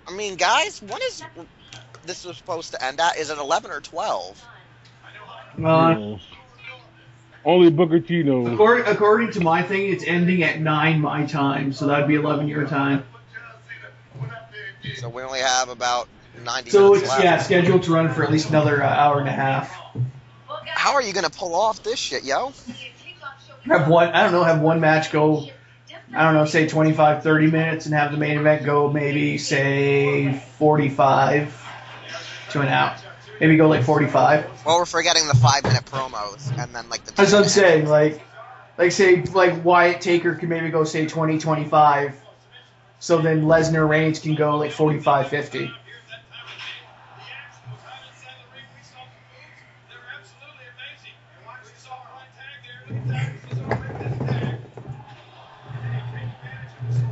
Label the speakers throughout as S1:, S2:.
S1: I mean, guys, when is this was supposed to end at? Is it 11 or 12?
S2: Who Only Booker T knows.
S3: According to my thing, it's ending at 9 my time, so that'd be 11 your time.
S1: So we only have about 90
S3: So
S1: minutes
S3: it's
S1: left.
S3: scheduled to run for at least another hour and a half.
S1: How are you gonna pull off this shit, yo?
S3: Have one match go, I don't know, say 25, 30 minutes, and have the main event go maybe, say, 45 to an hour. Maybe go like 45.
S1: Well, we're forgetting the 5-minute promos, and then like the.
S3: That's what I'm saying. Like say, like Wyatt Taker can maybe go say 20, 25. So then Lesnar Reigns can go like 45, 50.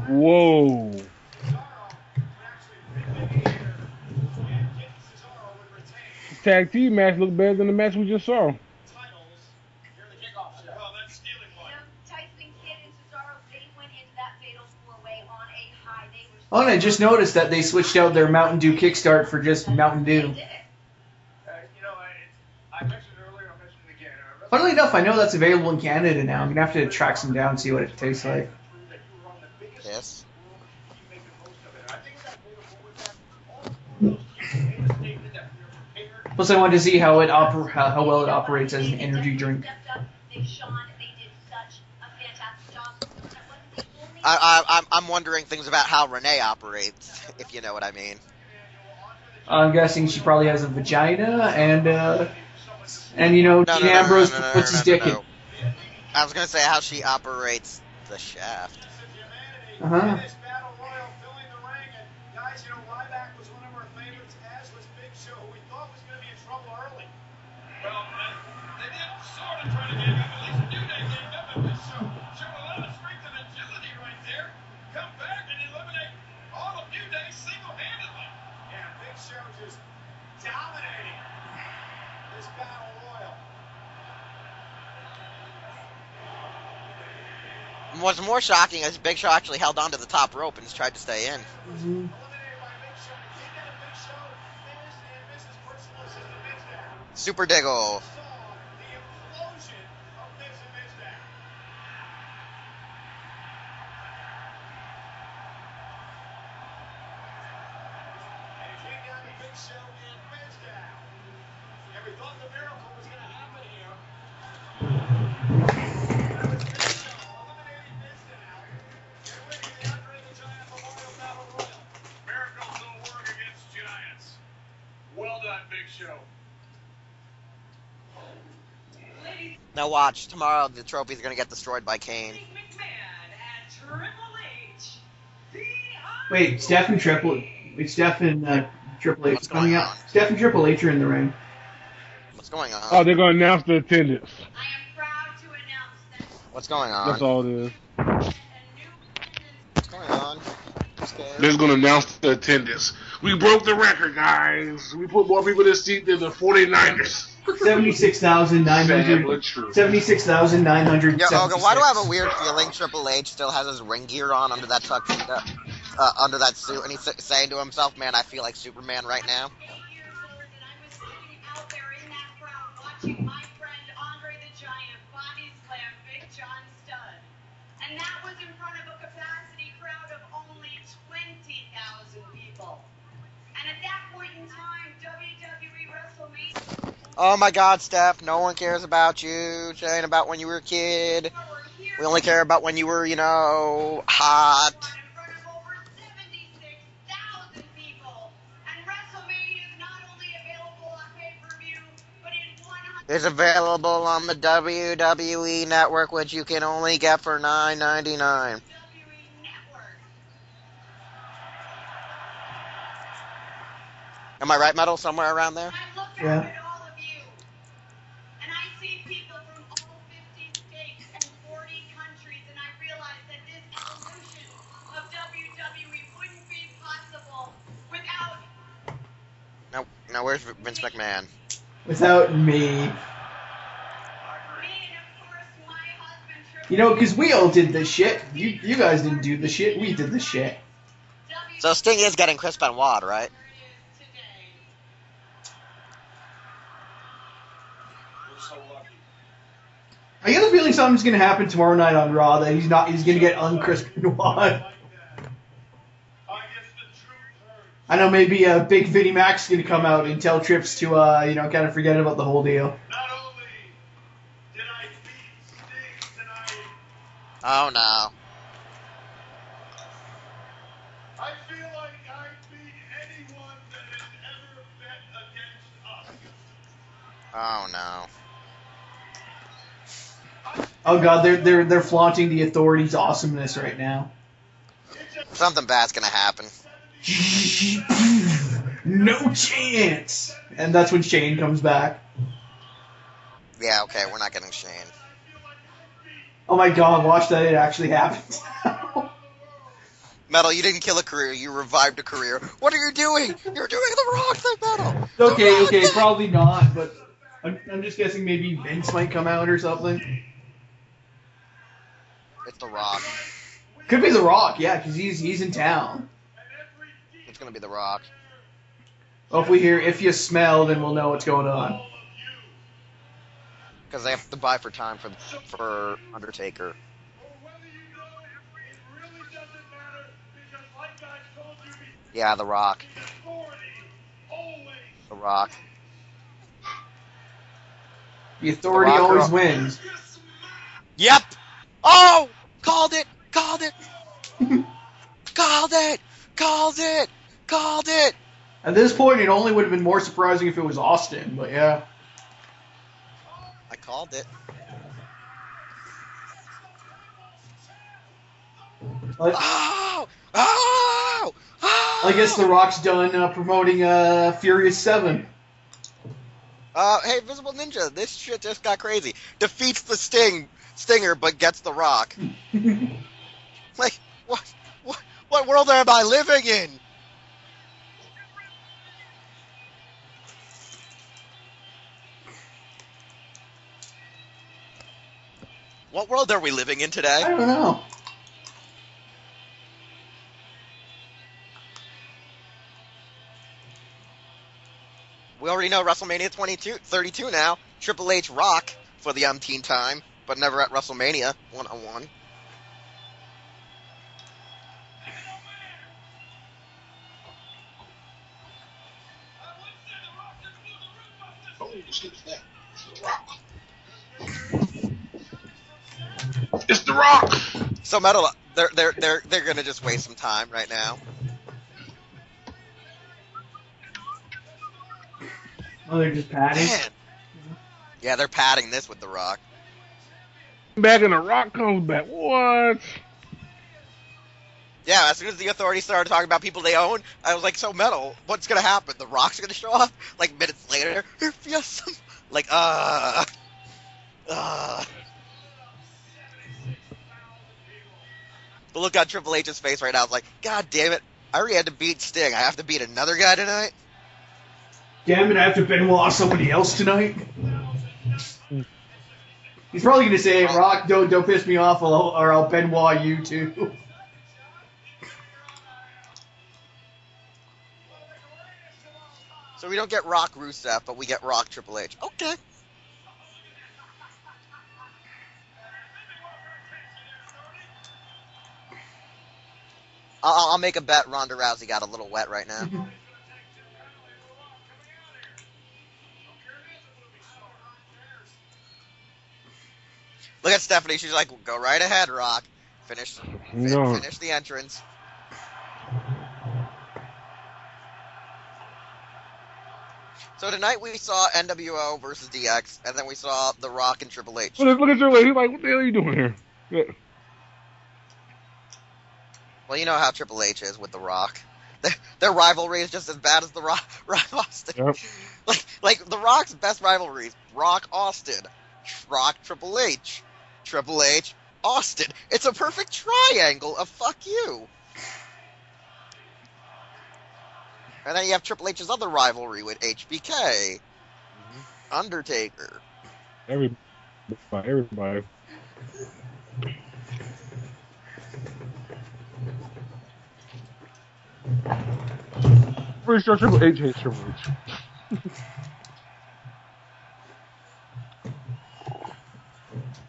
S2: Whoa. Tag team match looked better than the match we just saw.
S3: Oh, and I just noticed that they switched out their Mountain Dew Kickstart for just Mountain Dew. Funnily enough, I know that's available in Canada now. I'm going to have to track some down and see what it tastes like.
S1: Yes.
S3: Plus, I wanted to see how well it operates as an energy drink.
S1: I'm wondering things about how Renee operates, if you know what I mean.
S3: I'm guessing she probably has a vagina, and you know, Dean Ambrose puts his dick in.
S1: I was gonna say how she operates the shaft.
S3: Uh-huh.
S1: What's more shocking is Big Show actually held on to the top rope and tried to stay in.
S3: Mm-hmm.
S1: Super Diggle. Now watch, tomorrow the trophy's gonna get destroyed by Kane.
S3: Wait, Steph and Triple Triple H
S1: What's going
S3: coming
S1: on?
S3: out. Steph and Triple H are in the ring.
S1: What's going on?
S2: Oh, they're going to announce the attendance.
S1: What's going on?
S2: That's all it is.
S1: What's going on?
S2: They're going to announce the attendance. We broke the record, guys. We put more people in this seat than the 49ers.
S3: 76,900. 76,900.
S1: Yo, Hogan, why do I have a weird feeling Triple H still has his ring gear on under that tuxedo, under that suit, and he's saying to himself, "Man, I feel like Superman right now." Oh my God, Steph, no one cares about you, saying about when you were a kid. We only care about when you were, hot. It's available on the WWE Network, which you can only get for $9.99. Am I right, Metal? Somewhere around there?
S3: Yeah.
S1: Now where's Vince McMahon?
S3: Without me. You know, because we all did this shit. You guys didn't do the shit. We did the shit.
S1: So Sting is getting Chris Benoit, right?
S3: I get a feeling something's going to happen tomorrow night on Raw that he's going to get un-Chris Benoit. I know maybe Big Vinnie Mac's going to come out and tell Trips to, kind of forget about the whole deal.
S1: Oh, no.
S4: I feel like I beat anyone that has ever bet against us.
S1: Oh, no.
S3: Oh God, they're flaunting the Authority's awesomeness right now.
S1: Something bad's gonna happen.
S3: No chance. And that's when Shane comes back.
S1: Yeah, okay, we're not getting Shane.
S3: Oh my God, watch that! It actually happens.
S1: Metal, you didn't kill a career, you revived a career. What are you doing? You're doing the wrong thing, Metal!
S3: Okay, probably not, but I'm just guessing maybe Vince might come out or something.
S1: It's The Rock.
S3: Could be The Rock, yeah, because he's in town.
S1: It's gonna be The Rock.
S3: Well, if we hear "If You Smell," then we'll know what's going on.
S1: Because they have to buy for time for Undertaker. Yeah, The Rock. The Rock.
S3: The Authority
S1: The Rock
S3: always
S1: or-
S3: wins.
S1: Yep! Oh! Called it! Called it! Called it! Called it! Called it!
S3: At this point, it only would have been more surprising if it was Austin, but yeah.
S1: I called it. Oh! Oh! Oh!
S3: I guess The Rock's done promoting Furious 7.
S1: Hey, Visible Ninja, this shit just got crazy. Defeats the Stinger, but gets The Rock. Like, what world am I living in? What world are we living in today?
S3: I don't know.
S1: We already know WrestleMania 32 now. Triple H Rock for the umpteenth time, but never at WrestleMania 101.
S2: Oh, shit, that. It's The Rock. It's The Rock.
S1: So Metal, they're gonna just waste some time right now.
S3: Oh, they're just padding.
S1: Man. Yeah, they're padding this with The Rock.
S2: Back and The Rock comes back. What?
S1: Yeah, as soon as the Authority started talking about people they own, I was like, so Metal, what's gonna happen? The Rock's gonna show up? Like, minutes later, yes, like, The look on Triple H's face right now is like, God damn it, I already had to beat Sting. I have to beat another guy tonight?
S3: Damn it, I have to Benoit somebody else tonight. He's probably going to say, Rock, don't piss me off, or I'll Benoit you too.
S1: So we don't get Rock Rusev, but we get Rock Triple H. Okay. I'll make a bet Ronda Rousey got a little wet right now. Look at Stephanie. She's like, go right ahead, Rock. Finish the entrance. So tonight we saw NWO versus DX, and then we saw The Rock and Triple H.
S2: Look at your lady. He's like, what the hell are you doing here? Yeah.
S1: Well, you know how Triple H is with The Rock. Their rivalry is just as bad as the Rock Austin.
S2: Yep.
S1: Like The Rock's best rivalries: Rock Austin, Rock Triple H, Triple H Austin. It's a perfect triangle of fuck you. And then you have Triple H's other rivalry with HBK, Undertaker.
S2: Everybody. Pretty sure Triple H hates Triple H.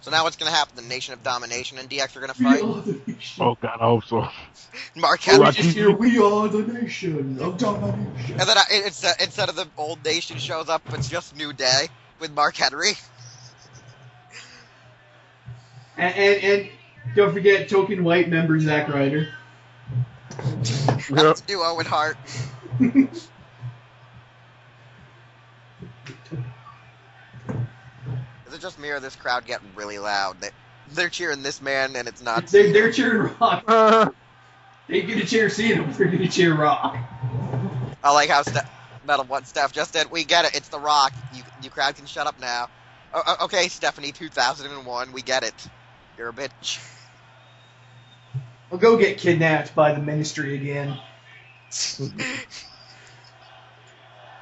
S1: So now what's going to happen? The Nation of Domination and DX are going to fight?
S2: Oh God, I hope so.
S1: Mark
S3: We
S1: Henry.
S3: just hear, we are the nation of domination.
S1: And then instead of the old Nation shows up, it's just New Day with Mark Henry.
S3: And don't forget token white member Zack Ryder.
S1: That's duo with Hart. Is it just me or this crowd getting really loud? They're cheering this man and it's not.
S3: They're cheering Rock. They get to cheer CM, they're going to cheer Rock.
S1: I like how what Steph just did. We get it. It's The Rock. You crowd can shut up now. Okay, Stephanie, 2001. We get it. You're a bitch.
S3: I'll go get kidnapped by the Ministry again.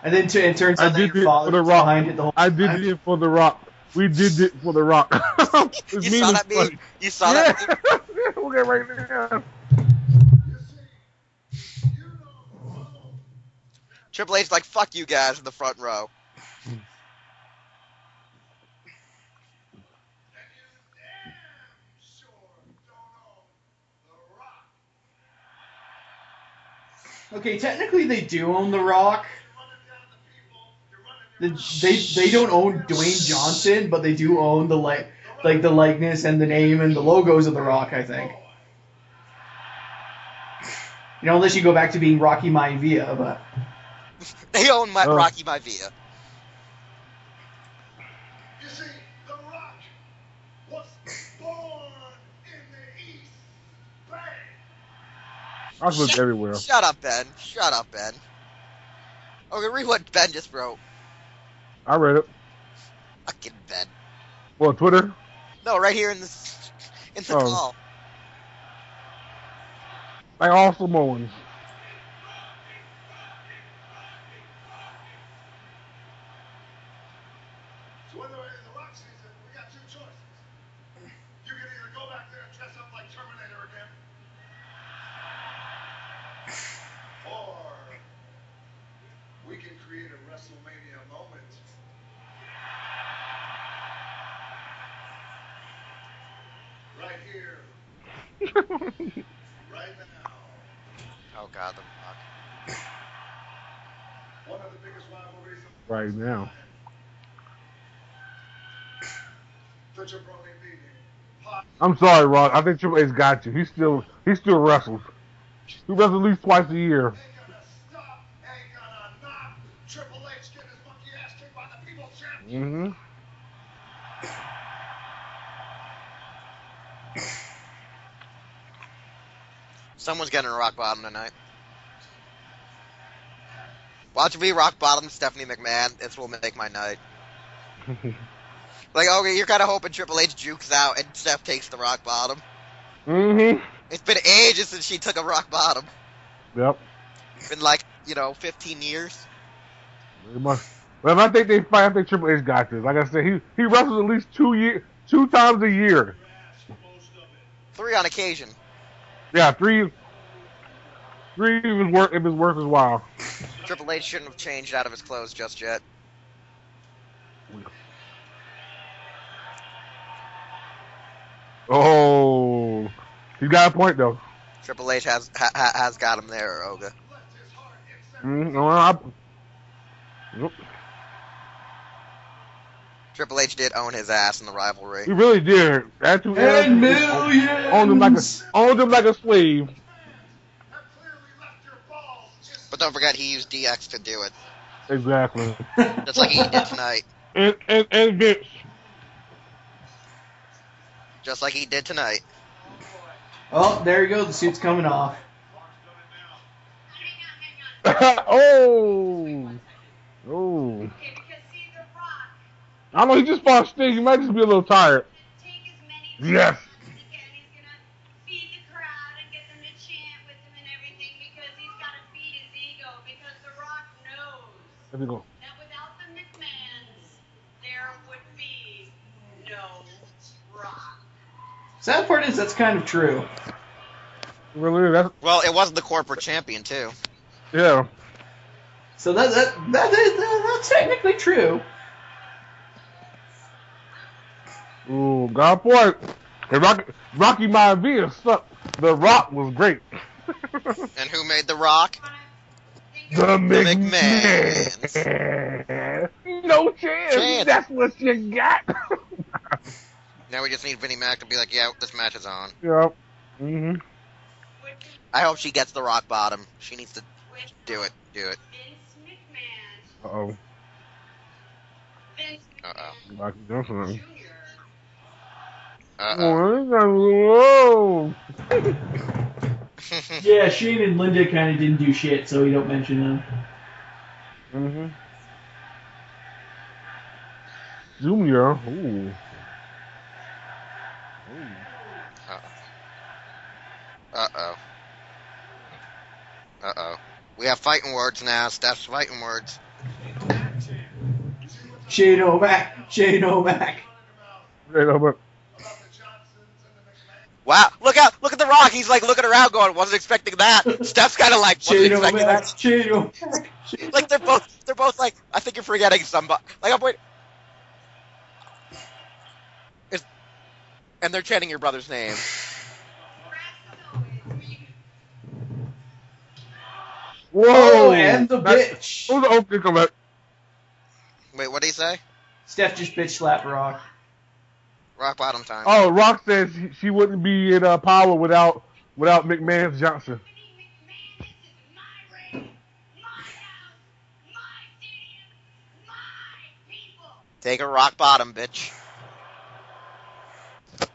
S3: And then it turns out that your father was behind it the whole time.
S2: I did it for The Rock. We did it for The Rock.
S1: You saw that meme? You saw that meme?
S2: Okay, right now.
S1: Triple H's like, fuck you guys in the front row.
S3: Okay, technically they do own The Rock. They don't own Dwayne Johnson, but they do own the the likeness and the name and the logos of The Rock, I think. You know, unless you go back to being Rocky Maivia, but
S1: They own Rocky Maivia.
S4: You see, The Rock was born in the East Bay.
S2: I look everywhere.
S1: Shut up, Ben. Shut up, Ben. Okay, read what Ben just wrote.
S2: I read it.
S1: Fucking Ben.
S2: Well, Twitter.
S1: No, right here in the call.
S2: Like all Samoans.
S4: So when they're in the Rock season, we got two choices. You can either go back there and dress up like Terminator again, or we can create a Wrestlemania moment. Right here, right now.
S1: Oh God, The Rock.
S4: One of the biggest rivalries of
S2: Right now.
S4: the jabroni meeting.
S2: I'm sorry, Rod. I think Triple H got you. He still wrestles. He wrestles at least twice a year.
S4: Ain't gonna stop, ain't gonna knock. Triple H getting his monkey ass kicked by the People's Champion.
S2: Mm-hmm.
S1: Someone's getting a rock bottom tonight. Watch me rock bottom Stephanie McMahon. This will make my night. Like, okay, you're kind of hoping Triple H jukes out and Steph takes the rock bottom.
S2: Mm-hmm.
S1: It's been ages since she took a rock bottom.
S2: Yep.
S1: It's been like, 15 years.
S2: It must. Well, I think they fight. I think Triple H got this. Like I said, he wrestles at least 2 times a year.
S1: 3 on occasion.
S2: Yeah, 3. 3 if it's worth his while.
S1: Triple H shouldn't have changed out of his clothes just yet.
S2: Oh, he's got a point though.
S1: Triple H has got him there, Oga.
S2: Nope.
S1: Triple H did own his ass in the rivalry.
S2: He really did. Attitude
S3: and millions
S2: owned him like a slave.
S1: But don't forget, he used DX to do it.
S2: Exactly.
S1: Just like he did tonight.
S2: And Vince.
S1: Just like he did tonight.
S3: Oh, there you go. The suit's coming off.
S2: Oh. I know he just fought Sting. He might just be a little tired. Yes. There we go.
S5: That without the McMahons, there would be no Rock.
S3: Sad part is that's kind of true.
S2: Really, that's
S1: Well, it wasn't the corporate champion too.
S2: yeah.
S3: So that's technically true.
S2: Ooh, God point. And Rocky Maivia sucked. The Rock was great.
S1: And who made The Rock?
S2: The
S1: McMahons.
S2: McMahon. No chance.
S1: Chance.
S2: That's what you got.
S1: Now we just need Vinnie Mac to be like, yeah, this match is on.
S2: Yeah. Mhm.
S1: I hope she gets the rock bottom. She needs to do it. Do it.
S5: Vince McMahon.
S2: Uh-oh.
S5: Vince
S1: Uh-oh.
S2: Rocky Johnson.
S5: Jr.
S1: Uh-oh.
S2: Whoa.
S3: Yeah, Shane and Linda kind of didn't do shit, so we don't mention them.
S2: Mhm. Junior. Ooh.
S1: Uh-oh. Uh-oh. We have fighting words now. Steph's fighting words.
S3: Shane O'Mac. Shane O'Mac.
S2: Hey, no, but
S1: Wow. Look out. Look at The Rock. He's like looking around going, wasn't expecting that. Steph's kind of like, wasn't
S3: Shane
S1: expecting
S3: O'Mac.
S1: that.
S3: Shane O'Mac. Shane
S1: Like they're both like, I think you're forgetting somebody. Like I'm waiting. And they're chanting your brother's name.
S2: whoa.
S3: Oh, and the bitch.
S2: Who's the opening comment?
S1: Wait, what did he say?
S3: Steph just bitch slapped Rock.
S1: Rock bottom time.
S2: Oh, Rock says she wouldn't be in power without McMahon's Johnson.
S5: This is my ring, my house, my stadium, my people.
S1: Take a rock bottom, bitch.
S5: Get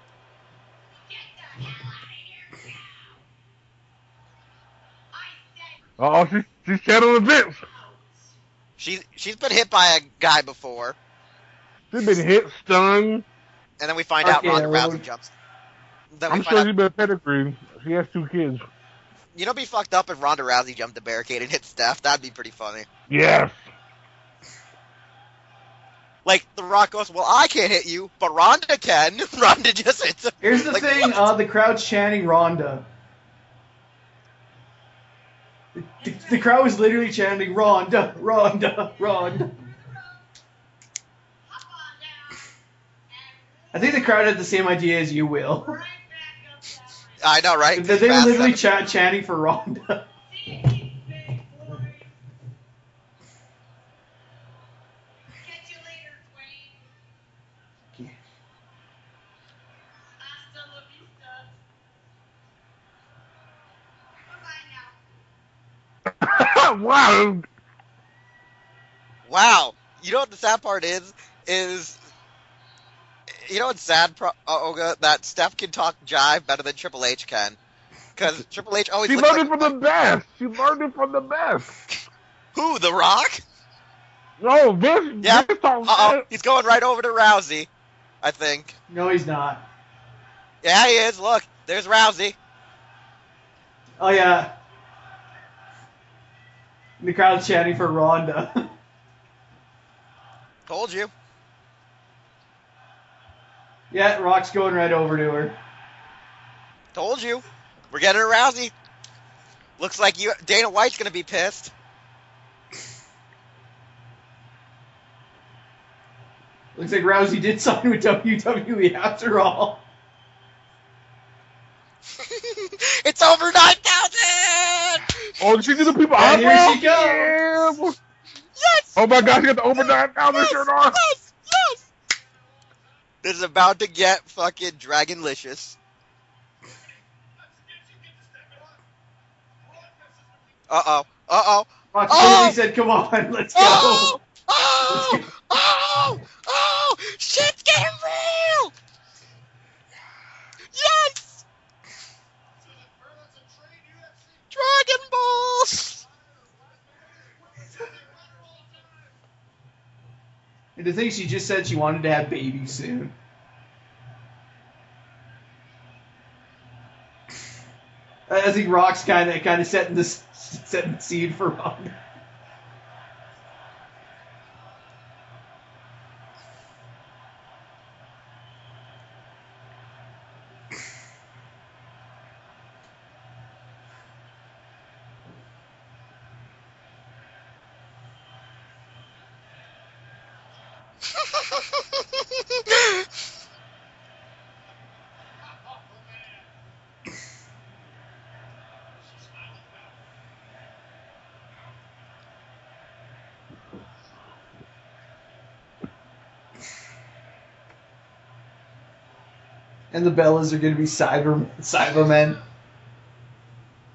S5: the hell out of here now. I said
S2: Oh, she's channeling Vince.
S1: She's been hit by a guy before,
S2: She's been hit, stunned.
S1: and then we find out Ronda
S3: RKO'd.
S1: Rousey jumps. Then we
S2: I'm
S1: find
S2: sure
S1: out,
S2: she's been pedigree. She has 2 kids.
S1: you know, be fucked up if Ronda Rousey jumped the barricade and hit Steph. That'd be pretty funny.
S2: Yes.
S1: Like The Rock goes, "Well, I can't hit you, but Ronda can." Ronda just hits him.
S3: Here's the
S1: Like,
S3: thing,
S1: what?
S3: the crowd's chanting Ronda. The crowd was literally chanting Ronda, Ronda, Ronda.
S5: hop on down
S3: I think the crowd had the same idea as you, Will.
S5: and right back up that ring.
S1: I know, right?
S3: They were
S1: Fast
S3: literally
S1: seven.
S3: chanting for Ronda.
S5: See you, big boy. Catch you later, Dwayne. Hasta la vista. Bye-bye now.
S2: Wow.
S1: Wow. You know what the sad part is you know what's sad, Olga? That Steph can talk jive better than Triple H can. Because Triple H always
S2: She
S1: looks
S2: learned
S1: like...
S2: it from the best. She learned it from the best.
S1: Who, The Rock?
S2: No, Vince.
S1: Yeah.
S2: Vince talks
S1: Uh-oh.
S2: shit.
S1: He's going right over to Rousey, I think.
S3: No, he's not.
S1: Yeah, he is. Look, there's Rousey.
S3: Oh, yeah. The crowd's chanting for Ronda.
S1: Told you.
S3: Yeah, Rock's going right over to her.
S1: Told you. We're getting a Rousey. Looks like Dana White's going to be pissed.
S3: Looks like Rousey did sign with WWE after all.
S1: It's over 9,000!
S2: Oh, did she do the people
S3: And here
S2: eyebrows?
S3: she goes.
S2: Yeah.
S1: Yes!
S2: Oh my God, she got the over 9,000
S1: Yes!
S2: shirt on.
S1: Yes! Yes! This is about to get fucking Dragonlicious. Uh-oh. Uh-oh.
S3: Rock
S1: Oh!
S3: literally said, "Come on, let's go."
S1: Oh!
S3: Let's
S1: Oh! Oh! Oh! Shit's getting real! Yes! Dragon Balls!
S3: And to think she just said she wanted to have babies soon. I think Rock's kind of setting the seed for Ronda. And the Bellas are going to be Cybermen.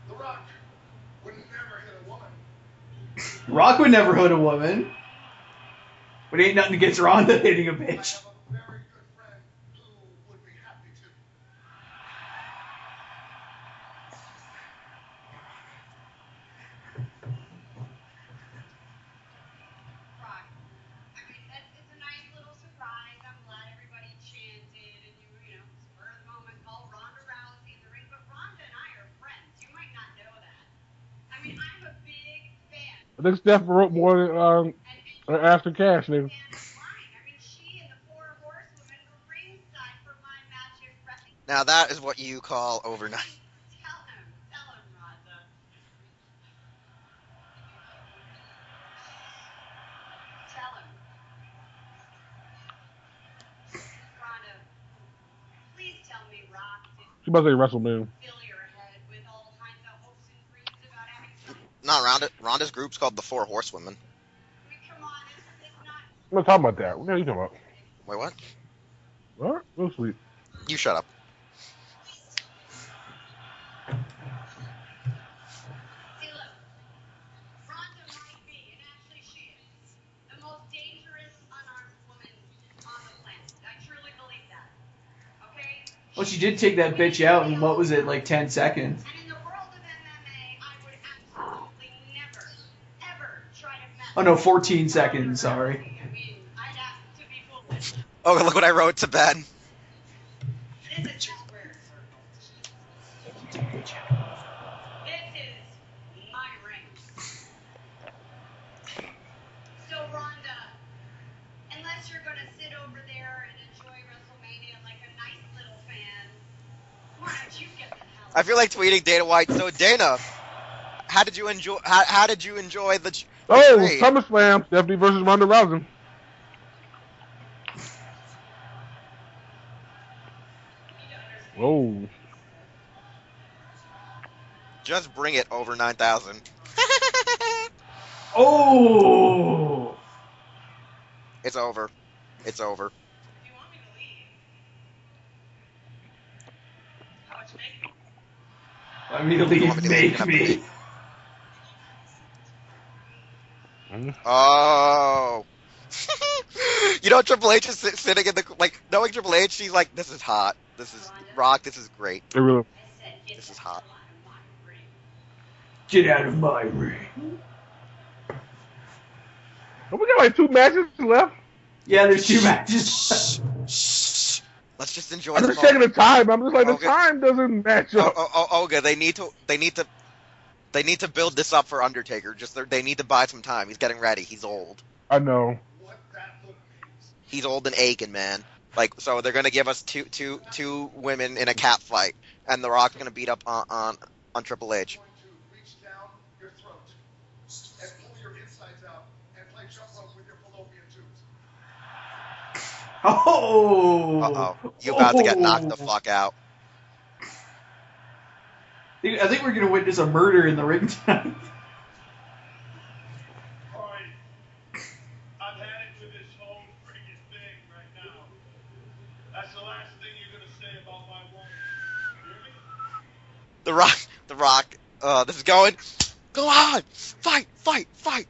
S4: The Rock would never hit a woman.
S3: Rock would never hit a woman. But ain't nothing against Ronda hitting a
S4: I
S3: bitch.
S4: have a very good friend who would be happy to.
S5: Rock. I mean, it's a nice little surprise. I'm glad everybody chanted and you know, spur of the moment, call Ronda Rousey in the ring. But Ronda and I are friends. You might not know that. I mean, I'm a big fan.
S2: I think Steph wrote more than Ashton Cash, nigga.
S5: Fan of mine. I mean, she and the four horsewomen were ringside for my match at Wrestling.
S1: Now that is what you call overnight.
S5: Tell him, Ronda. Tell him. Ronda, please tell me Rock didn't
S2: She about to say Wrestlemania.
S5: fill your head with all kinds of hopes and dreams about having some.
S1: Not Ronda's group's called the Four Horsewomen.
S5: I mean, come on, it's not.
S2: I'm not talking about that. What are you talking about?
S1: Wait, what?
S2: What? Go sleep.
S1: You shut up.
S5: See, look, Ronda might be, and actually she is, the most dangerous unarmed woman on the planet. I truly believe that. Okay?
S3: Well, she did take that bitch out in, what was it, like 10 seconds?
S5: And in the world of MMA, I would absolutely never, ever try to mess
S3: Oh no, 14 seconds, sorry.
S5: I mean, I'd have to be foolish.
S1: Oh, look what I wrote to Ben.
S5: This is your square circle. This is my ring. So, Rhonda, unless you're going to sit over there and enjoy WrestleMania like a nice little fan, why don't you get the hell
S1: I feel like tweeting Dana White. So Dana, how did you enjoy the
S2: Oh,
S1: trade?
S2: SummerSlam. Stephanie versus Ronda Rousey. Oh.
S1: Just bring it over 9,000.
S3: Oh!
S1: It's over. It's over.
S5: If you want me to leave, how much make me?
S3: I mean, to leave, make me.
S1: Oh. You know, Triple H is sitting in the, like, knowing Triple H, she's like, this is hot. This is Rock. This is great.
S2: It really.
S5: I said, get
S1: This is
S5: the
S1: hot.
S5: hell out of my ring.
S3: Get out of my ring.
S2: Oh, we got like 2 matches left.
S3: Yeah, there's 2 matches.
S1: Shh. Let's just enjoy
S2: I'm
S1: the
S2: just checking the time. I'm just like,
S1: Okay.
S2: the time doesn't match up.
S1: Okay, they need to build this up for Undertaker. Just they need to buy some time. He's getting ready. He's old.
S2: I know.
S4: What that look means.
S1: He's old and aching, man. Like, so they're gonna give us two women in a cat fight, and The Rock's gonna beat up on Triple H.
S4: Going to reach down your throat and pull your insides out and play jump rope with your fallopian tubes.
S3: Oh!
S1: Uh-oh. You about to get knocked the fuck out.
S3: I think we're going to witness a murder in the ring tonight.
S4: Alright. I'm headed to this whole freaking thing right now. That's the last thing you're gonna say about my woman. You hear me?
S1: The Rock. This is going. Go on, fight.
S4: Clear. I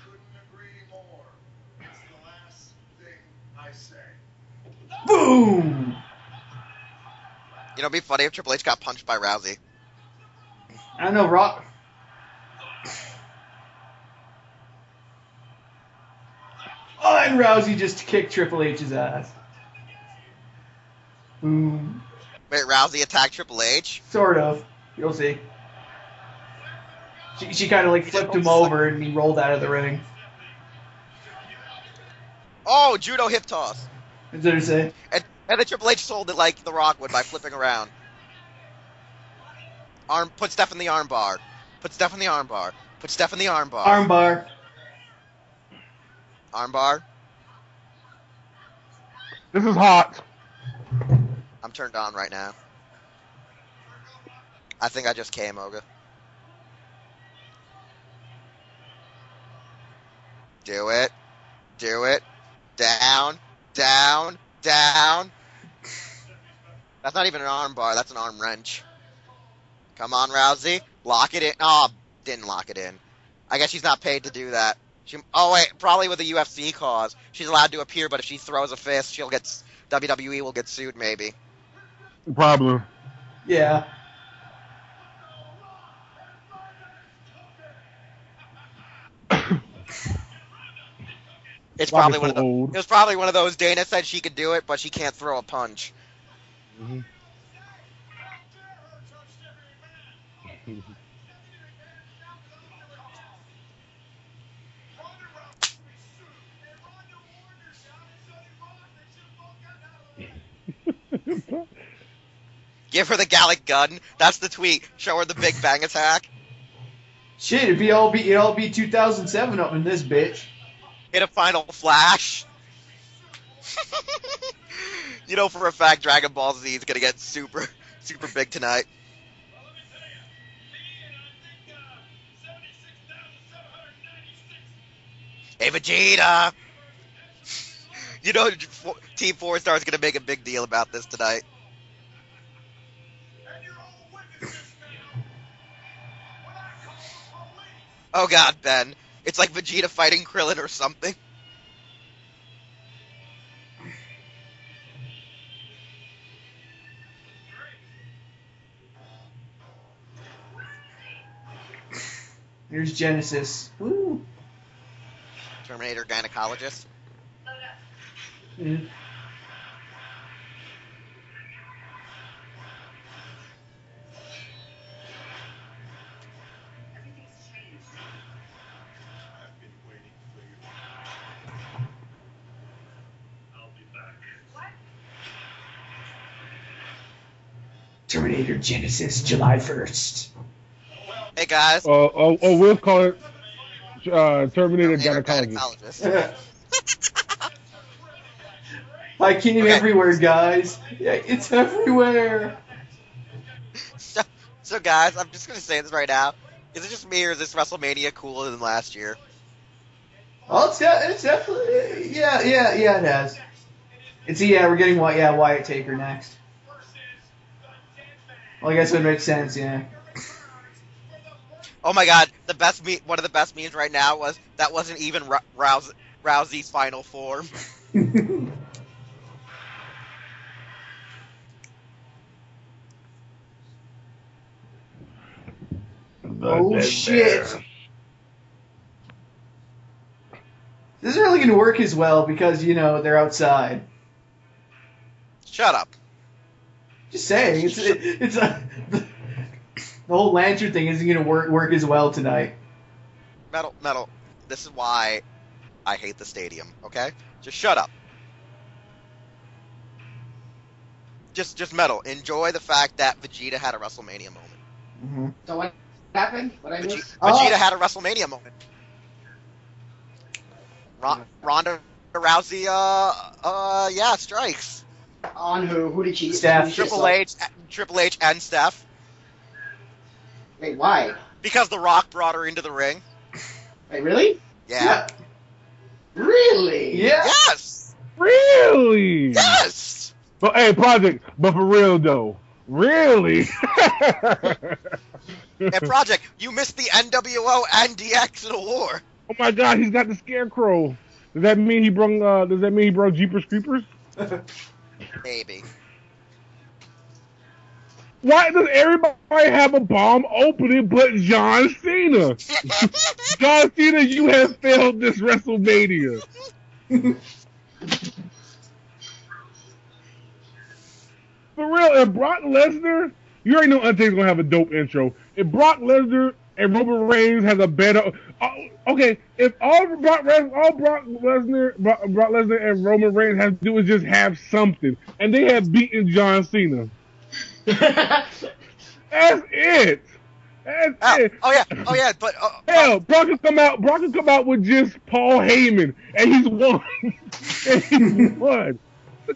S4: couldn't agree more. It's the last thing I say.
S3: Boom!
S1: You know, it'd be funny if Triple H got punched by Rousey.
S3: I don't know, Rock. Oh, and Rousey just kicked Triple H's ass. Boom.
S1: Wait, Rousey attacked Triple H?
S3: Sort of. You'll see. She kind of like flipped him over and he rolled out of the ring.
S1: Oh, judo hip toss.
S3: That's what I say.
S1: And then Triple H sold it like The Rock would by flipping around. Put Steph in the armbar. Put Steph in the armbar. Put Steph in the armbar.
S3: Armbar.
S1: Armbar.
S2: This is hot.
S1: I'm turned on right now. I think I just came, Oga. Do it. Do it. Down. Down. Down. That's not even an arm bar. That's an arm wrench. Come on, Rousey. Lock it in. Oh, didn't lock it in. I guess she's not paid to do that. Oh, wait. Probably with a UFC cause. She's allowed to appear, but if she throws a fist, WWE will get sued, maybe.
S2: Problem.
S3: Yeah.
S1: It's probably
S2: Rocket's so old.
S1: It was probably one of those. Dana said she could do it, but she can't throw a punch.
S2: Mhm.
S1: Give her the Gallic gun. That's the tweet. Show her the Big Bang attack.
S3: Shit, it'd all be 2007 up in this bitch.
S1: Hit a final flash. You know for a fact Dragon Ball Z is gonna get super big tonight. Hey Vegeta! You know Team 4 Star is gonna make a big deal about this tonight. Oh god, Ben. It's like Vegeta fighting Krillin or something.
S3: Here's Genesis. Woo.
S1: Terminator gynecologist.
S3: Yeah.
S4: I've been waiting for you. I'll be back.
S3: Terminator Genesis, July 1st.
S1: Hey guys.
S2: We'll call it Terminator
S1: Terminator
S2: gynecologist.
S1: gynecologist.
S3: I came
S1: Okay.
S3: everywhere, guys. Yeah, it's everywhere.
S1: So guys, I'm just gonna say this right now. Is it just me or is this WrestleMania cooler than last year?
S3: Oh, it's definitely yeah, it has. We're getting Wyatt Taker next. Well, I guess it would make sense, yeah.
S1: Oh my god, one of the best memes right now was that wasn't even Rousey's final form.
S3: Oh shit! This isn't really going to work as well because they're outside.
S1: Shut up.
S3: Just saying, it's the whole lantern thing isn't going to work as well tonight.
S1: Metal. This is why I hate the stadium, okay? Just shut up. Just Metal. Enjoy the fact that Vegeta had a WrestleMania moment.
S3: Mm-hmm.
S6: So what happened? What I missed?
S1: Vegeta had a WrestleMania moment. Ronda Rousey, strikes.
S6: On who? Who did she?
S3: Steph.
S6: who did she
S1: Triple H and Steph.
S6: Wait, why?
S1: Because The Rock brought her into the ring.
S6: Wait, really?
S1: Yeah.
S6: Really?
S3: Yeah.
S1: Yes!
S2: Really?
S1: Yes!
S2: But hey, Project. But for real though, really?
S1: Hey, Project, you missed the NWO and DX in a war.
S2: Oh my God, he's got the scarecrow. Does that mean he brought? Jeepers Creepers?
S1: Maybe.
S2: Why does everybody have a bomb opening but John Cena? John Cena, you have failed this WrestleMania. For real, if Brock Lesnar, you already know Undertaker's gonna have a dope intro. If Brock Lesnar and Roman Reigns has a better, okay, if all Brock Lesnar and Roman Reigns have to do is just have something, and they have beaten John Cena. That's it. That's it.
S1: Oh yeah, but
S2: Hell, Brock can come out with just Paul Heyman, and he's won. And he's won.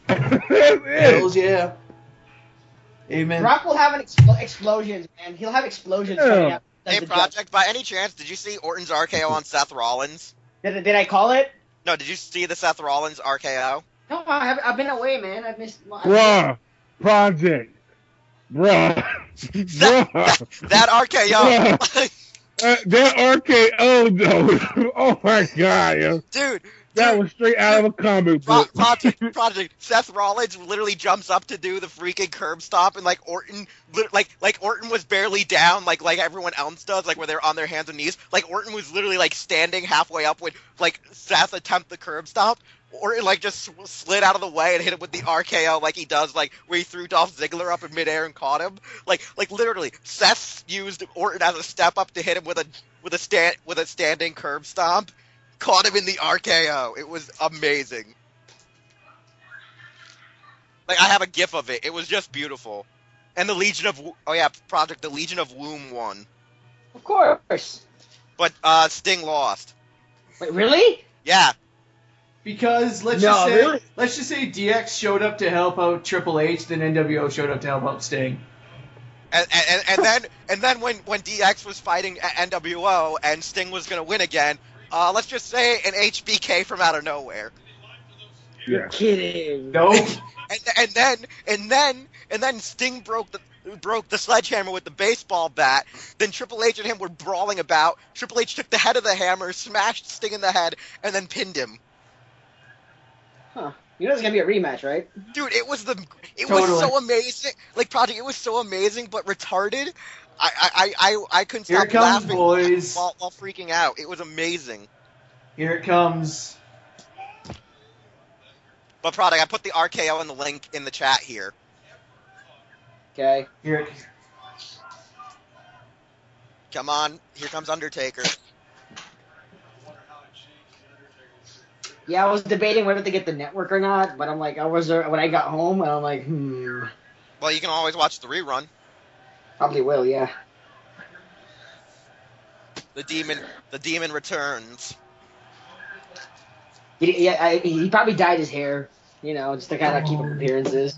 S2: That's it.
S3: Hells yeah. Amen.
S6: Brock will have an explosions, man. He'll have explosions
S2: Yeah.
S6: coming out.
S1: Hey, Project, by any chance, did you see Orton's RKO on Seth Rollins?
S6: Did I call it?
S1: No, did you see the Seth Rollins RKO?
S6: No, I've been away, man. I've missed.
S2: Bruh. Project. Bruh. Bruh.
S1: That RKO.
S2: That RKO, though. Oh, my God, yo.
S1: Dude.
S2: That was straight out of a comic book.
S1: Project. Seth Rollins literally jumps up to do the freaking curb stomp, and like Orton was barely down, like everyone else does, like where they're on their hands and knees. Like Orton was literally like standing halfway up when like Seth attempt the curb stomp. Orton like just slid out of the way and hit him with the RKO like he does, like where he threw Dolph Ziggler up in midair and caught him. Like literally, Seth used Orton as a step up to hit him with a standing curb stomp. Caught him in the RKO. It was amazing. Like, I have a gif of it. It was just beautiful. And the Legion of... the Legion of Womb won.
S6: Of course.
S1: But, Sting lost.
S6: Wait, really?
S1: Yeah.
S3: Because let's just say DX showed up to help out Triple H, then NWO showed up to help out Sting.
S1: And then when DX was fighting NWO and Sting was gonna win again, let's just say an HBK from out of nowhere.
S6: You're kidding.
S3: Nope.
S1: and then Sting broke the sledgehammer with the baseball bat. Then Triple H and him were brawling about. Triple H took the head of the hammer, smashed Sting in the head, and then pinned him.
S6: Huh. You know it's gonna be a rematch, right?
S1: Dude, it was
S3: Totally.
S1: was so amazing. Like Project, it was so amazing, but retarded. I couldn't
S3: Here
S1: stop
S3: it comes,
S1: laughing
S3: boys.
S1: while freaking out. It was amazing.
S3: Here it comes.
S1: But Project, I put the RKO in the link in the chat here.
S6: Okay.
S3: Here it
S1: Come on, here comes Undertaker.
S6: Yeah, I was debating whether to get the network or not, but I'm like, I was there when I got home, and I'm like,
S1: Well, you can always watch the rerun.
S6: probably will, yeah.
S1: The demon returns.
S6: He probably dyed his hair, just to kind of keep up appearances.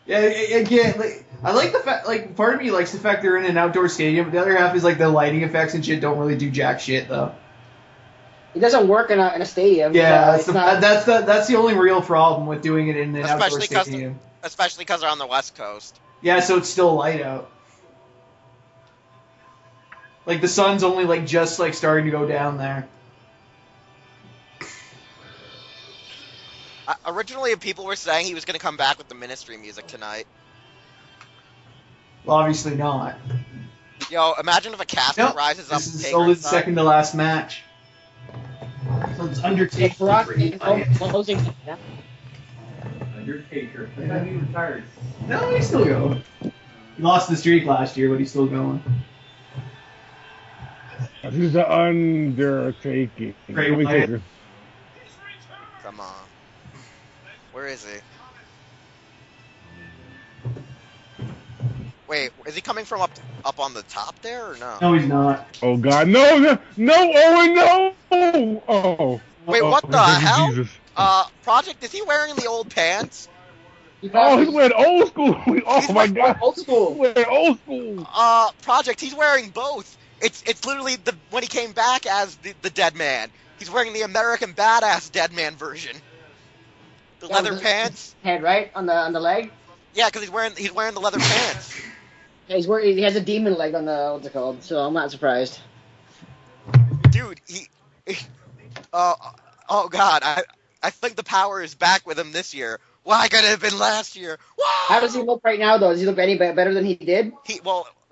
S3: Yeah, again, like, I like the fact, like, part of me likes the fact they're in an outdoor stadium, but the other half is, like, the lighting effects and shit don't really do jack shit, though.
S6: It doesn't work in a stadium.
S3: Yeah,
S6: it's
S3: that's the only real problem with doing it in an outdoor stadium.
S1: Especially because they're on the West Coast.
S3: Yeah, so it's still light out. Like, the sun's only, like, just, like, starting to go down there.
S1: Originally, people were saying he was going to come back with the Ministry music tonight.
S3: Well, obviously not.
S1: Yo, imagine if a casket
S3: Nope,
S1: rises up.
S3: this is
S1: Taker
S3: only the
S1: inside.
S3: second to last match. So it's Undertaker.
S6: Brock closing.
S7: Undertaker. I thought he retired.
S3: No, he's still going. He lost the streak last year, but he's still going.
S2: He's the Undertaker.
S3: Great Wyatt.
S1: Come on. Where is he? Wait, is he coming from up on the top there or no?
S3: No, he's not.
S2: Oh God, no, Owen, no! Oh.
S1: Wait, what the
S2: thank you,
S1: hell?
S2: Jesus.
S1: Project, is he wearing the old pants?
S2: Oh, he's wearing old school. Oh
S1: He's
S2: my
S1: wearing
S2: God,
S6: Old school.
S2: he's wearing old school.
S1: Project, he's wearing both. It's literally when he came back as the Dead Man. He's wearing the American Badass Dead Man version. The leather pants.
S6: Head right on the leg.
S1: Yeah, because he's wearing the leather pants.
S6: Yeah, he has a demon leg on the what's it called? So I'm not surprised.
S1: Dude, oh God, I think the power is back with him this year. Why could it have been last year? Whoa!
S6: How does he look right now, though? Does he look any better than he did?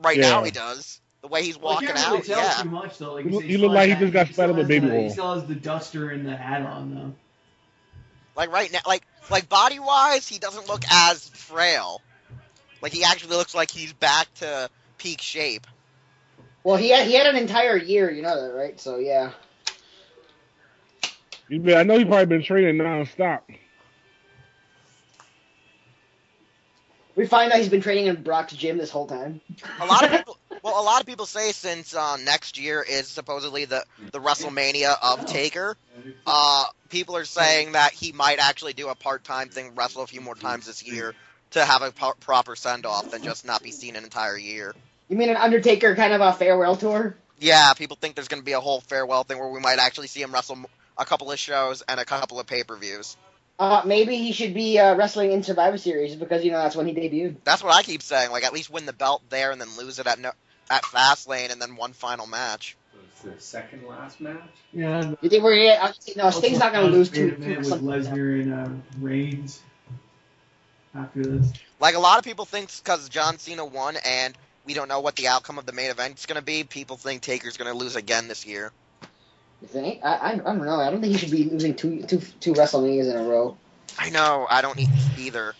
S1: Right
S2: Yeah.
S1: now he does. The way he's walking
S3: Well, you
S1: out,
S3: can't really tell
S1: yeah.
S3: too much, though. Like,
S2: He look like he just got splattered with baby
S3: He
S2: oil.
S3: still has the duster and the hat on, though.
S1: Like right now, like body wise, he doesn't look as frail. Like he actually looks like he's back to peak shape.
S6: Well, he had an entire year, you know that, right? So yeah.
S2: I know he's probably been training nonstop.
S6: We find out he's been training in Brock's gym this whole time.
S1: A lot of Well, a lot of people say since next year is supposedly the WrestleMania of Taker, people are saying that he might actually do a part-time thing, wrestle a few more times this year to have a proper send-off than just not be seen an entire year.
S6: You mean an Undertaker kind of a farewell tour?
S1: Yeah, people think there's going to be a whole farewell thing where we might actually see him wrestle a couple of shows and a couple of pay-per-views.
S6: Maybe he should be wrestling in Survivor Series because that's when he debuted.
S1: That's what I keep saying. Like, at least win the belt there and then lose it at Fastlane and then one final match.
S7: So it's the second last match?
S3: Yeah.
S6: You think we're gonna get? No, Sting's not gonna lose
S3: two.
S6: two.
S3: With Lesnar and Reigns after this.
S1: Like, a lot of people think because John Cena won and we don't know what the outcome of the main event is going to be, people think Taker's going to lose again this year.
S6: You think? I don't know. I don't think he should be losing two WrestleManias in a row.
S1: I know. I don't either.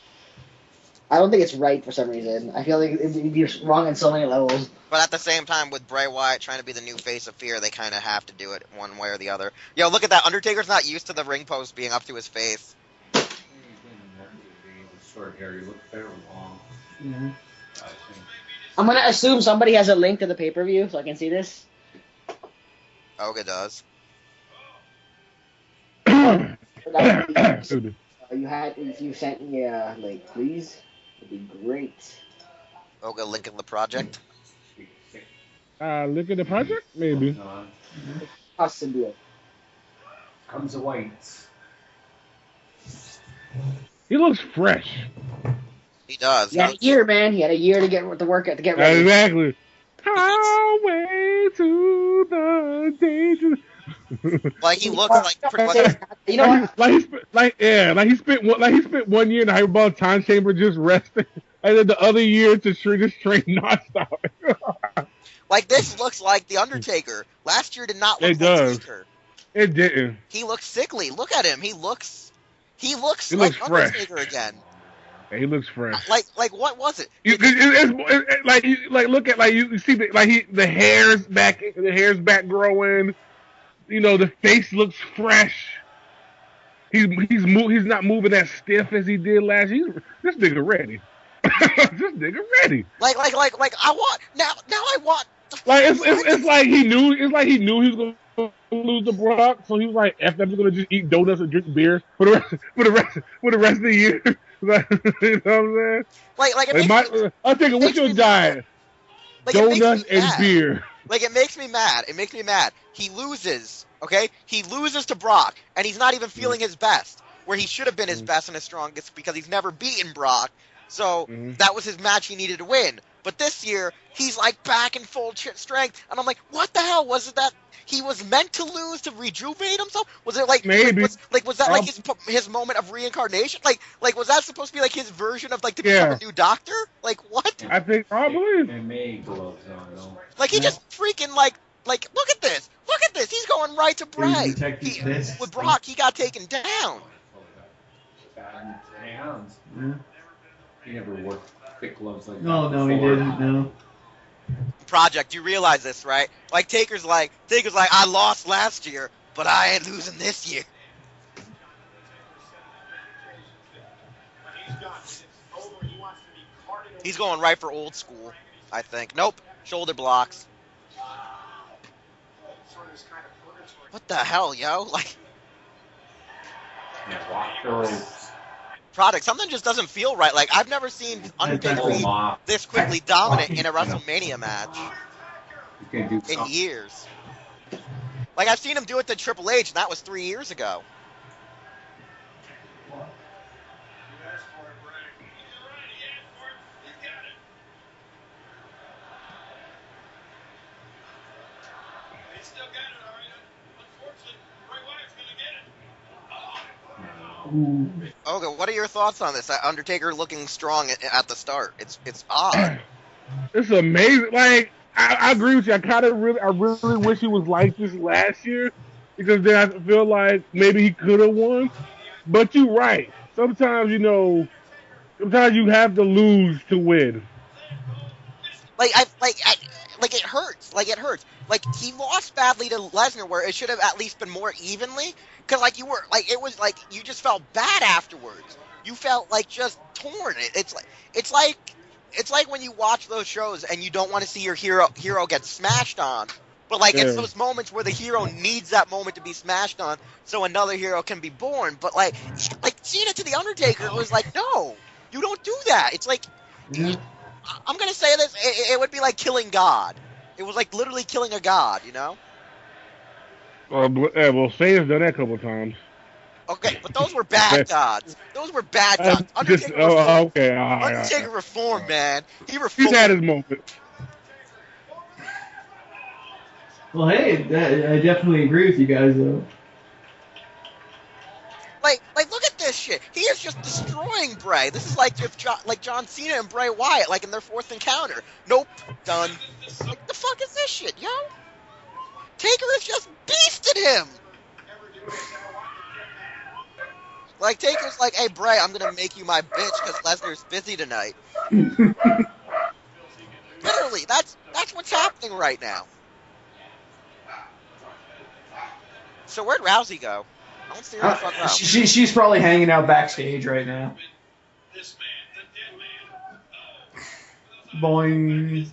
S6: I don't think it's right for some reason. I feel like it'd be wrong on so many levels.
S1: But at the same time, with Bray Wyatt trying to be the new face of fear, they kind of have to do it one way or the other. Yo, look at that. Undertaker's not used to the ring post being up to his face.
S7: Short hair, you look very long.
S3: Yeah.
S7: I think.
S6: I'm gonna assume somebody has a link to the pay-per-view so I can see this.
S1: Oga does.
S6: If you sent me a link, please, it'd be great.
S1: Oga link in the project.
S2: Look at the project, maybe.
S6: Possibly.
S7: Comes the whites.
S2: He looks fresh.
S1: He does.
S6: He had a year, man. He had a year to get to work to get ready.
S2: Exactly. Highway to the danger.
S1: Like he looks like
S6: You know what?
S2: He spent 1 year in the hyperbolic time chamber just resting, and then the other year to just train nonstop.
S1: like this looks like the Undertaker. Last year did not look
S2: It
S1: like
S2: does.
S1: Taker.
S2: It didn't.
S1: He looks sickly. Look at him. He looks
S2: He
S1: like
S2: looks fresh.
S1: Undertaker again.
S2: Yeah, he looks fresh.
S1: Like what was it?
S2: Look at you see the hair's back growing. You know, the face looks fresh. He's not moving as stiff as he did last year. This nigga ready. This nigga ready.
S1: Like I want now I want.
S2: Like it's like he knew he was gonna lose the Brock, so he was like, "F, I'm just gonna just eat donuts and drink beer for the rest of the year." Like, you know what I'm saying? I'll take it. What's your diet? Donuts and beer.
S1: Like, it makes me mad. It makes me mad. He loses, okay? He loses to Brock, and he's not even feeling his best, where he should have been his best and his strongest because he's never beaten Brock. So that was his match he needed to win. But this year, he's like back in full strength, and I'm like, what the hell was it that he was meant to lose to rejuvenate himself? Was it like
S2: maybe
S1: was that like his moment of reincarnation? Like was that supposed to be like his version of like to become a new doctor? Like what?
S2: I think probably.
S7: And May gloves on though.
S1: Like he just freaking like look at this. Look at this. He's going right to Bray. With Brock, he got taken down.
S7: Bad hands.
S3: Yeah.
S7: He never wore thick gloves like that.
S3: No, he
S7: before.
S3: didn't. No.
S1: Project, you realize this, right? Like Taker's like I lost last year, but I ain't losing this year. He's going right for old school, I think. Nope, shoulder blocks. What the hell, yo? Like,
S7: Yeah, walk the ropes.
S1: Project, something just doesn't feel right. Like, I've never seen Undertaker be this quickly dominant in a WrestleMania match
S7: You can do
S1: in
S7: something.
S1: years. Like, I've seen him do it to Triple H, and that was 3 years ago. Okay, what are your thoughts on this? Undertaker looking strong at the start. It's odd.
S2: It's amazing. Like I agree with you. I really wish he was like this last year because then I feel like maybe he could have won. But you're right. Sometimes you have to lose to win.
S1: Like it hurts. Like it hurts. Like he lost badly to Lesnar, where it should have at least been more evenly. Cause like you were like it was like you just felt bad afterwards. You felt like just torn. It's it's like when you watch those shows and you don't want to see your hero get smashed on. But like it's
S2: Yeah.
S1: those moments where the hero needs that moment to be smashed on so another hero can be born. But like Cena to the Undertaker was like, no, you don't do that. It's like
S3: Yeah.
S1: I'm gonna say this, it would be like killing God. It was like literally killing a god, you know?
S2: Well, Satan's done that a couple times.
S1: Okay, but those were bad gods. Those were bad gods.
S2: Just,
S1: Undertaker reformed.
S2: okay. All right.
S1: Undertaker reformed, man. He
S2: He's
S1: reformed.
S2: had his moment.
S3: Well, hey, I definitely agree with you guys, though.
S1: Like, look at this shit. He is just destroying Bray. This is like if John Cena and Bray Wyatt, like in their fourth encounter. Nope, done. Like, the fuck is this shit, yo? Taker has just beasted him. Like Taker's like, hey Bray, I'm gonna make you my bitch because Lesnar's busy tonight. Literally, that's what's happening right now. So where'd Rousey go? I don't see her in the front row.
S3: She's probably hanging out backstage right now.
S4: This man, the dead man.
S3: Boing.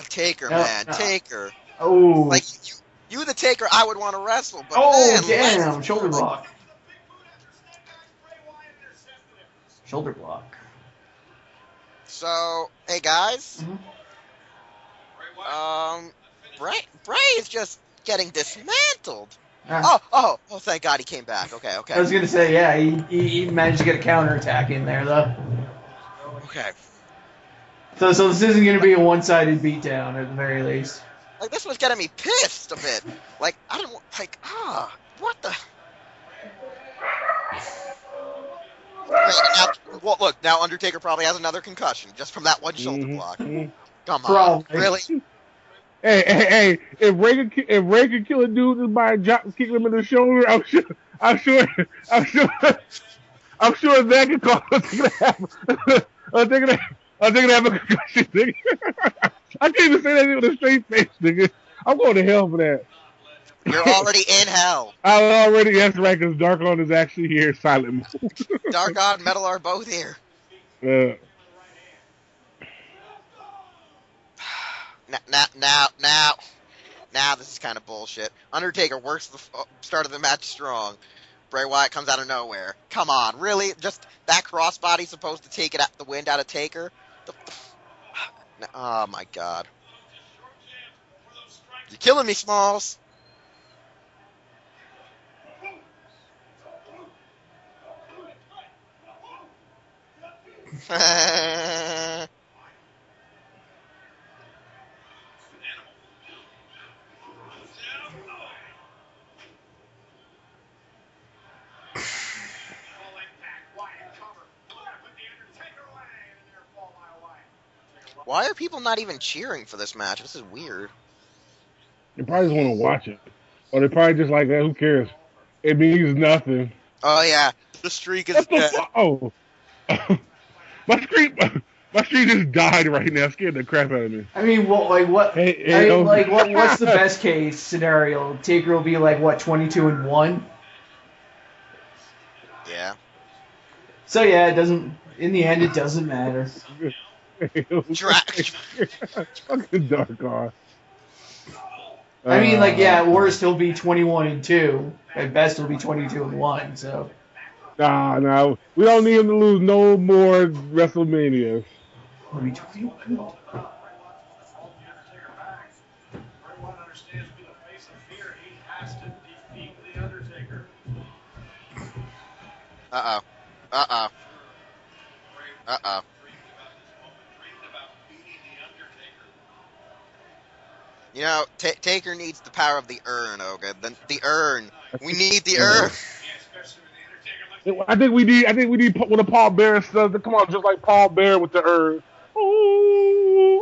S1: Taker,
S3: No,
S1: man,
S3: no.
S1: Taker.
S3: Oh.
S1: Like you the Taker, I would want to wrestle, but
S3: Oh,
S1: man,
S3: damn.
S1: Lesnar,
S3: Shoulder
S1: like,
S3: block. Shoulder block.
S1: So, hey guys,
S3: Mhm.
S1: Bray is just getting dismantled.
S3: Ah,
S1: Oh, thank God he came back. Okay.
S3: I was gonna say, yeah, he managed to get a counterattack in there, though.
S1: Okay.
S3: So this isn't gonna be a one-sided beatdown at the very least.
S1: Like, this was getting me pissed a bit. Like, I don't, like, what the? Well, look, now Undertaker probably has another concussion just from that one shoulder block.
S2: Mhm.
S1: Come on,
S3: Probably.
S1: really?
S2: Hey! If Ray could kill a dude just by kicking him in the shoulder, I'm sure that could cause I'm thinking to have a concussion, nigga. I can't even say that with a straight face, nigga. I'm going to hell for that.
S1: You're already in hell.
S2: That's right, because Dark-On is actually here, silent mode.
S1: Dark God and Metal are both here. Now, this is kind of bullshit. Undertaker works the start of the match strong. Bray Wyatt comes out of nowhere. Come on, really? Just that crossbody supposed to take the wind out of Taker? Oh my God. You're killing me, Smalls. Why are people not even cheering for this match? This is weird.
S2: They probably just want to watch it. Or they probably just like that. Who cares? It means nothing.
S1: Oh, yeah. The streak is
S2: What the
S1: dead.
S2: fuck? Oh. my screen just died right now. Scared the crap out of me.
S3: I mean, what?
S2: Hey,
S3: What's the best case scenario? Taker will be like what, 22-1?
S1: Yeah.
S3: So yeah, it doesn't. In the end, it doesn't matter.
S2: Fucking Dark-On.
S3: I mean, like, yeah, at worst he'll be 21-2. At best he'll be 22-1. So.
S2: Nah, we don't need him to lose no more WrestleManias.
S3: He'll be 21.
S1: Uh-oh. You know, Taker needs the power of the urn, Oga. The urn. We need the urn.
S2: I think we need when a Paul Bear does to come on just like Paul Bear with the urn. Oh,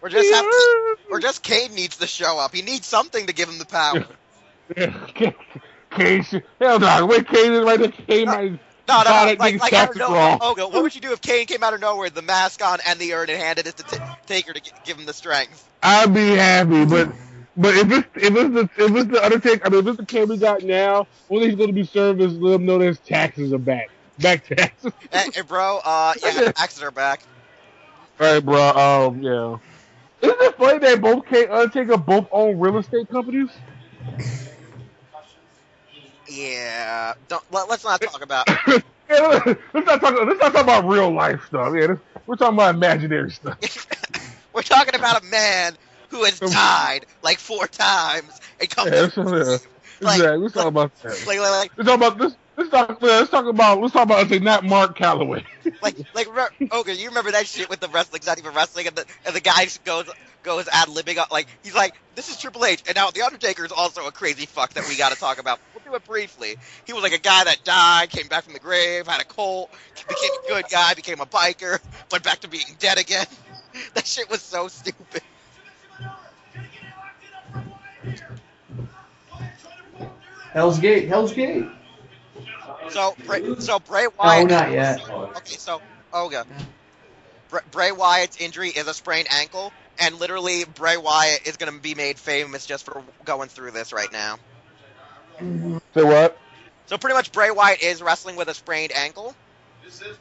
S2: Undertaker!
S1: Or just Kane needs to show up. He needs something to give him the power.
S2: Kane, hell no, the way Kane is right there, Kane might.
S1: No,
S2: I
S1: don't know. Oga, what would you do if Kane came out of nowhere, the mask on and the urn, and handed it to Taker to give him the strength?
S2: I'd be happy, but But if it's the Undertaker, I mean, if it's the cam we got now, only he's going to be served is let him know that his taxes are back taxes.
S1: Hey, bro, yeah, taxes are back.
S2: All right, bro. Yeah. Isn't it funny that both Undertaker both own real estate companies?
S1: Yeah, let's not talk about.
S2: Yeah, let's not talk about real life stuff. Yeah, we're talking about imaginary stuff.
S1: We're talking about a man who has died like 4 times and come
S2: Yeah,
S1: back.
S2: exactly. Let's talk about that.
S1: Like,
S2: Let's talk about this. Let's talk about not Mark Calloway.
S1: okay, you remember that shit with the wrestling, not even wrestling, and the guy goes ad libbing, like he's like, this is Triple H, and now the Undertaker is also a crazy fuck that we got to talk about. We'll do it briefly. He was like a guy that died, came back from the grave, had a cult, became a good guy, became a biker, went back to being dead again. That shit was so stupid.
S3: Hell's Gate.
S1: So Bray Wyatt.
S3: Oh, not yet.
S1: Okay, so Bray Wyatt's injury is a sprained ankle, and literally Bray Wyatt is going to be made famous just for going through this right now.
S2: So what?
S1: So pretty much Bray Wyatt is wrestling with a sprained ankle.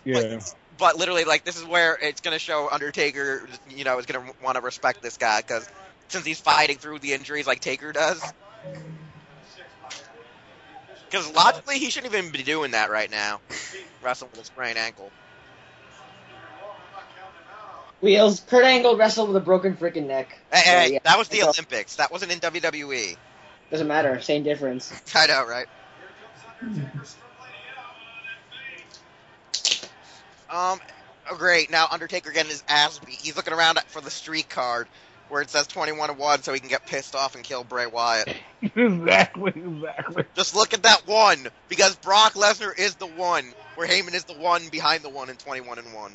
S2: Yeah.
S1: But literally, like, this is where it's going to show Undertaker, is going to want to respect this guy, because since he's fighting through the injuries like Taker does. Because logically, he shouldn't even be doing that right now, wrestling with a sprained ankle.
S6: Wheels. Kurt Angle wrestled with a broken freaking neck.
S1: Hey,
S6: Yeah,
S1: that was the Olympics. That wasn't in WWE.
S6: Doesn't matter. Same difference.
S1: I know, right? Great. Now Undertaker getting his ass beat. He's looking around for the street card where it says 21-1 so he can get pissed off and kill Bray Wyatt.
S2: Exactly.
S1: Just look at that 1, because Brock Lesnar is the 1, where Heyman is the 1 behind the 1 in 21-1.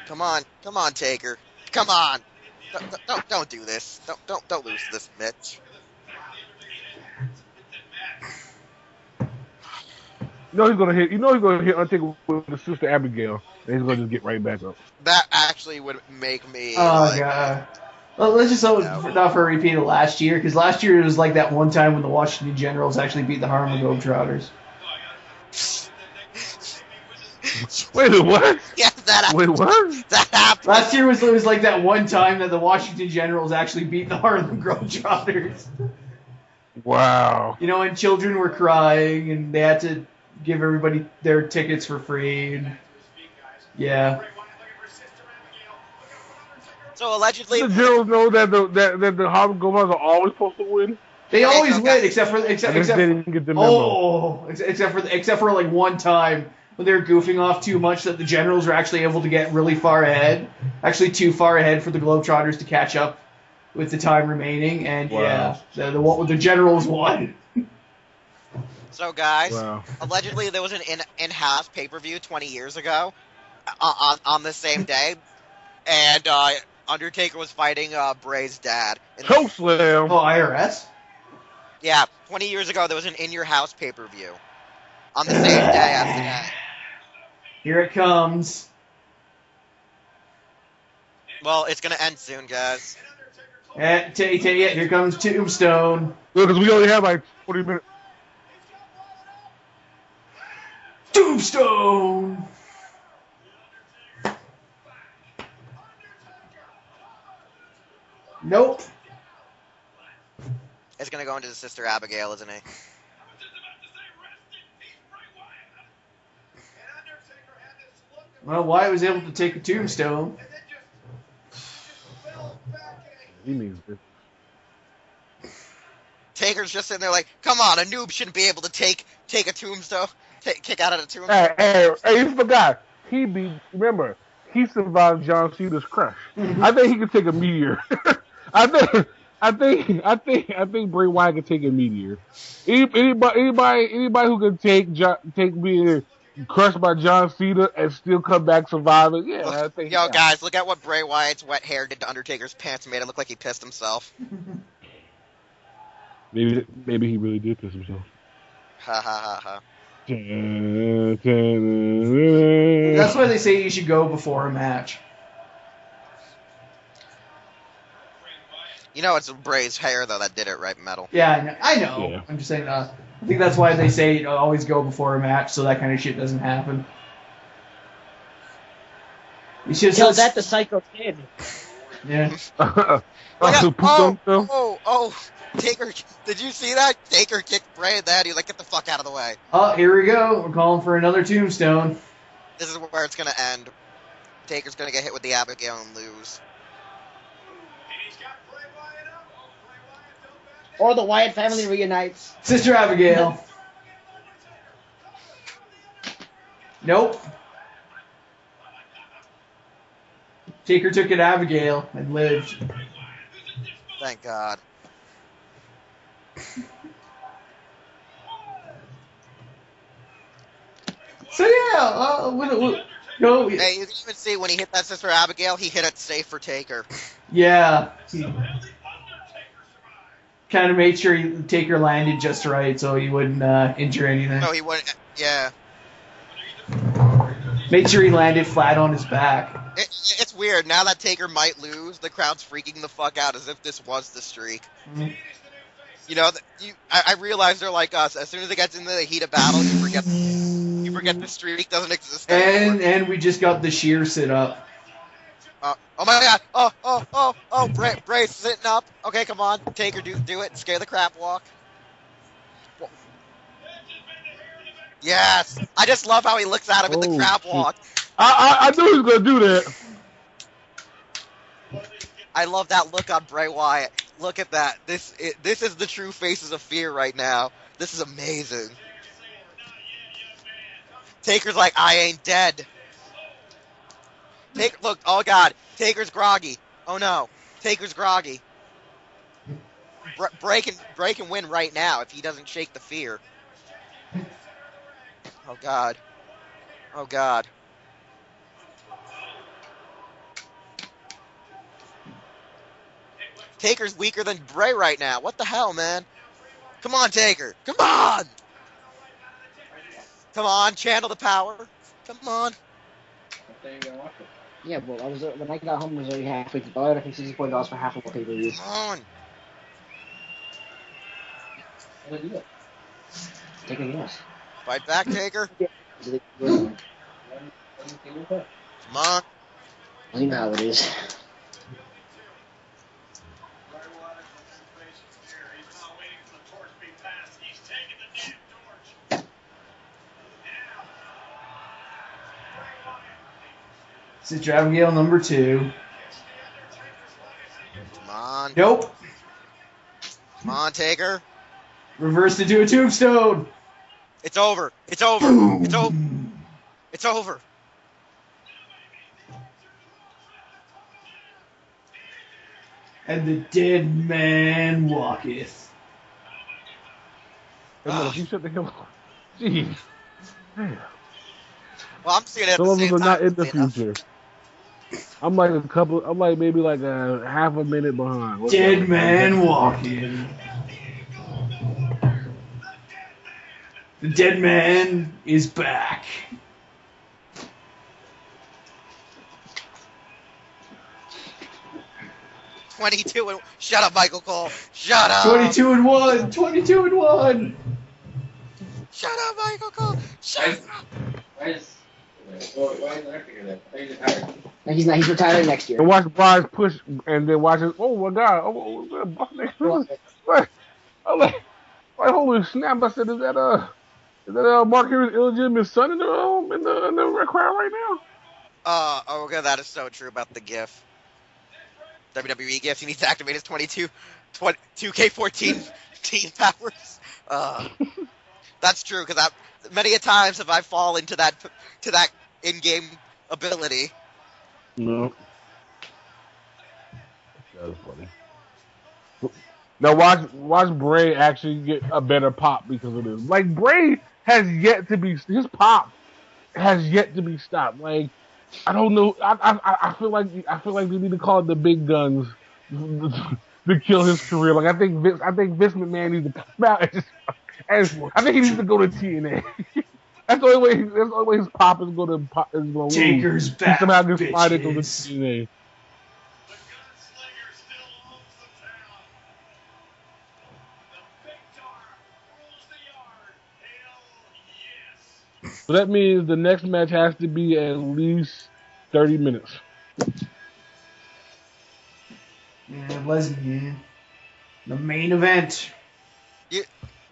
S1: Come on, Taker. Come on. Don't do this. Don't lose to this, Mitch.
S2: He's gonna hit Undertaker with the Sister Abigail, and he's gonna just get right back up.
S1: That actually would make me.
S3: Oh god. Well, let's just not for a repeat of last year, because last year it was like that one time when the Washington Generals actually beat the Harlem Globetrotters.
S2: Wait, what?
S1: Yeah, that happened.
S2: Wait, what?
S1: That happened.
S3: Last year it was like that one time that the Washington Generals actually beat the Harlem Globetrotters.
S2: Wow.
S3: And children were crying, and they had to give everybody their tickets for free. And yeah.
S1: So allegedly,
S2: The Generals know that the Harlem Globetrotters are always supposed to win.
S3: They always win, except for
S2: they didn't get the memo.
S3: except for like one time when they were goofing off too much that the Generals were actually able to get really far ahead, actually too far ahead for the Globetrotters to catch up with the time remaining, and
S2: wow.
S3: Yeah, the Generals won.
S1: So guys,
S2: wow.
S1: Allegedly there was an in-house pay-per-view 20 years ago on the same day, and Undertaker was fighting Bray's dad.
S2: Chokeslam.
S3: Oh, IRS?
S1: Yeah, 20 years ago there was an in-your-house pay-per-view on the same day as today.
S3: Here it comes.
S1: Well, it's gonna end soon, guys.
S3: Here comes Tombstone.
S2: Because we only have like 40 minutes.
S3: Tombstone! Nope.
S1: It's gonna go into the Sister Abigail, isn't he?
S3: Well, Wyatt was able to take a Tombstone.
S2: He means this.
S1: Taker's just sitting there like, come on, a noob shouldn't be able to take a tombstone, kick out of the tombstone.
S2: Hey, you forgot. Remember, he survived John Cena's crush.
S3: Mm-hmm.
S2: I think he could take a meteor. I think Bray Wyatt could take a meteor. Anybody who can take being crushed by John Cena and still come back surviving. Yeah, I think.
S1: Yo, guys, look at what Bray Wyatt's wet hair did to Undertaker's pants. Made it look like he pissed himself.
S2: Maybe he really did piss himself.
S1: Ha ha ha ha.
S3: That's why they say you should go before a match.
S1: You know, it's Bray's hair though that did it, right? Metal.
S3: Yeah, I know.
S2: Yeah.
S3: I'm just saying. I think that's why they say always go before a match, so that kind of shit doesn't happen. You should
S6: Tell that the Psycho Kid.
S3: Yeah.
S1: Oh, Taker, did you see that? Taker kicked Bray in the head. He's like, get the fuck out of the way.
S3: Oh, here we go. We're calling for another tombstone.
S1: This is where it's going to end. Taker's going to get hit with the Abigail and lose.
S6: Or the Wyatt family reunites.
S3: Sister Abigail. Nope. Taker took it Abigail and lived.
S1: Thank God.
S3: So yeah, no,
S1: Hey, you can even see when he hit that Sister Abigail, he hit it safe for Taker.
S3: yeah. Kind of made sure Taker landed just right so he wouldn't injure anything.
S1: No, he wouldn't. Yeah.
S3: Made sure he landed flat on his back.
S1: It's weird. Now that Taker might lose, the crowd's freaking the fuck out as if this was the streak.
S3: Mm-hmm.
S1: You know, I realize they're like us. As soon as it gets into the heat of battle, you forget the streak doesn't exist anymore.
S3: And we just got the sheer sit up.
S1: Oh my God! Oh! Bray's sitting up. Okay, come on, Taker, do it. Scare the crap walk. Yes, I just love how he looks at him in the crab walk.
S2: I knew he was gonna do that.
S1: I love that look on Bray Wyatt. Look at that. This is the true faces of fear right now. This is amazing. Taker's like, I ain't dead. Look, oh God, Taker's groggy. Oh no, Taker's groggy. Bray can win right now if he doesn't shake the fear. Oh God. Oh God. Taker's weaker than Bray right now. What the hell, man? Come on, Taker. Come on! Come on, channel the power. Come on.
S6: Yeah, well, when I got home, I was already halfway through. I think $64 for half of what people use.
S1: Come on.
S6: Take a guess.
S1: Fight back, Taker.
S6: Come
S1: Come on.
S6: You know how it is.
S3: Sister Abigail number 2.
S1: Come on.
S3: Nope.
S1: Come on, Taker.
S3: Reversed into a tombstone.
S1: It's over. It's over. It's over. It's over.
S3: And the dead man walketh.
S2: You shut the hell up. Jeez. Man.
S1: Well, I'm seeing it at
S2: Some
S1: the
S2: of us
S1: same
S2: are not
S1: time.
S2: in the future. I'm like maybe like a half a minute behind. What's
S3: Dead
S2: up?
S3: man walking. The dead man is back.
S1: Shut up, Michael Cole. Shut up.
S3: 22-1. 22-1.
S1: Shut up, Michael Cole. Shut up.
S7: Why is that figure that?
S6: No, he's not. He's retiring next year.
S2: And watch Bryce push, and then watch it. Oh my God! What? I'm like, holy snap! I said, is that Mark Henry's illegitimate son in the crowd right now?
S1: Oh, okay, that is so true about the GIF. WWE GIF, he needs to activate his 2K14 team powers. That's true, because many a times have I fallen to that in-game ability.
S2: No. That was funny. Now watch Bray actually get a better pop because of this. Like Bray has yet to be his pop has yet to be stopped. Like I don't know. I feel like they need to call it the big guns to kill his career. Like I think Vince McMahon needs to come out and I think he needs to go to TNA. That's the only way. That's the only way his pop is going to lose.
S3: Taker's
S2: He
S3: back,
S2: somehow gets invited to the
S3: bitches.
S2: TNA.
S4: The gunslinger still owns the town. The big dog rules the yard. Hell yes.
S2: So that means the next match has to be at least 30 minutes.
S3: Yeah, Lesnar. The main event.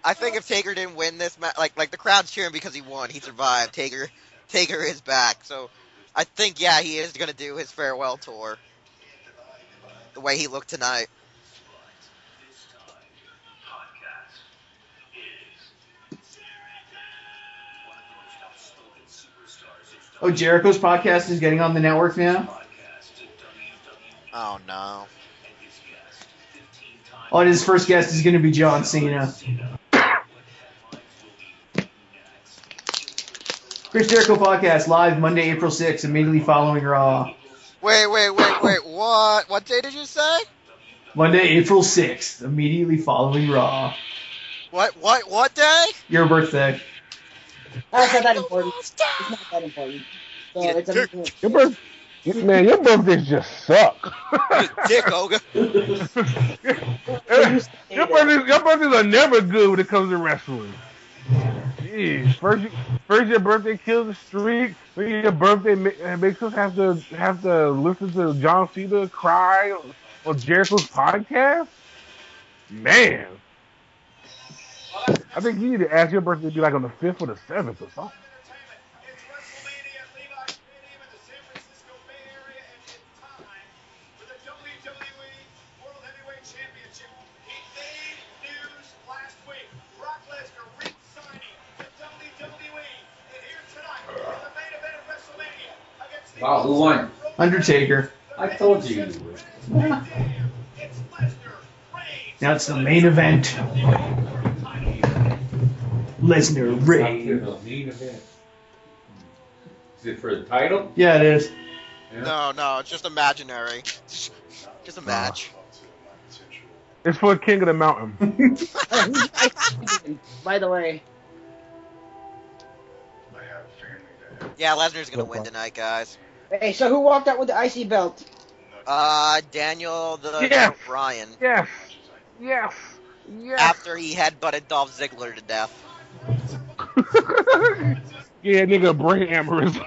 S1: I think if Taker didn't win this match, like the crowd's cheering because he won, he survived. Taker is back, so I think he is gonna do his farewell tour. The way he looked tonight.
S3: Oh, Jericho's podcast is getting on the network now?
S1: Oh no.
S3: Oh, and his first guest is going to be John Cena. Chris Jericho podcast live Monday, April 6th, immediately following Raw.
S1: Wait, what? What day did you say?
S3: Monday, April 6th, immediately following Raw.
S1: What day?
S3: Your birthday.
S6: That's not that important. It's not that important. So it's
S2: Your birthdays just suck.
S1: Dick, Oga.
S2: Your birthdays are never good when it comes to wrestling. Jeez, first your birthday kills the streak. Then your birthday makes us have to listen to John Cena cry on Jericho's podcast. Man, I think you need to ask your birthday to be like on the 5th or the 7th or something.
S4: It's Wrestlemania at Levi's Stadium in the San Francisco Bay Area, and it's time for the WWE World Heavyweight Championship. He made news last week. Brock Lesnar re-signing the WWE, and here tonight in the main event of Wrestlemania against the
S7: Wow, who won?
S3: Undertaker.
S7: I told you.
S4: It's Lesnar, Reigns.
S3: Now it's the main event. Lesnar,
S7: Not
S3: Reigns.
S7: the main event. Is it for the title?
S3: Yeah, it is.
S7: Yeah.
S1: No, it's just imaginary. Just a match.
S2: It's for King of the Mountain.
S6: By the way,
S4: I have family that
S1: Yeah, Lesnar's gonna win tonight, guys.
S6: hey, so who walked out with the IC belt?
S1: Daniel the
S2: Yes.
S1: Bryan.
S2: Yes.
S1: After he headbutted Dolph Ziggler to death.
S2: Yeah, nigga, brain aneurysm.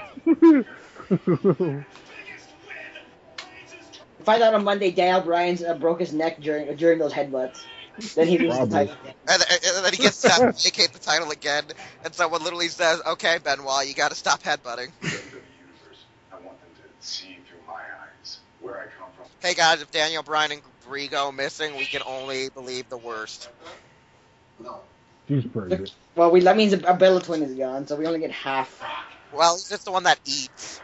S6: Find out on Monday, Daniel Bryan broke his neck during those headbutts. Then he loses the
S2: Probably.
S6: title.
S1: And then he gets to vacate the title again, and someone literally says, "Okay, Benoit, you gotta stop headbutting."
S4: I want them to see through my eyes where I come from.
S1: Hey guys, if Daniel Bryan and Brie go missing, we can only believe the worst.
S2: She's pretty good.
S6: Well, that means a Bella twin is gone, so we only get half.
S1: Well, he's just the one that eats.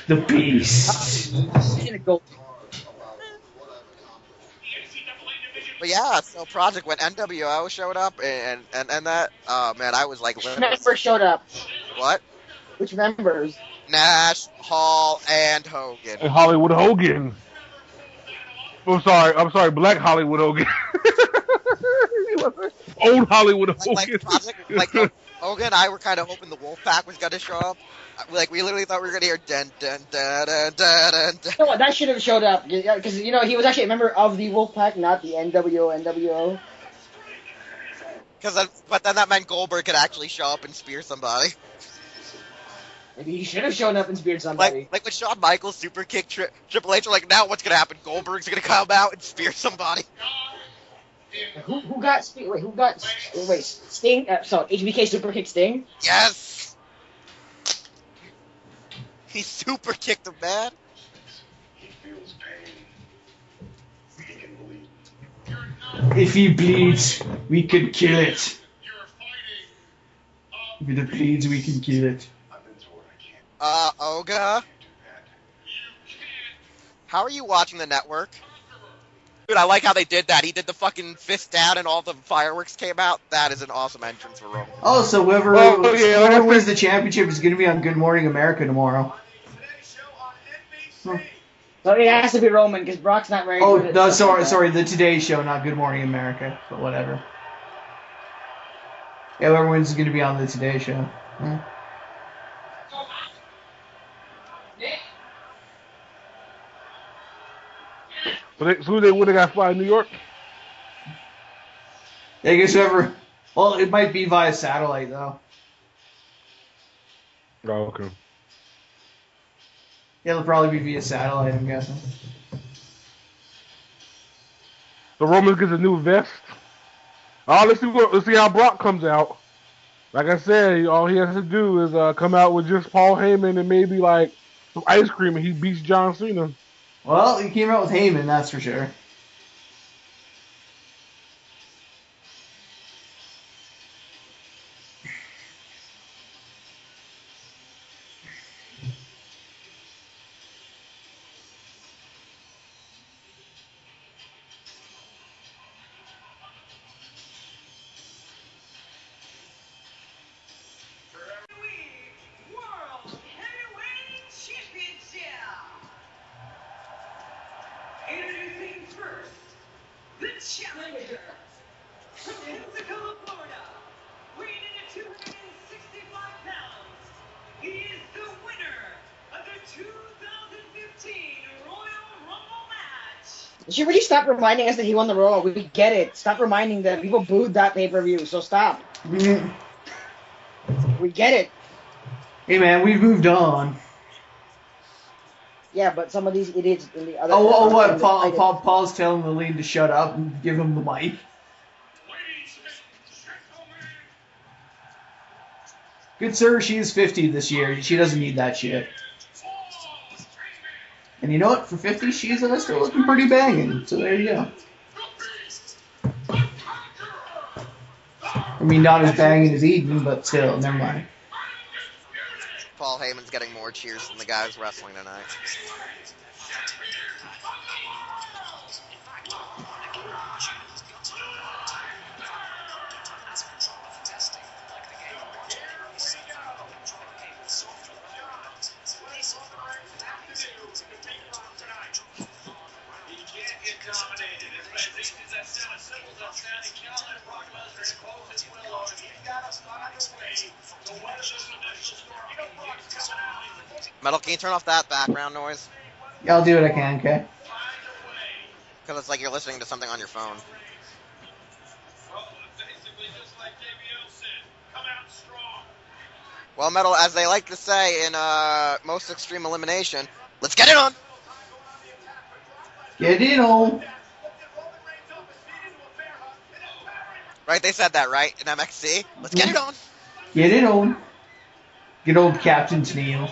S3: The Beast.
S6: He's gonna go.
S1: But yeah, so Project when NWO showed up and that, oh man, I was like,
S6: Which members showed up?
S1: what?
S6: Which members?
S1: Nash, Hall, and Hogan.
S2: And Hollywood Hogan. I'm sorry, Black Hollywood Hogan. Old Hollywood Hogan.
S1: Like Project, Hogan and I were kind of hoping the Wolfpack was gonna show up. Like we literally thought we were gonna hear dun dun dun dun dun dun.
S6: You know what? That should have showed up because he was actually a member of the Wolfpack, not the NWO.
S1: But then that meant Goldberg could actually show up and spear somebody.
S6: Maybe he should have shown up and speared somebody.
S1: Like when Shawn Michaels super kicked Triple H, like now what's gonna happen? Goldberg's gonna come out and spear somebody.
S6: Who got Sting? Wait, Sting? So HBK super kick Sting?
S1: Yes. He super kicked him, man.
S4: He feels pain. He can bleed.
S3: If he bleeds, we can kill it.
S4: You're fighting.
S3: If it bleeds, we can kill it.
S4: I've been told I can't
S1: Oga,
S4: do that.
S1: how are you watching the network? Dude, I like how they did that. He did the fucking fist down and all the fireworks came out. That is an awesome entrance for Roman.
S3: Oh, so whoever wins the championship is going to be on Good Morning America tomorrow.
S4: Today's show on NBC.
S6: So it has to be Roman because Brock's not very
S3: Oh,
S6: good at
S3: no,
S6: stuff like that.
S3: sorry, the Today Show, not Good Morning America, but whatever. Yeah, whoever wins is going to be on the Today Show. Hmm.
S2: So they would have got fly in New York.
S3: I guess whoever. Well, it might be via satellite though.
S2: Oh, okay.
S3: Yeah, it'll probably be via satellite. I'm guessing.
S2: So Roman gets a new vest. Oh, let's see how Brock comes out. Like I said, all he has to do is come out with just Paul Heyman and maybe like some ice cream, and he beats John Cena.
S3: Well, he came out with Heyman, that's for sure.
S4: World Heavyweight Championship. Introducing first, the challenger from Pensacola, Florida, weighing in at 265 pounds. He is the winner of the 2015 Royal Rumble match.
S6: You should really stop reminding us that he won the Royal. We get it. Stop reminding them. People booed that pay-per-view, so stop.
S3: Mhm.
S6: We get it.
S3: Hey man, we've moved on.
S6: Yeah, but some of these idiots in the other.
S3: Oh, what? Paul's telling the lead to shut up and give him the mic.
S4: Ladies and gentlemen,
S3: Good sir, she is 50 this year. She doesn't need that shit. And you know what? For 50, she's still looking pretty banging. So there you go. I mean, not as banging as Eden, but still, never mind.
S1: Paul Heyman's getting more cheers than the guys wrestling tonight. Metal, can you turn off that background noise?
S3: Yeah, I'll do what I can, okay?
S1: Because it's like you're listening to something on your phone. Well, Metal, as they like to say in most Extreme Elimination, let's get it on!
S3: Get in on.
S1: Right, they said that, right, in MXC? Let's get it on!
S3: Get in on. Good old Captain Tennille.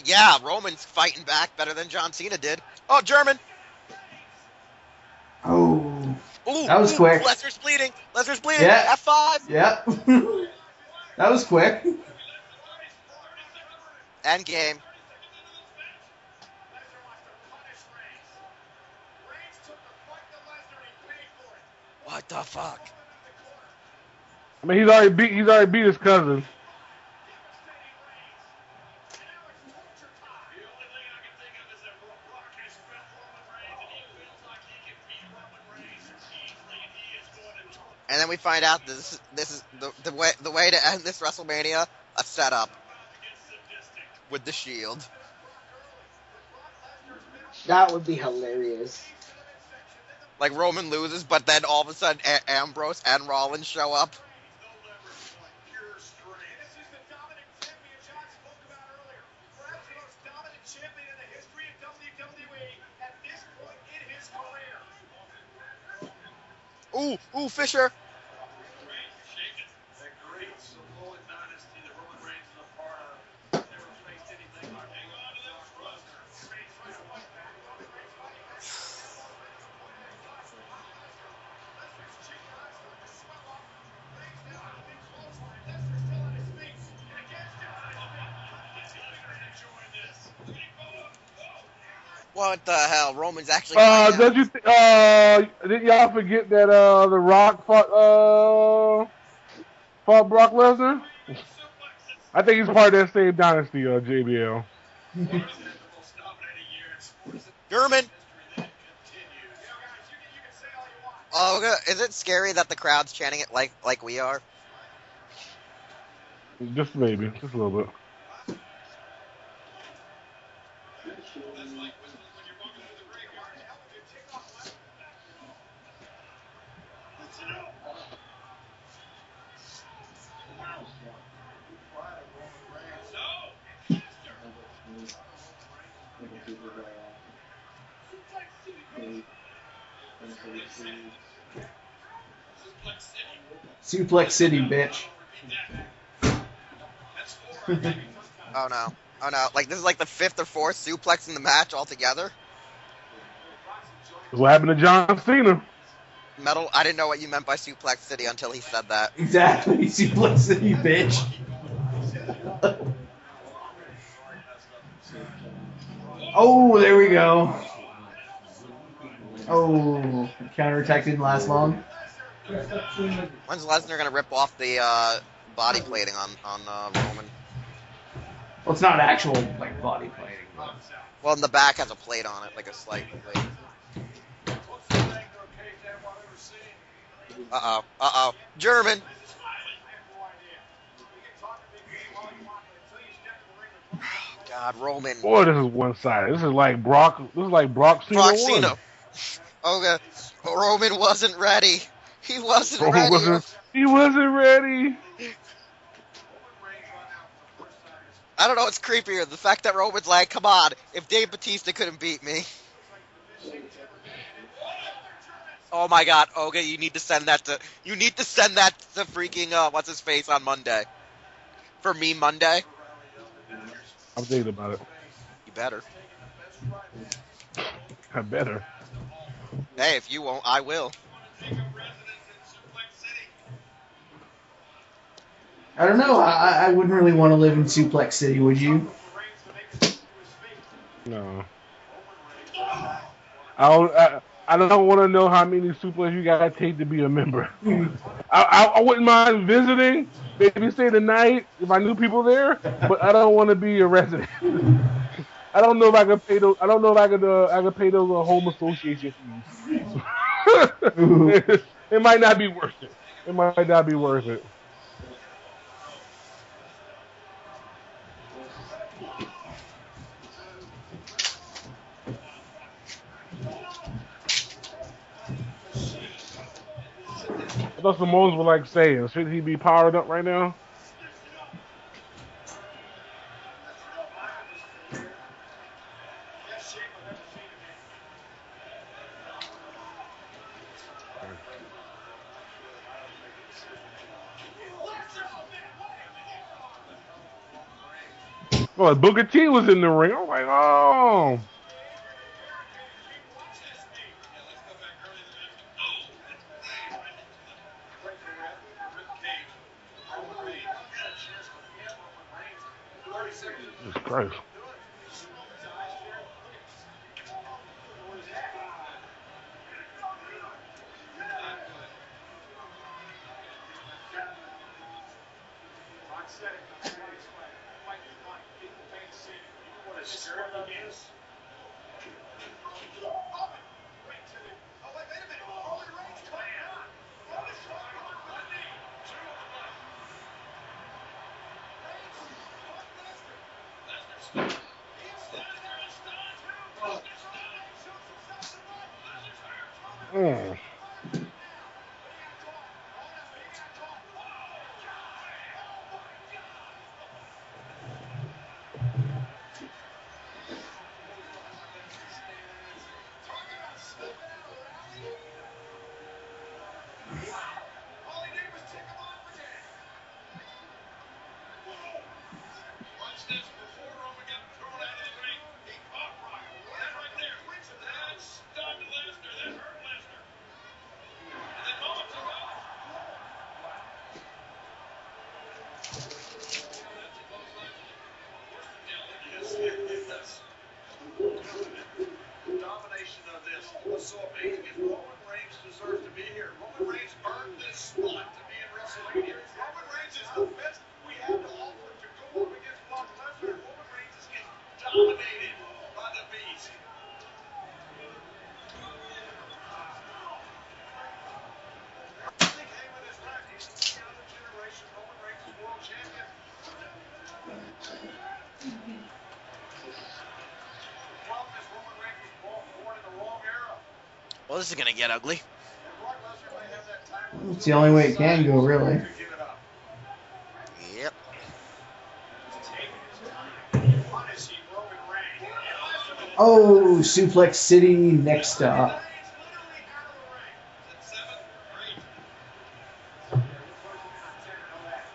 S1: Yeah, Roman's fighting back better than John Cena did. Oh, German!
S3: Oh.
S1: Ooh,
S3: That was quick.
S1: Lesnar's bleeding! Lesnar's bleeding!
S3: Yeah.
S1: F5!
S3: Yep. That was quick.
S1: End game. What the fuck?
S2: I mean, he's already beat his cousin.
S1: And then we find out this is the way to end this WrestleMania, a setup with the Shield.
S6: That would be hilarious.
S1: Like Roman loses, but then all of a sudden Ambrose and Rollins show up. Ooh, Fisher. What the hell? Roman's actually
S2: Did y'all forget that The Rock fought Brock Lesnar? I think he's part of that same dynasty, JBL.
S1: German. Oh, is it scary that the crowd's chanting it like we are?
S2: Just maybe, just a little bit.
S3: Suplex City, bitch.
S1: Oh no. Oh no. Like, this is like the 5th or 4th suplex in the match altogether?
S2: What happened to John Cena?
S1: Metal, I didn't know what you meant by Suplex City until he said that.
S3: Exactly, Suplex City, bitch. Oh, there we go. Oh, counterattack didn't last long.
S1: When's Lesnar gonna rip off the body plating on Roman?
S3: Well, it's not actual like body plating. But...
S1: Well, in the back has a plate on it, like a slight plate. Uh-oh. German. God, Roman.
S2: Boy, this is one-sided. This is like Brock Cena.
S1: Brock Cena. Okay. Roman wasn't ready. He wasn't ready.
S2: He wasn't ready.
S1: I don't know what's creepier, the fact that Roman's like, come on, if Dave Bautista couldn't beat me. Oh my God, Oga, you need to send that to freaking what's his face on Monday. For me Monday.
S2: I'm thinking about it.
S1: You better.
S2: I better.
S1: Hey, if you won't, I will.
S3: I don't know. I wouldn't really want to live in Suplex City, would you?
S2: No. I don't want to know how many suplex you gotta take to be a member. I wouldn't mind visiting, maybe stay the night if I knew people there, but I don't want to be a resident. I don't know if I could pay those. I don't know if I could pay those home association fees. It might not be worth it. It might not be worth it. I thought Samoans were like saying, should he be powered up right now? Well, Booker T was in the ring. I'm like, oh. Jesus Christ. Mm.
S1: Well, this is gonna get ugly.
S3: It's the only way it can go, really.
S1: Yep.
S3: Oh, Suplex City next up.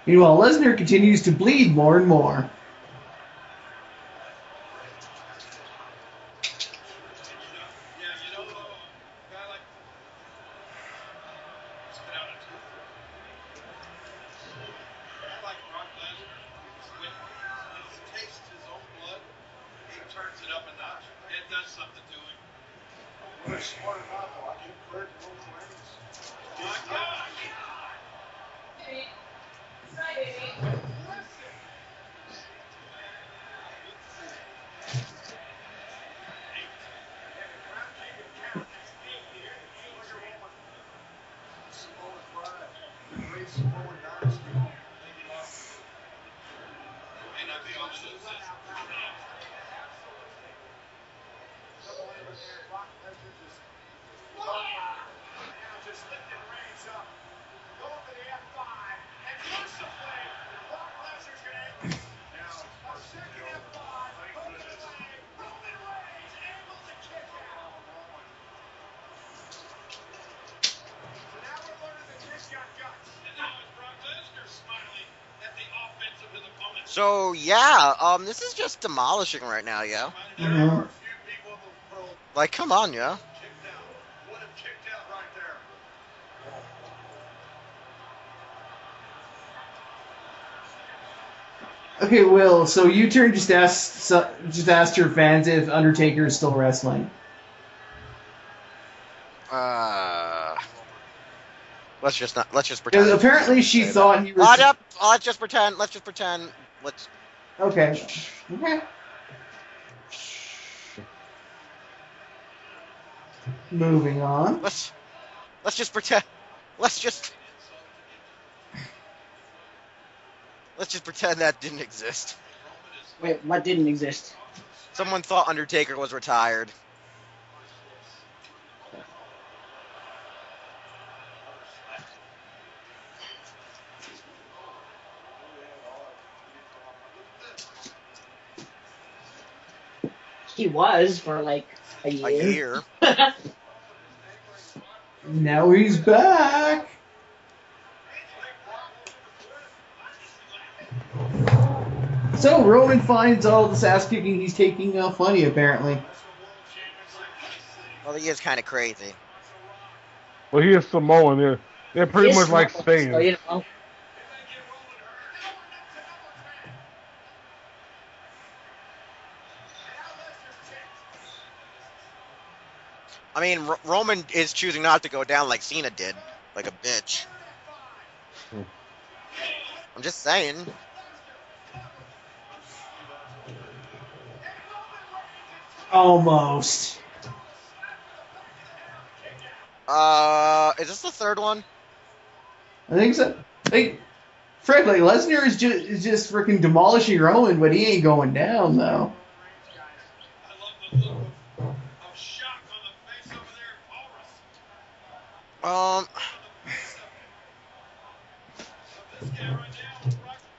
S3: Meanwhile, Lesnar continues to bleed more and more.
S1: So yeah, this is just demolishing right now, yo.
S3: Mhm.
S1: Like, come on, yo.
S3: Okay, Will. So you just asked your fans if Undertaker is still wrestling.
S1: Let's just
S3: Because
S1: pretend.
S3: apparently she thought he was.
S1: Let's just pretend. Let's.
S3: Okay. Okay. Moving on.
S1: Let's just pretend. Let's just pretend that didn't exist.
S6: Wait, what didn't exist?
S1: Someone thought Undertaker was retired.
S6: He was for like a year.
S1: A year.
S3: Now he's back. So Roman finds all this ass kicking he's taking funny, apparently.
S1: Well, he is kind of crazy.
S2: Well, he is Samoan. They're pretty
S6: He is
S2: much like
S6: small,
S2: Spain.
S6: so, you know.
S1: I mean, Roman is choosing not to go down like Cena did, like a bitch. I'm just saying.
S3: Almost.
S1: Is this the third one?
S3: I think so. Frankly, Lesnar is just freaking demolishing Roman, but he ain't going down though.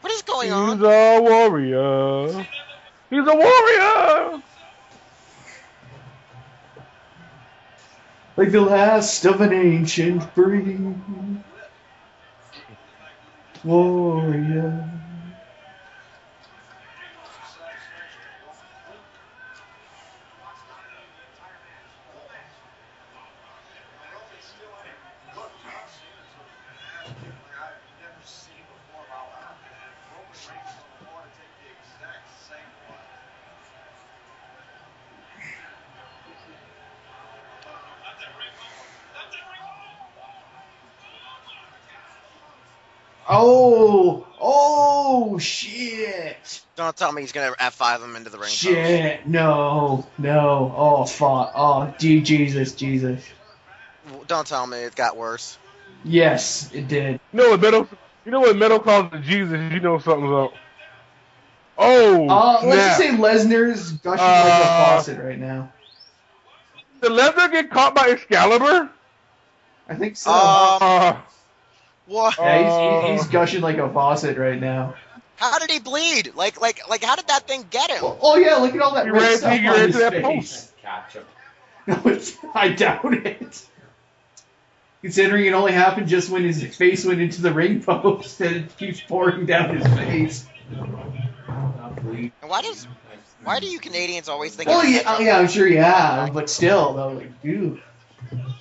S1: What is going
S2: He's
S1: on?
S2: a warrior. He's a warrior.
S3: Like the last of an ancient breed. Warrior. Oh, shit.
S1: Don't tell me he's gonna F5 him into the ring.
S3: Shit, no. Oh, fuck. Oh, Jesus.
S1: Don't tell me it got worse.
S3: Yes, it did.
S2: You know what Metal calls the Jesus? You know something's up. Oh,
S3: Let's just
S2: snap.
S3: say Lesnar's gushing like a faucet right now.
S2: Did Lesnar get caught by Excalibur?
S3: I think so.
S1: What?
S3: Yeah, he's gushing like a faucet right now.
S1: How did he bleed? Like, how did that thing get him?
S3: Oh yeah, look at all that
S2: You
S3: red
S2: ran
S3: stuff
S2: into
S3: on his
S2: that
S3: face.
S2: post.
S7: Catch him.
S3: No, I doubt it. Considering it only happened just when his face went into the ring post and it keeps pouring down his face.
S1: And why do you Canadians always think?
S3: Well,
S1: it's
S3: yeah, I'm sure you have, but still, though, like, dude,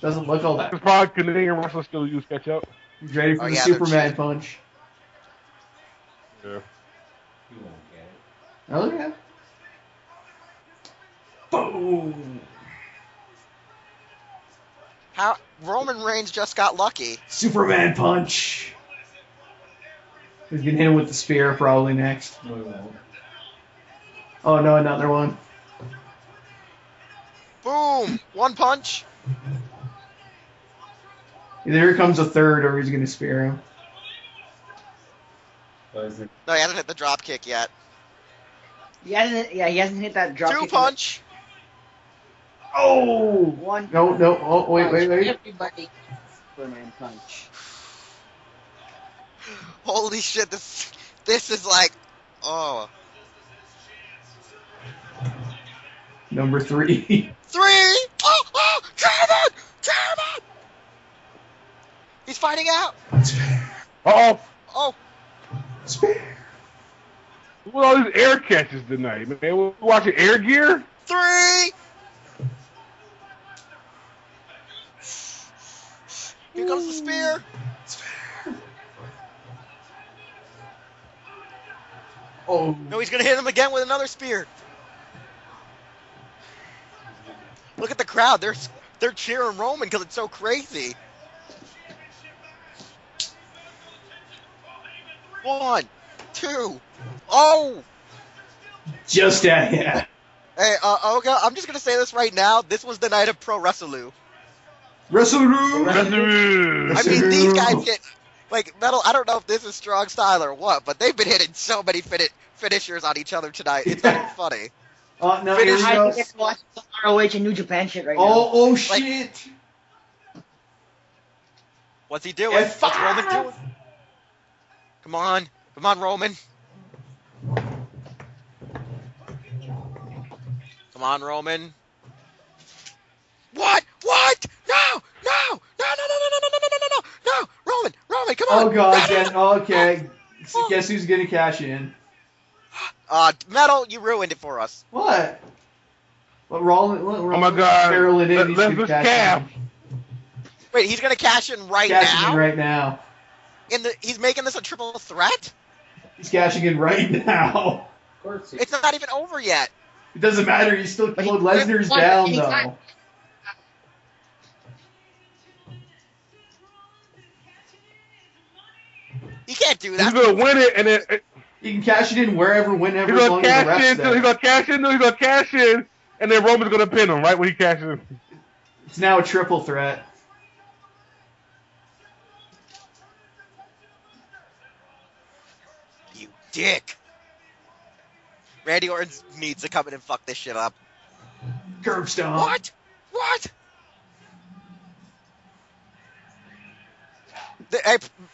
S3: doesn't look all that.
S2: It's probably Canadian wrestlers still use ketchup.
S3: He's ready for
S1: Oh,
S3: the
S1: yeah, they're
S3: Superman
S1: cheap.
S3: punch.
S2: Yeah.
S7: He won't get it.
S3: Oh yeah. Boom.
S1: How Roman Reigns just got lucky.
S3: Superman punch. He's gonna hit him with the spear probably next.
S7: No, he won't.
S3: Oh no, another one.
S1: Boom! One punch.
S3: Either here comes a third or he's gonna spear him.
S7: Lesnar.
S1: No, he hasn't hit the drop kick yet.
S6: He hasn't hit that drop
S1: Two
S6: kick.
S1: punch.
S3: Oh!
S6: One.
S3: No. Oh, wait.
S6: Everybody. Superman punch.
S1: Holy shit! This is like, oh.
S3: Number 3.
S1: 3! Oh! German! He's fighting out!
S2: Uh-oh.
S1: Oh!
S3: Spear.
S2: Look at all these air catches tonight, man. We're watching Air Gear?
S1: 3! Here comes the spear!
S3: Oh.
S1: No, he's gonna hit him again with another spear. Look at the crowd. They're cheering Roman because it's so crazy. 1, 2. Oh!
S3: Just at yeah.
S1: Hey, Olga, I'm just gonna say this right now. This was the night of pro wrestling.
S3: Wrestle-roo.
S1: I mean, these guys get like Metal. I don't know if this is strong style or what, but they've been hitting so many finishers on each other tonight. It's not even funny.
S3: Oh, no, here we
S6: I
S3: go.
S6: think it's watching some ROH and New Japan shit right now.
S3: Oh, shit.
S1: What's he doing?
S3: F5.
S1: What's Roman doing? Come on, Roman. Come on, Roman. What? No! Roman, come on!
S3: Oh, God, then. Okay. Guess who's going to cash in?
S1: Metal, you ruined it for us.
S3: What? Rollin?
S2: Oh my God. Let's just calf.
S1: Wait, he's gonna cash in right
S3: Cashing
S1: now?
S3: in right now.
S1: He's making this a triple threat?
S3: He's cashing in right now.
S7: Of course he
S1: It's not even over yet.
S3: It doesn't matter. He's still
S6: But he-
S3: Lesnar's
S6: but
S3: down,
S6: he's
S3: though.
S6: not-
S1: He can't do
S2: He's
S1: that.
S2: gonna win it, and then
S3: You can cash it in wherever, whenever,
S2: he's
S3: as
S2: gonna
S3: long as the
S2: cash
S3: ref's
S2: in.
S3: there.
S2: He's gonna cash in, and then Roman's gonna pin him right when he cashes in.
S3: It's now a triple threat.
S1: You dick. Randy Orton needs to come in and fuck this shit up.
S3: Curb stomp.
S1: What?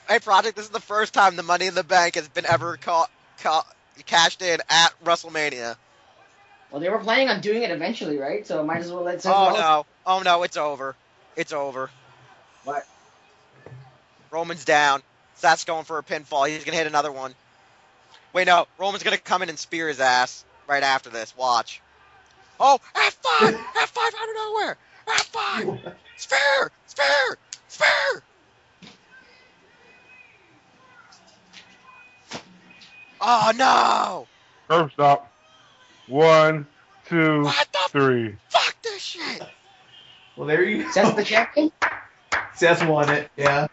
S1: Hey, Project, this is the first time the Money in the Bank has been ever cashed in at WrestleMania.
S6: Well, they were planning on doing it eventually, right? So might as well let.
S1: Oh no, it's over. It's over.
S6: What?
S1: Roman's down. Seth's going for a pinfall. He's gonna hit another one. Wait, no. Roman's gonna come in and spear his ass right after this. Watch. Oh, F5! F5 out of nowhere! F5! Spear! Oh, no!
S2: Curb stop. 1, 2,
S1: What the
S2: 3.
S1: fuck this shit?
S3: Well, there you go.
S6: Seth's the champion.
S3: Seth won it, yeah.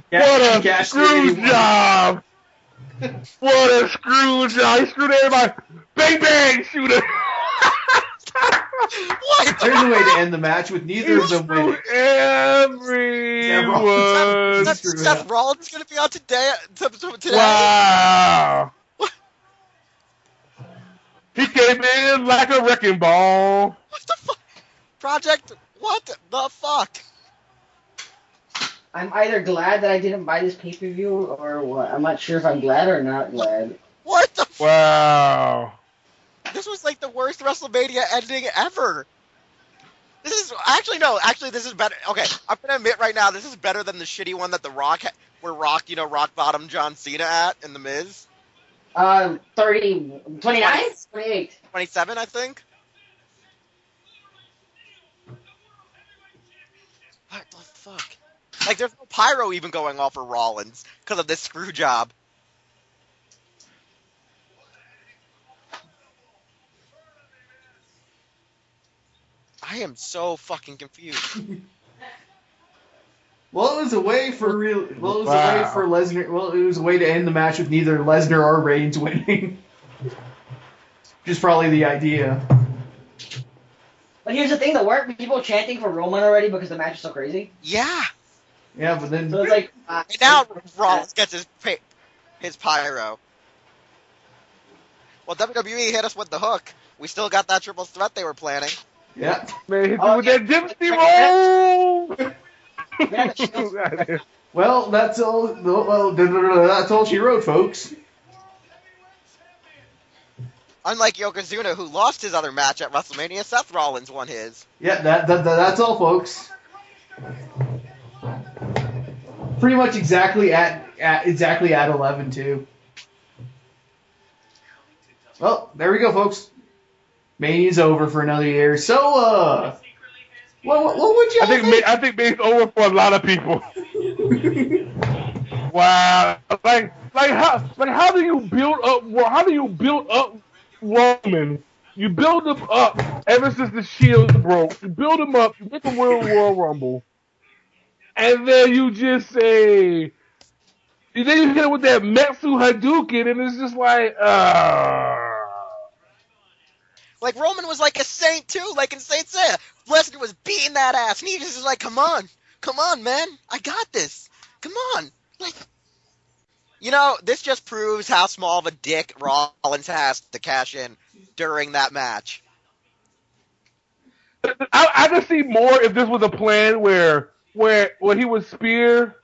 S2: What a screw job! What a screw job! He screwed everybody. Bang bang, shooter.
S1: What?
S3: There's a way to end the match with neither of them winning.
S2: Everyone.
S3: Seth
S1: Seth Rollins gonna be on today.
S2: Wow. Wrecking Ball.
S1: What the fuck? Project, what the fuck?
S6: I'm either glad that I didn't buy this pay-per-view or what. I'm not sure if I'm glad or not glad.
S1: What the fuck?
S2: Wow.
S1: This was like the worst WrestleMania ending ever. This is actually no. Actually, this is better. Okay, I'm gonna admit right now, this is better than the shitty one that the Rock, where Rock, rock bottom John Cena at in the Miz.
S6: 30, 29? 28.
S1: 27, I think. What the fuck? Like, there's no pyro even going off for Rollins because of this screw job. I am so fucking confused.
S3: Well, it was a way for Lesnar. Well, it was a way to end the match with neither Lesnar or Reigns winning. Which is probably the idea.
S6: But here's the thing, though. Weren't people chanting for Roman already because the match is so crazy?
S1: Yeah.
S3: Yeah, but then
S6: So it's like...
S1: And now Rollins gets his pyro. Well, WWE hit us with the hook. We still got that triple threat they were planning.
S3: yeah.
S2: Man, hit
S6: Oh,
S2: with
S6: yeah.
S2: that dynasty roll.
S3: Well, that's all. Well, that's all she wrote, folks.
S1: Unlike Yokozuna, who lost his other match at WrestleMania, Seth Rollins won his.
S3: Yeah, that's all, folks. Pretty much exactly at 11 too. Well, there we go, folks. Mania's over for another year. So, what would you?
S2: I think May's over for a lot of people. Wow, how do you build up? How do you build up Roman? You build him up ever since the Shield broke. You build him up. You make him win a Royal Rumble, and then you just say, and then you hit him with that Metsu Hadouken, and it's just like,
S1: Like, Roman was like a saint, too, like in Saint Seiya. Lesnar was beating that ass, and he just was like, come on, man, I got this, come on. Like, this just proves how small of a dick Rollins has to cash in during that match.
S2: I could see more if this was a plan where he would spear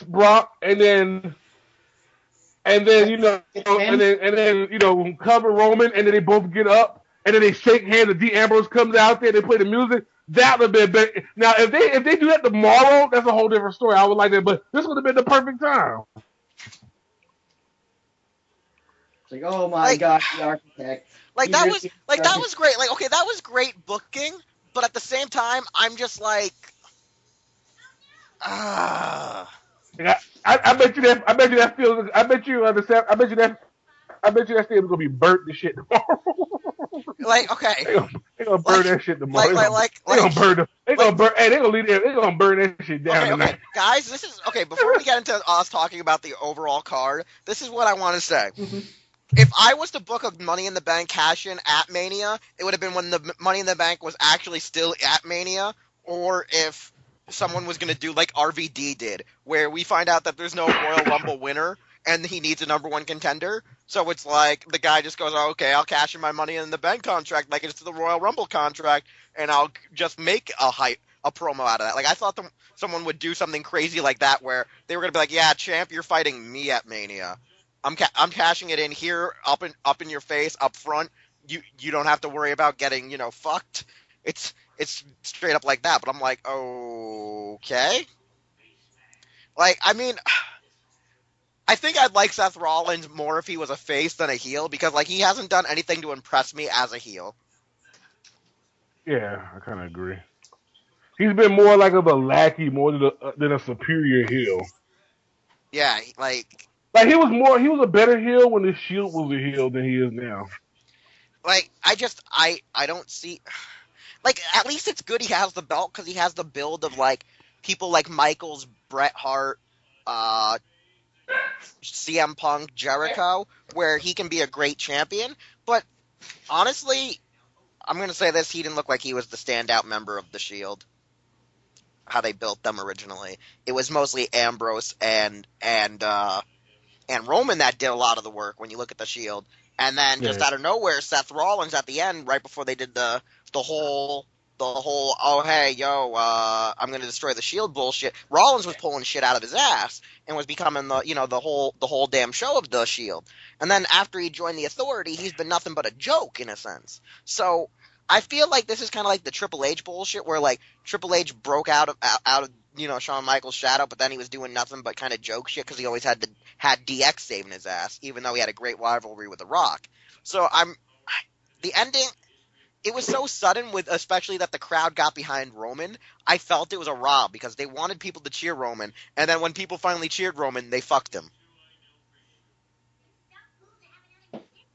S2: Brock and then cover Roman and then they both get up and then they shake hands and Dean Ambrose comes out there and they play the music. That would have been better. Now if they do that tomorrow, that's a whole different story. I would like that, but this would have been the perfect time.
S6: It's like, oh my God, the architect.
S1: Like that was great. Like, okay, that was great booking, but at the same time, I'm just like,
S2: I bet you that feels. I bet you understand. I bet you that stadium's gonna be burnt to shit tomorrow.
S1: Like, okay,
S2: they gonna burn that shit tomorrow. They gonna burn that shit down tonight.
S1: Okay, guys, this is okay. Before we get into us talking about the overall card, this is what I want to say.
S3: Mm-hmm.
S1: If I was to book a Money in the Bank cash-in at Mania, it would have been when the Money in the Bank was actually still at Mania, or if someone was going to do like RVD did, where we find out that there's no Royal Rumble winner, and he needs a number one contender. So it's like, the guy just goes, oh, okay, I'll cash in my Money in the Bank contract like it's the Royal Rumble contract, and I'll just make a promo out of that. Like, I thought someone would do something crazy like that, where they were going to be like, yeah, champ, you're fighting me at Mania. I'm cashing it in here, up in your face, up front. You don't have to worry about getting, fucked. It's straight up like that. But I'm like, okay. Like, I mean, I think I'd like Seth Rollins more if he was a face than a heel, because like he hasn't done anything to impress me as a heel.
S2: Yeah, I kind of agree. He's been more like of a lackey more than a superior heel.
S1: Yeah, like
S2: he was a better heel when the Shield was a heel than he is now.
S1: Like, I don't see, like, at least it's good he has the belt, because he has the build of like people like Michaels, Bret Hart, CM Punk, Jericho, where he can be a great champion. But honestly, I'm going to say this, he didn't look like he was the standout member of the Shield, how they built them originally. It was mostly Ambrose and Roman that did a lot of the work when you look at the Shield. And then just
S2: Yeah.
S1: out of nowhere, Seth Rollins at the end, right before they did the whole oh hey yo I'm gonna destroy the Shield bullshit. Rollins was pulling shit out of his ass and was becoming the whole damn show of the Shield. And then after he joined the Authority, he's been nothing but a joke in a sense. So I feel like this is kind of like the Triple H bullshit, where like Triple H broke out of Shawn Michaels' shadow, but then he was doing nothing but kind of joke shit because he always had DX saving his ass, even though he had a great rivalry with The Rock. So the ending. It was so sudden, with especially that the crowd got behind Roman. I felt it was a rob because they wanted people to cheer Roman, and then when people finally cheered Roman, they fucked him.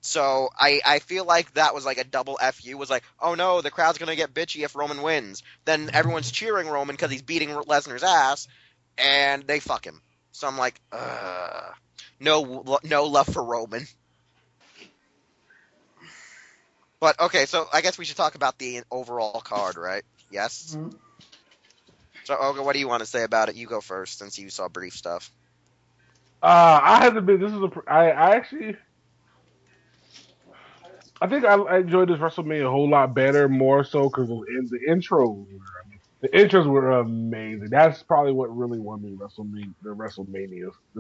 S1: So I feel like that was like a double FU. Was like, oh no, the crowd's gonna get bitchy if Roman wins. Then everyone's cheering Roman because he's beating Lesnar's ass, and they fuck him. So I'm like, no love for Roman. But okay, so I guess we should talk about the overall card, right? Yes.
S3: Mhm.
S1: So Olga, what do you want to say about it? You go first, since you saw brief stuff.
S2: I had to be. This is I actually. I think I enjoyed this WrestleMania a whole lot better, more so because the intros. The intros were amazing. That's probably what really won me this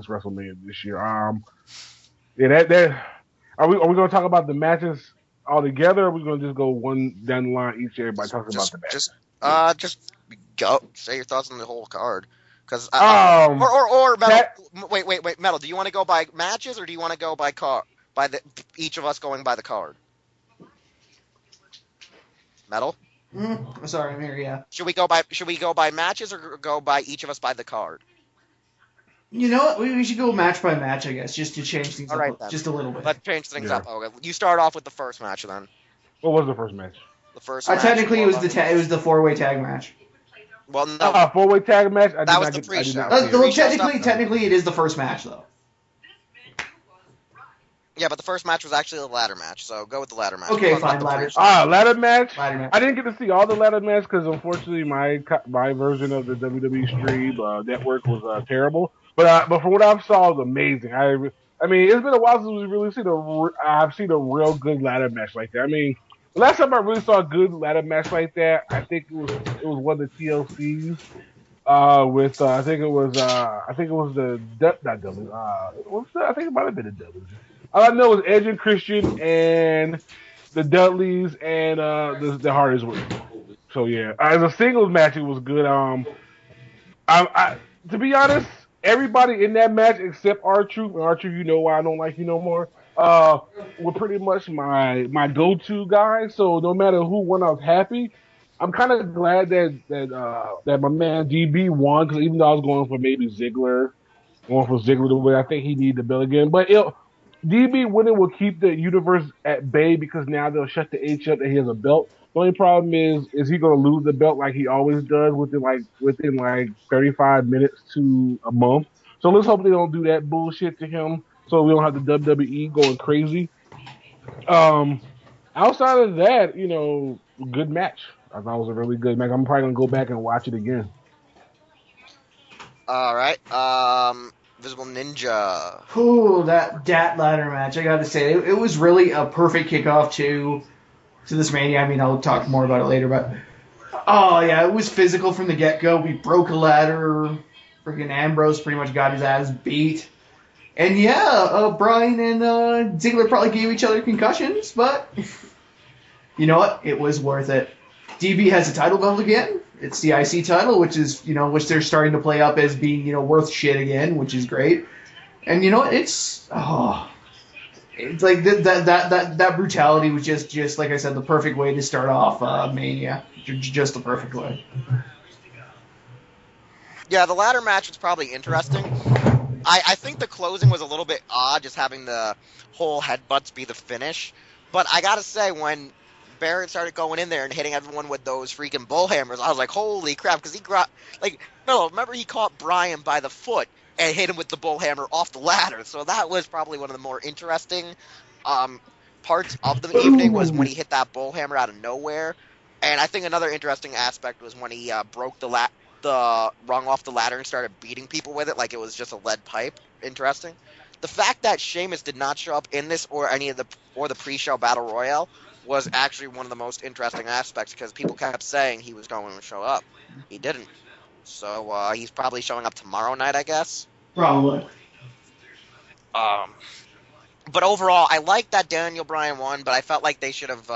S2: WrestleMania this year. Yeah, that. Are we going to talk about the matches all together? Or are we going to just go one down the line each? Everybody talking about the matches.
S1: Just go say your thoughts on the whole card, because Metal. Wait, Metal. Do you want to go by matches or do you want to go by each of us going by the card? Metal.
S3: Sorry, I'm here. Yeah.
S1: Should we go by matches or go by each of us by the card?
S3: You know what? We should go match by match, I guess, just to change things
S1: All right,
S3: up
S1: then.
S3: just a little bit.
S1: Let's change things up. Okay, you start off with the first match then.
S2: What was the first match?
S1: The first match.
S3: Technically, it was the 4-way tag match.
S1: Well, no.
S2: 4-way tag match.
S1: That was the pre-show.
S3: Technically, it is the first match though.
S1: Yeah, but the first match was actually the ladder match, so go with the ladder match.
S3: Okay, fine, ladder.
S2: Ladder match.
S3: Ladder match.
S2: I didn't get to see all the ladder match because unfortunately my version of the WWE stream network was terrible. But from what I saw, it was amazing. I mean, it's been a while since we really I've seen a real good ladder match like that. I mean, the last time I really saw a good ladder match like that, I think it was one of the TLCs. With I think it was the not Dudley. I think it might have been the Dudleys. All I know is Edge and Christian and the Dudleys and the Hardys were. So yeah, as a singles match, it was good. To be honest, everybody in that match except R-Truth, and R-Truth, you know why I don't like you no more. Were pretty much my go-to guys. So no matter who won, I was happy. I'm kind of glad that my man DB won, because even though I was going for maybe Ziggler to win, I think he needed the belt again. But DB winning will keep the universe at bay, because now they'll shut the H up that he has a belt. The only problem is he going to lose the belt like he always does within 35 minutes to a month. So let's hope they don't do that bullshit to him, so we don't have the WWE going crazy. Outside of that, good match. I thought it was a really good match. I'm probably gonna go back and watch it again.
S1: All right. Visible Ninja.
S3: Ooh, that ladder match. I got to say, it was really a perfect kickoff to this Mania. I mean, I'll talk more about it later, but oh yeah, it was physical from the get go. We broke a ladder. Freaking Ambrose pretty much got his ass beat. And yeah, Bryan and Ziggler probably gave each other concussions, but you know what? It was worth it. DB has a title belt again. It's the IC title, which they're starting to play up as being, worth shit again, which is great. And it's like that brutality was just like I said, the perfect way to start off Mania. Just the perfect way.
S1: Yeah, the ladder match was probably interesting. I think the closing was a little bit odd, just having the whole headbutts be the finish. But I gotta say, when Barrett started going in there and hitting everyone with those freaking bull hammers, I was like, holy crap, because remember he caught Bryan by the foot and hit him with the bull hammer off the ladder. So that was probably one of the more interesting parts of the evening, was when he hit that bull hammer out of nowhere. And I think another interesting aspect was when he broke the rung off the ladder and started beating people with it like it was just a lead pipe. Interesting. the fact that Sheamus did not show up in this or any of the pre-show battle royale was actually one of the most interesting aspects because people kept saying he was going to show up. He didn't. So he's probably showing up tomorrow night, I guess.
S3: Probably.
S1: But overall, I like that Daniel Bryan won, but I felt like they should have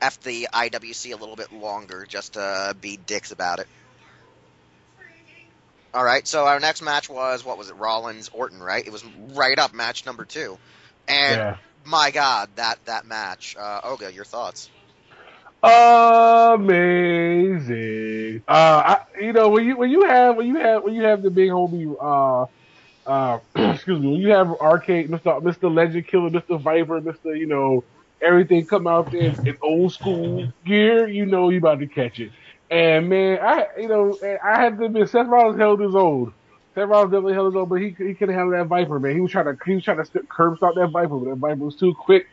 S1: effed the IWC a little bit longer just to be dicks about it. All right, so our next match was, what was it, Rollins-Orton, right? It was right up match number 2. And,
S2: Yeah.
S1: my God, that match. Oga, your thoughts?
S2: Amazing. When you have the big homie excuse me, when you have Arcade, Mr. Legend Killer, Mr. Viper, Mr. Everything come out there in old school gear, you about to catch it. And man, I had to admit, Seth Rollins held his own. Seth Rollins definitely held his own, but he couldn't handle that Viper, man. He was trying to curb stop that Viper, but that Viper was too quick,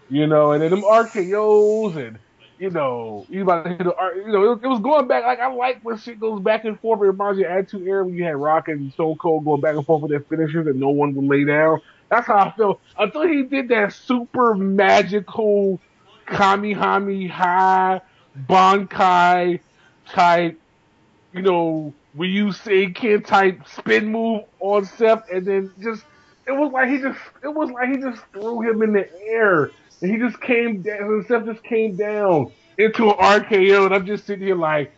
S2: and then them RKOs and. You about to hit it was going back. Like, I like when shit goes back and forth. It reminds you of Attitude Era when you had Rock and Stone Cold going back and forth with their finishers and no one would lay down. That's how I felt until he did that super magical Kamehameha Bankai type, when you say kid type spin move on Seth, and then it was like he just threw him in the air. And he just came down, Seth just came down into an RKO, and I'm just sitting here like,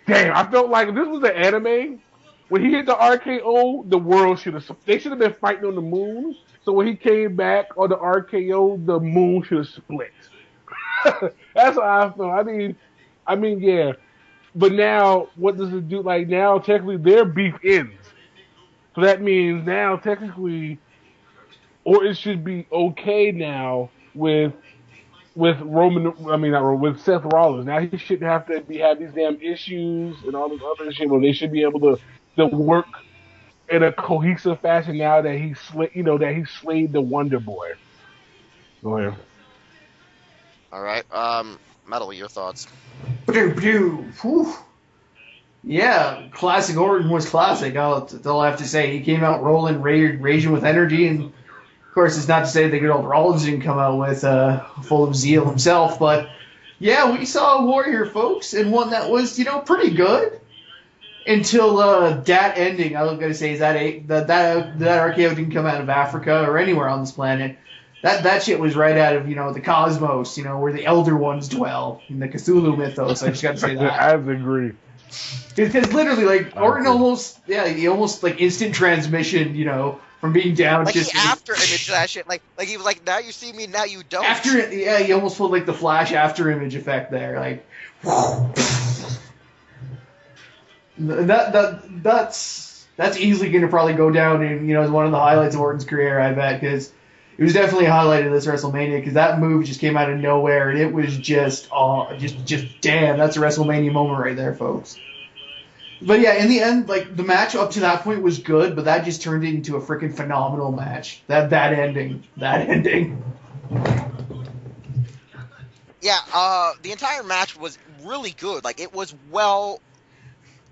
S2: damn, I felt like if this was an anime, when he hit the RKO, the world they should have been fighting on the moon, so when he came back on the RKO, the moon should have split. That's how I felt. I mean, yeah. But now, what does it do? Like, now, technically, their beef ends. So that means now, technically, or it should be okay now with Seth Rollins. Now he shouldn't have to have these damn issues and all this other shit. Well, they should be able to work in a cohesive fashion now that he slayed the Wonder Boy. Go ahead.
S1: All right, Metal, your thoughts?
S3: Yeah, classic Orton was classic. That's all I have to say. He came out rolling, raging with energy, and of course, it's not to say that good old Rollins didn't come out with full of zeal himself, but yeah, we saw a war here, folks, and one that was, pretty good until that ending. I was going to say, is that RKO didn't come out of Africa or anywhere on this planet. That shit was right out of, the cosmos, where the Elder Ones dwell, in the Cthulhu mythos. I just got to say that.
S2: I agree.
S3: Because literally, like, Orton he almost, like, instant transmission, from being down.
S1: Like, he after image that shit. Like he was like, now you see me, now you don't.
S3: He almost pulled, like, the Flash after image effect there. Like, that's easily going to probably go down in, as one of the highlights of Orton's career, I bet, because it was definitely a highlight of this WrestleMania, because that move just came out of nowhere, and it was just damn, that's a WrestleMania moment right there, folks. But yeah, in the end, like, the match up to that point was good, but that just turned it into a freaking phenomenal match. That ending.
S1: Yeah, the entire match was really good. Like, it was well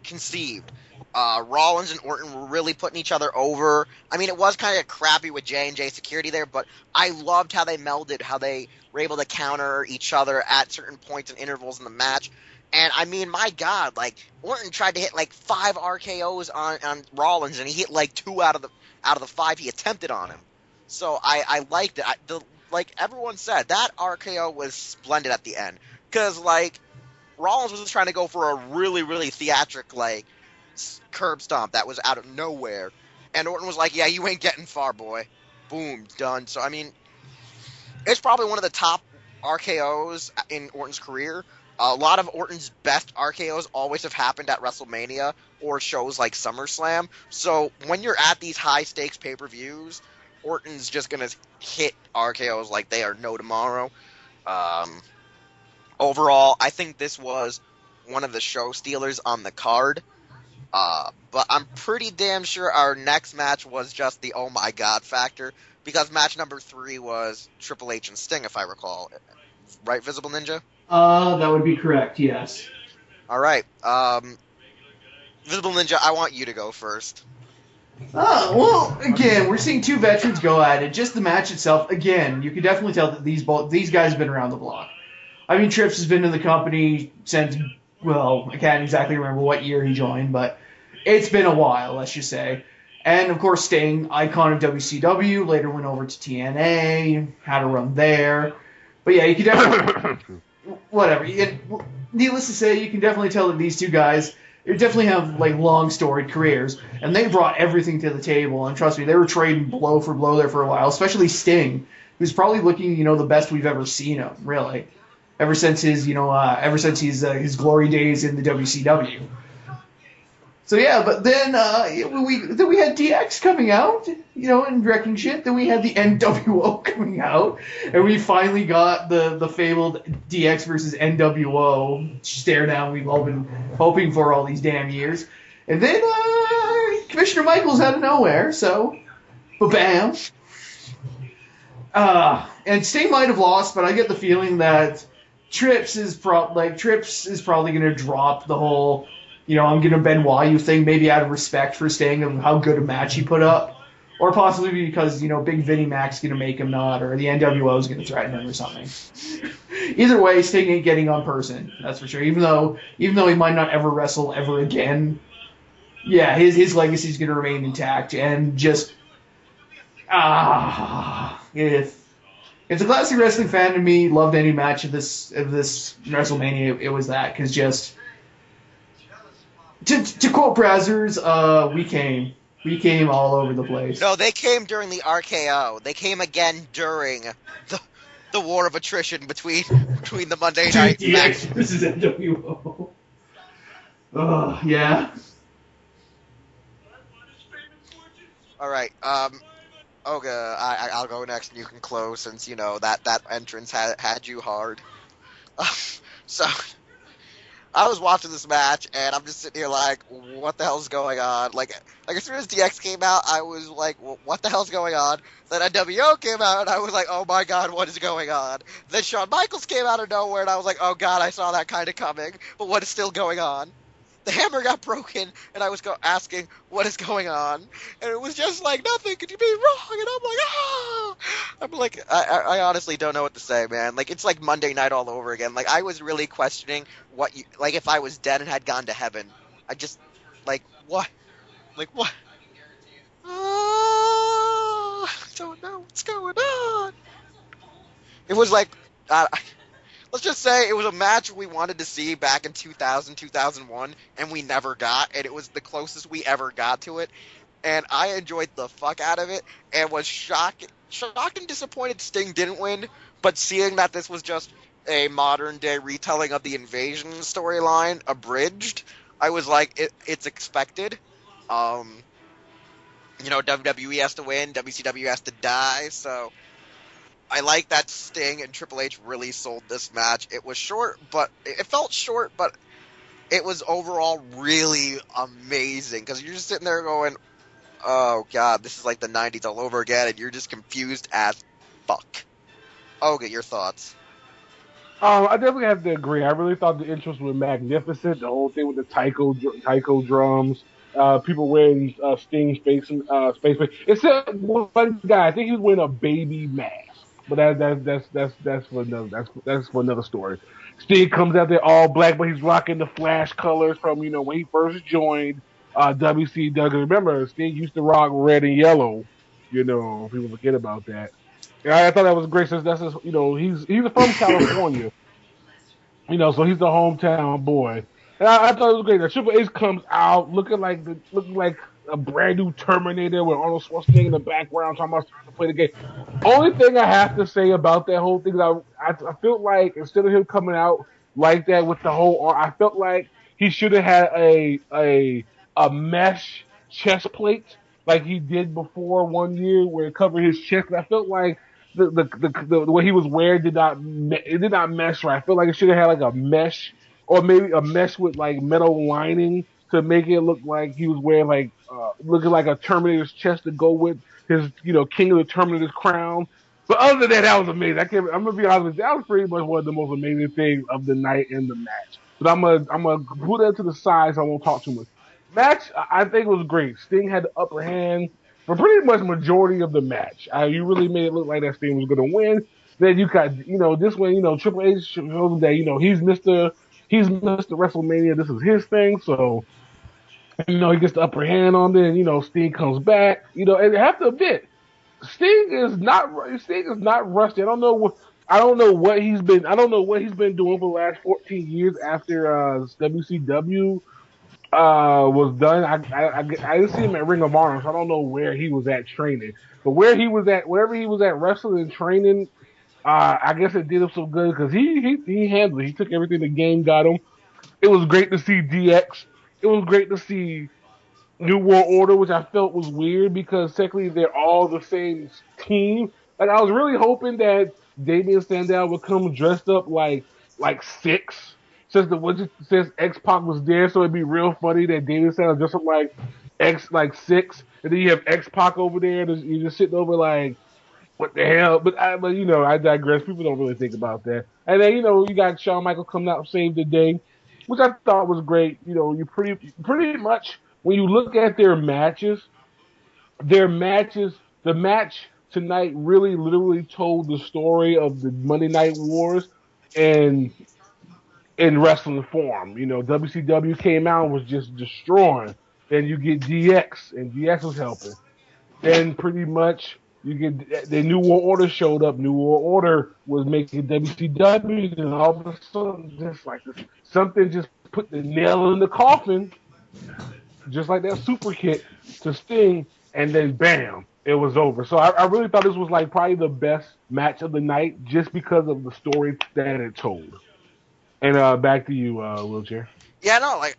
S1: conceived. Rollins and Orton were really putting each other over. I mean, it was kind of crappy with J&J security there, but I loved how they melded, how they were able to counter each other at certain points and intervals in the match. And, I mean, my God, like, Orton tried to hit, like, 5 RKOs on Rollins, and he hit, like, 2 out of the 5 he attempted on him. So I liked it. Like everyone said, that RKO was splendid at the end. Because, like, Rollins was trying to go for a really, really theatric, like, curb stomp that was out of nowhere. And Orton was like, yeah, you ain't getting far, boy. Boom, done. So, I mean, it's probably one of the top RKOs in Orton's career. A lot of Orton's best RKOs always have happened at WrestleMania or shows like SummerSlam. So when you're at these high-stakes pay-per-views, Orton's just going to hit RKOs like they are no tomorrow. Overall, I think this was one of the show stealers on the card. But I'm pretty damn sure our next match was just the oh my god factor, because match number 3 was Triple H and Sting, if I recall. Right, Visible Ninja?
S3: That would be correct, yes.
S1: Alright, Visible Ninja, I want you to go first.
S3: Well, again, we're seeing two veterans go at it. Just the match itself, again, you can definitely tell that these guys have been around the block. I mean, Trips has been in the company since, well, I can't exactly remember what year he joined, but it's been a while, let's just say. And, of course, Sting, icon of WCW, later went over to TNA, had a run there. But, yeah, you can definitely... whatever. Needless to say, you can definitely tell that these two guys... They definitely have like long storied careers, and they brought everything to the table. And trust me, they were trading blow for blow there for a while. Especially Sting, who's probably looking, the best we've ever seen him, really, ever since his his glory days in the WCW. So yeah, but then we had DX coming out, and wrecking shit. Then we had the NWO coming out, and we finally got the fabled DX versus NWO stare down we've all been hoping for all these damn years. And then Commissioner Michaels out of nowhere, so bam. And Sting might have lost, but I get the feeling that Trips is probably going to drop the whole. I'm going to Benoit you thing, maybe out of respect for Sting of how good a match he put up. Or possibly because, Big Vinnie Mac's going to make him not, or the NWO is going to threaten him or something. Either way, Sting ain't getting on person, that's for sure. Even though he might not ever wrestle ever again, yeah, his legacy is going to remain intact. And just, if a classic wrestling fan to me loved any match of this WrestleMania, it was that, because just... To quote Brazzers, we came all over the place.
S1: No, they came during the RKO. They came again during the war of attrition between the Monday night
S3: DX versus NWO. Oh, yeah.
S1: All right. Okay, I'll go next, and you can close since that entrance had you hard. So. I was watching this match, and I'm just sitting here like, what the hell's going on? Like as soon as DX came out, I was like, what the hell's going on? Then NWO came out, and I was like, oh my god, what is going on? Then Shawn Michaels came out of nowhere, and I was like, oh god, I saw that kind of coming, but what is still going on? The hammer got broken, and I was asking, what is going on? And it was just like, nothing could be wrong, and I'm like, ah! I'm like, I honestly don't know what to say, man. Like, it's like Monday night all over again. Like, I was really questioning if I was dead and had gone to heaven. I just, like, what? Like, what? I don't know what's going on. It was like, let's just say it was a match we wanted to see back in 2000, 2001, and we never got, and it was the closest we ever got to it, and I enjoyed the fuck out of it, and was shocked and disappointed Sting didn't win, but seeing that this was just a modern-day retelling of the Invasion storyline, abridged, I was like, it's expected. WWE has to win, WCW has to die, so... I like that Sting and Triple H really sold this match. It was short, but it felt short, but it was overall really amazing. Because you're just sitting there going, oh god, this is like the 90s all over again, and you're just confused as fuck. Okay, your thoughts?
S2: I definitely have to agree. I really thought the intros were magnificent. The whole thing with the taiko drums, people wearing Sting space paint. Except one guy, I think he was wearing a baby mask. But that's for another story. Sting comes out there all black, but he's rocking the Flash colors from when he first joined WCW. Remember, Sting used to rock red and yellow. People forget about that. And I thought that was great since he's from California. So he's the hometown boy. And I thought it was great. The Triple H comes out looking like a brand new Terminator with Arnold Schwarzenegger in the background talking about starting to play the game. Only thing I have to say about that whole thing is I felt like instead of him coming out like that with the whole I felt like he should have had a mesh chest plate like he did before one year where it covered his chest. I felt like the what he was wearing did not mesh right. I feel like it should have had like a mesh or maybe a mesh with like metal lining to make it look like he was wearing like looking like a Terminator's chest to go with his King of the Terminator's crown. But other than that was amazing. I'm gonna be honest with you, that was pretty much one of the most amazing things of the night in the match. But I'm gonna put that to the side so I won't talk too much. Match, I think was great. Sting had the upper hand for pretty much majority of the match. You really made it look like that Sting was going to win. Then you got, this way, Triple H shows that, he's Mr. WrestleMania. This is his thing. So, he gets the upper hand on it. And, Sting comes back. And I have to admit, Sting is not rusty. I don't know what he's been doing for the last 14 years after WCW was done. I didn't see him at Ring of Honor, so I don't know where he was at training. But wherever he was at wrestling and training, I guess it did him some good because he handled it. He took everything the game got him. It was great to see DX. It was great to see New World Order, which I felt was weird because technically they're all the same team. Like I was really hoping that Damien Sandow would come dressed up like Six, since X Pac was there, so it'd be real funny that Damien Sandow dressed up like Six, and then you have X Pac over there, and you're just sitting over like what the hell? But I digress. People don't really think about that. And then you got Shawn Michaels coming out and save the day, which I thought was great. You pretty much when you look at the match tonight really literally told the story of the Monday Night Wars and in wrestling form. WCW came out and was just destroying. Then you get DX, and DX was helping. Then pretty much you get the New World Order showed up. New World Order was making WCW, and all of a sudden, just like this, something just put the nail in the coffin, just like that super kick to Sting, and then bam, it was over. So I really thought this was like probably the best match of the night, just because of the story that it told. And back to you, Wheelchair.
S1: Yeah, no, like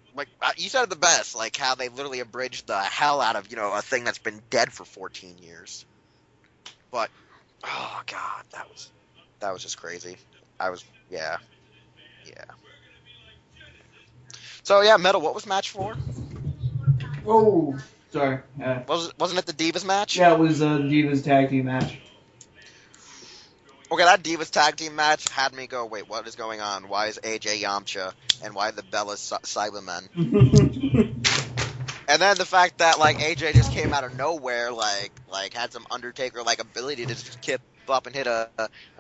S1: you said it the best, like how they literally abridged the hell out of a thing that's been dead for 14 years. But oh god, that was just crazy. Yeah. So yeah, Metal, what was match 4?
S3: Oh, sorry.
S1: Wasn't it the Divas match?
S3: Yeah, it was a Divas tag team match.
S1: Okay, that Divas tag team match had me go, wait, what is going on? Why is AJ Yamcha and why the Bellas Cybermen? And then the fact that like AJ just came out of nowhere, like had some Undertaker like ability to just kip up and hit an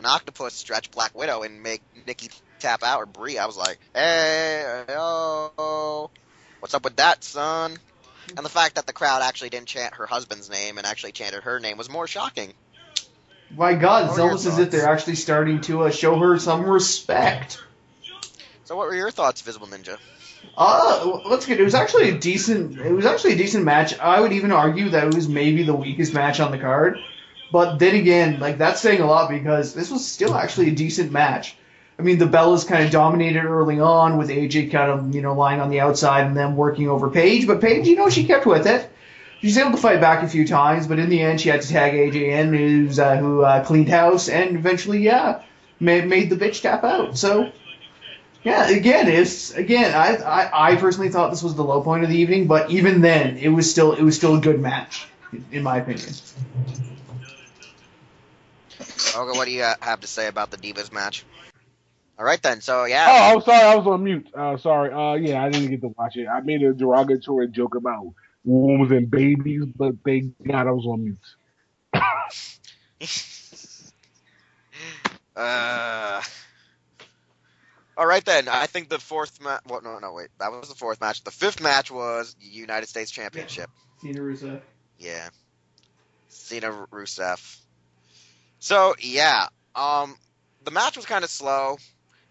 S1: octopus stretch Black Widow and make Nikki tap out or Brie. I was like, hey, yo, what's up with that, son? And the fact that the crowd actually didn't chant her husband's name and actually chanted her name was more shocking.
S3: My God, it's almost as if they're actually starting to show her some respect.
S1: So, what were your thoughts, Visible Ninja?
S3: Let's get. It was actually a decent match. I would even argue that it was maybe the weakest match on the card. But then again, like that's saying a lot because this was still actually a decent match. I mean, the Bellas kind of dominated early on with AJ kind of lying on the outside and then working over Paige. But Paige, she kept with it. She was able to fight back a few times, but in the end, she had to tag AJ in, who cleaned house and eventually, made the bitch tap out. So, yeah, I personally thought this was the low point of the evening, but even then, it was still a good match, in my opinion.
S1: Okay, what do you have to say about the Divas match? All right then, so yeah.
S2: Oh, I'm sorry, I was on mute. Sorry. Yeah, I didn't get to watch it. I made a derogatory joke about wombs and babies, but thank God I was on mute.
S1: All right then. I think the fourth match. Well, no, wait. That was the fourth match. The fifth match was United States Championship.
S3: Cena Rusev.
S1: Yeah. Cena Rusev. So yeah, the match was kind of slow,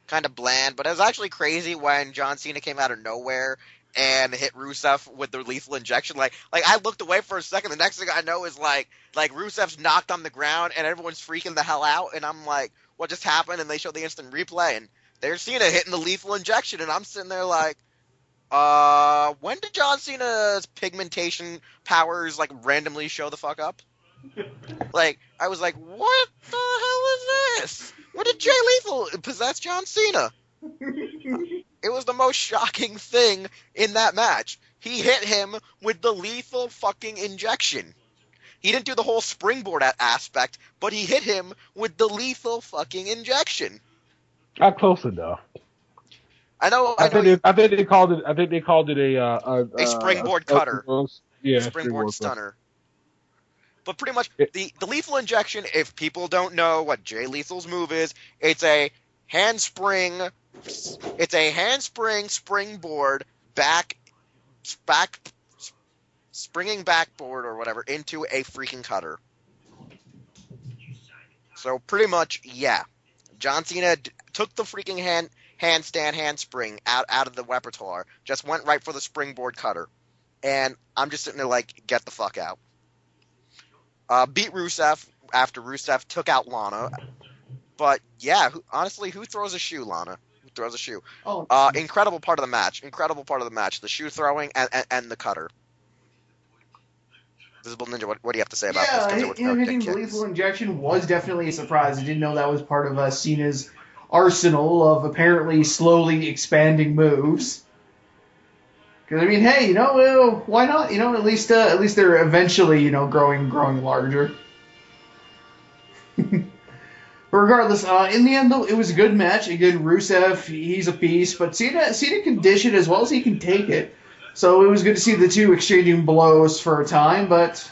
S1: kind of bland, but it was actually crazy when John Cena came out of nowhere and hit Rusev with the lethal injection. Like I looked away for a second. The next thing I know is like Rusev's knocked on the ground and everyone's freaking the hell out. And I'm like, what just happened? And they show the instant replay and there's Cena hitting the lethal injection. And I'm sitting there like, when did John Cena's pigmentation powers like randomly show the fuck up? Like, I was like, what the hell is this? When did Jay Lethal possess John Cena? It was the most shocking thing in that match. He hit him with the lethal fucking injection. He didn't do the whole springboard aspect, but he hit him with the lethal fucking injection.
S2: Not close enough.
S1: I know.
S2: I think they called it. I think they called it a
S1: springboard cutter.
S2: Yeah,
S1: Springboard stunner. But pretty much,
S2: It-
S1: the lethal injection, if people don't know what Jay Lethal's move is, it's a handspring springboard back springing backboard or whatever into a freaking cutter. So pretty much, yeah. John Cena took the freaking handstand handspring out of the repertoire, just went right for the springboard cutter. And I'm just sitting there like, get the fuck out. Beat Rusev after Rusev took out Lana. But yeah, honestly, who throws a shoe, Lana? Who throws a shoe?
S3: Oh,
S1: Incredible part of the match. Incredible part of the match. The shoe throwing and the cutter. Visible Ninja, what do you have to say about this? 'Cause it was
S3: him hitting the lethal injection was definitely a surprise. I didn't know that was part of Cena's arsenal of apparently slowly expanding moves. Because I mean, hey, why not? At least they're eventually, growing larger. But regardless, in the end, though, it was a good match. Again, Rusev, he's a beast, but Cena can dish it as well as he can take it. So it was good to see the two exchanging blows for a time, but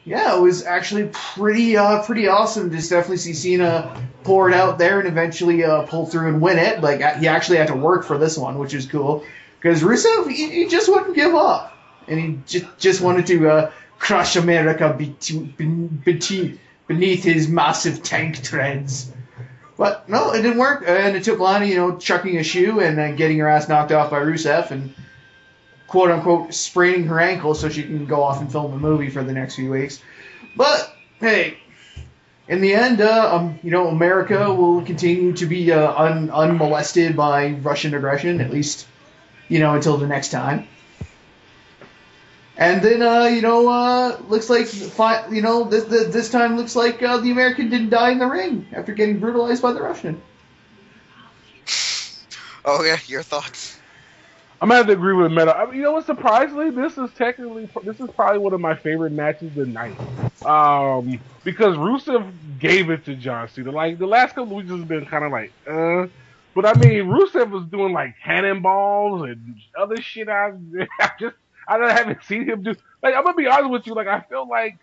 S3: yeah, it was actually pretty awesome to definitely see Cena pour it out there and eventually pull through and win it. Like, he actually had to work for this one, which is cool. Because Rusev, he just wouldn't give up. And he just wanted to crush America beneath his massive tank treads. But no, it didn't work. And it took Lana, chucking a shoe and getting her ass knocked off by Rusev and quote-unquote spraining her ankle so she can go off and film a movie for the next few weeks. But, hey, in the end, America will continue to be unmolested by Russian aggression, at least, until the next time. And then, looks like, this time looks like the American didn't die in the ring after getting brutalized by the Russian.
S1: Oh, yeah, your thoughts?
S2: I'm gonna have to agree with Meta. I mean, what? Surprisingly, this is probably one of my favorite matches of the night. Because Rusev gave it to John Cena. Like the last couple weeks has been kind of like, but I mean, Rusev was doing like cannonballs and other shit. I haven't seen him do. Like, I'm gonna be honest with you. Like, I feel like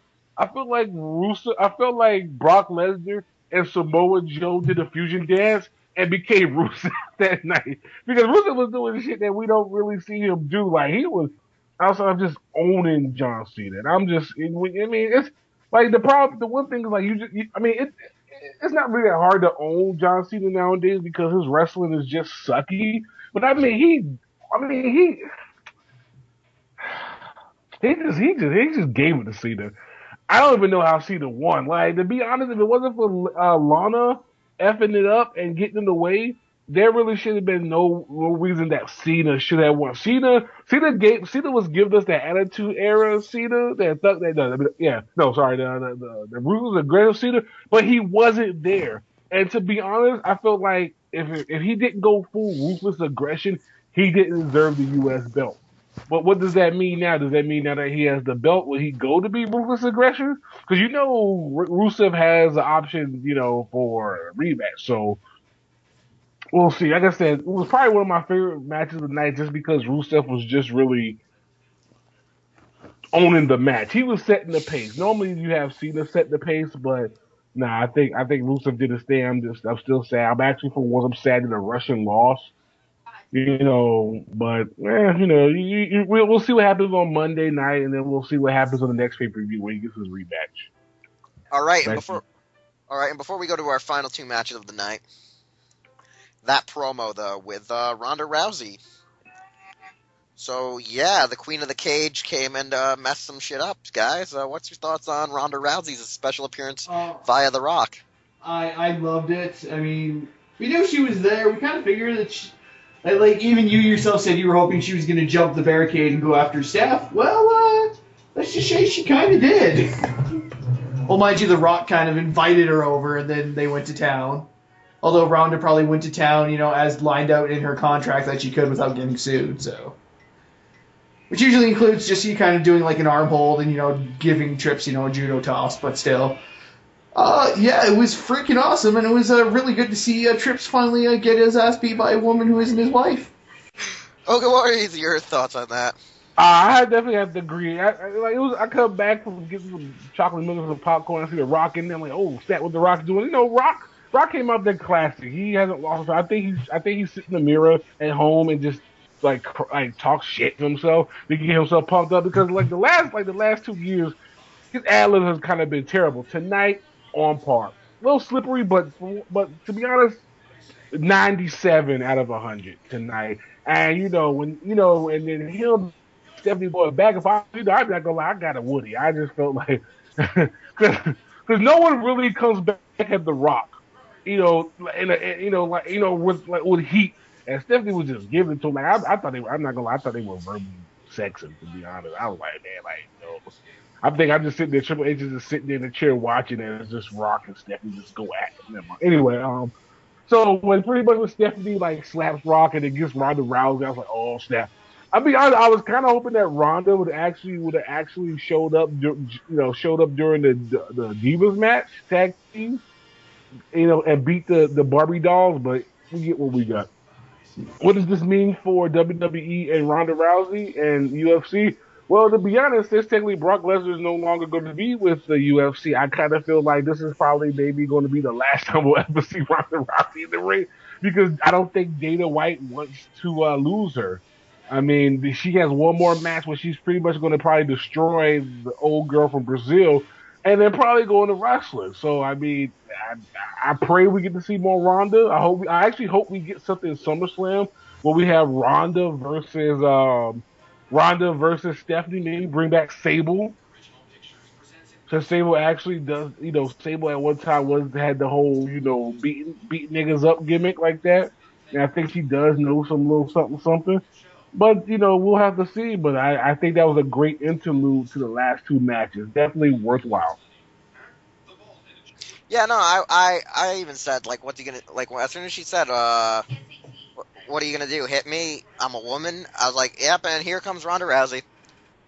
S2: Brock Lesnar and Samoa Joe did a fusion dance and became Rusev that night. Because Rusev was doing shit that we don't really see him do. Like, he was outside just owning John Cena. And I mean, it's like the one thing is like, it's not really hard to own John Cena nowadays because his wrestling is just sucky. But I mean, he just gave it to Cena. I don't even know how Cena won. Like, to be honest, if it wasn't for Lana effing it up and getting in the way, there really should have been no reason that Cena should have won. Cena was giving us that Attitude Era Cena, the ruthless aggressive Cena, but he wasn't there. And to be honest, I felt like if he didn't go full ruthless aggression, he didn't deserve the U.S. belt. But what does that mean now? Does that mean now that he has the belt, will he go to be ruthless aggression? Because Rusev has the option, for a rematch. So we'll see. Like I said, it was probably one of my favorite matches of the night just because Rusev was just really owning the match. He was setting the pace. Normally you have Cena set the pace, but I think Rusev did his thing. I'm still sad. I'm actually for once I'm sad that the Russian lost. But we'll see what happens on Monday night, and then we'll see what happens on the next pay-per-view when he gets his rematch.
S1: All right, and before we go to our final two matches of the night, that promo though with Ronda Rousey. So yeah, the Queen of the Cage came and messed some shit up, guys. What's your thoughts on Ronda Rousey's special appearance via The Rock?
S3: I loved it. I mean, we knew she was there. We kind of figured that. Like, even you yourself said you were hoping she was going to jump the barricade and go after Steph. Well, let's just say she kind of did. Well, mind you, The Rock kind of invited her over, and then they went to town. Although Ronda probably went to town, as lined out in her contract that she could without getting sued, so. Which usually includes just you kind of doing like an arm hold and, giving trips, a judo toss, but still. Yeah, it was freaking awesome, and it was really good to see Trips finally get his ass beat by a woman who isn't his wife.
S1: Okay, what are your thoughts on that?
S2: I definitely have to agree. Like it was. I come back from getting some chocolate milk and some popcorn. I see the Rock in there. I'm like, oh, snap! What the Rock doing? Rock came out there classic. He hasn't lost. I think he's sitting in the mirror at home and just like talk shit to himself to get himself pumped up because the last 2 years his ad lib has kind of been terrible. Tonight on par, a little slippery, but to be honest, 97 out of 100 tonight. And and then him, Stephanie Boy back. If I'm not gonna lie, I got a Woody. I just felt like because no one really comes back at the Rock, with heat. And Stephanie was just giving it to him. Like I thought I'm not gonna lie, I thought they were verbally sexing. To be honest, I was like, man, I think I'm just sitting there. Triple H is just sitting there in the chair watching it. And it's just Rock and Stephanie just go at it. Never mind. Anyway, so when pretty much when Stephanie like slaps Rock and it gets Ronda Rousey, I was like, oh snap. I mean, I was kind of hoping that Ronda would have actually showed up, showed up during the Divas match tag team, and beat the Barbie dolls. But we get what we got. What does this mean for WWE and Ronda Rousey and UFC? Well, to be honest, since technically Brock Lesnar is no longer going to be with the UFC, I kind of feel like this is probably maybe going to be the last time we'll ever see Ronda Rousey in the ring because I don't think Dana White wants to lose her. I mean, she has one more match where she's pretty much going to probably destroy the old girl from Brazil and then probably go into wrestling. So, I mean, I pray we get to see more Ronda. I actually hope we get something in SummerSlam where we have Ronda versus Stephanie. Maybe bring back Sable. So Sable actually does, Sable at one time had the whole, beating niggas up gimmick like that. And I think she does know some little something something. But we'll have to see. But I think that was a great interlude to the last two matches. Definitely worthwhile.
S1: Yeah, no, I even said like, what's he gonna like? As soon as she said, what are you gonna do? Hit me? I'm a woman. I was like, yep. And here comes Ronda Rousey.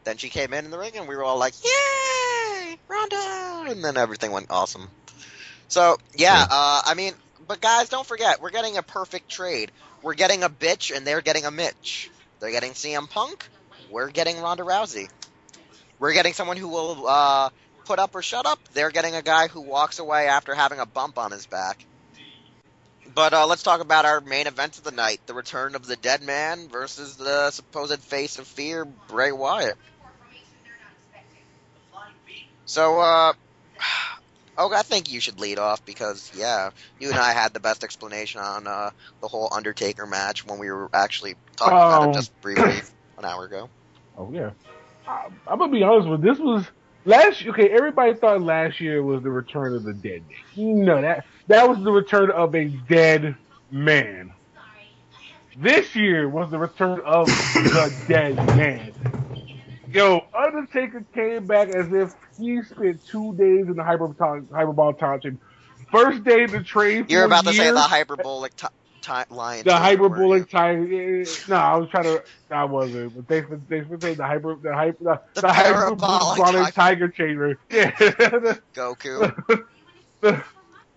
S1: Then she came in the ring, and we were all like, yay, Ronda! And then everything went awesome. So yeah, I mean, but guys, don't forget, we're getting a perfect trade. We're getting a bitch, and they're getting a Mitch. They're getting CM Punk. We're getting Ronda Rousey. We're getting someone who will put up or shut up. They're getting a guy who walks away after having a bump on his back. But let's talk about our main event of the night, the return of the Dead Man versus the supposed face of fear, Bray Wyatt. So, I think you should lead off because, yeah, you and I had the best explanation on the whole Undertaker match when we were actually talking about it just briefly an hour ago.
S2: Oh, yeah. I'm going to be honest with you. This was last. Okay, everybody thought last year was the return of the Dead Man. No, that was the return of a dead man. This year was the return of the Dead Man. Yo, Undertaker came back as if he spent 2 days in the hyperbolic time chamber. First day to train.
S1: You're about to say the hyperbolic lion.
S2: The hyperbolic tiger. No, I was trying to. I wasn't. But thanks for saying the hyperbolic tiger chamber. Yeah.
S1: Goku.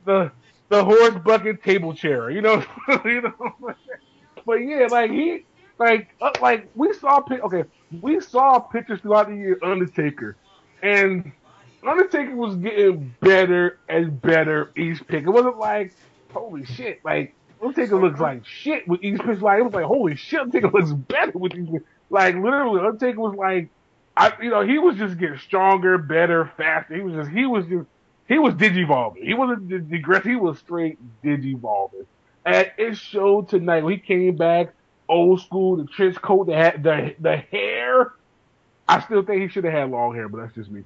S2: The horse bucket table chair. But yeah, we saw pictures throughout the year Undertaker, and Undertaker was getting better and better each pick. It wasn't like holy shit, like Undertaker looks like shit with each pick. Like it was like holy shit, Undertaker looks better with each pick. Like literally, Undertaker was like, he was just getting stronger, better, faster. He was digivolving. He wasn't digress. He was straight digivolving. And it showed tonight when he came back, old school, the trench coat, the hair. I still think he should have had long hair, but that's just me.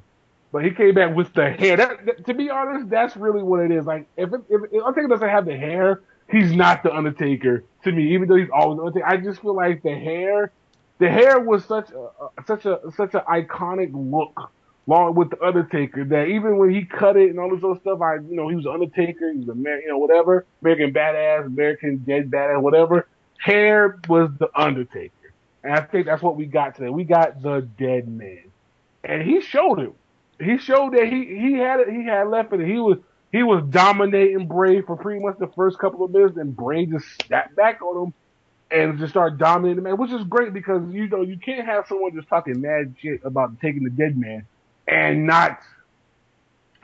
S2: But he came back with the hair. To be honest, that's really what it is. Like, if Undertaker doesn't have the hair, he's not the Undertaker to me. Even though he's always the Undertaker, I just feel like the hair was such an iconic look, along with the Undertaker, that even when he cut it and all this other stuff, he was an Undertaker, he was a man, whatever, American badass, American dead badass, whatever. Hair was the Undertaker. And I think that's what we got today. We got the Dead Man. And he showed it. He showed that he had left it. he was dominating Bray for pretty much the first couple of minutes, and Bray just snapped back on him and just started dominating the man, which is great because you can't have someone just talking mad shit about taking the dead man and not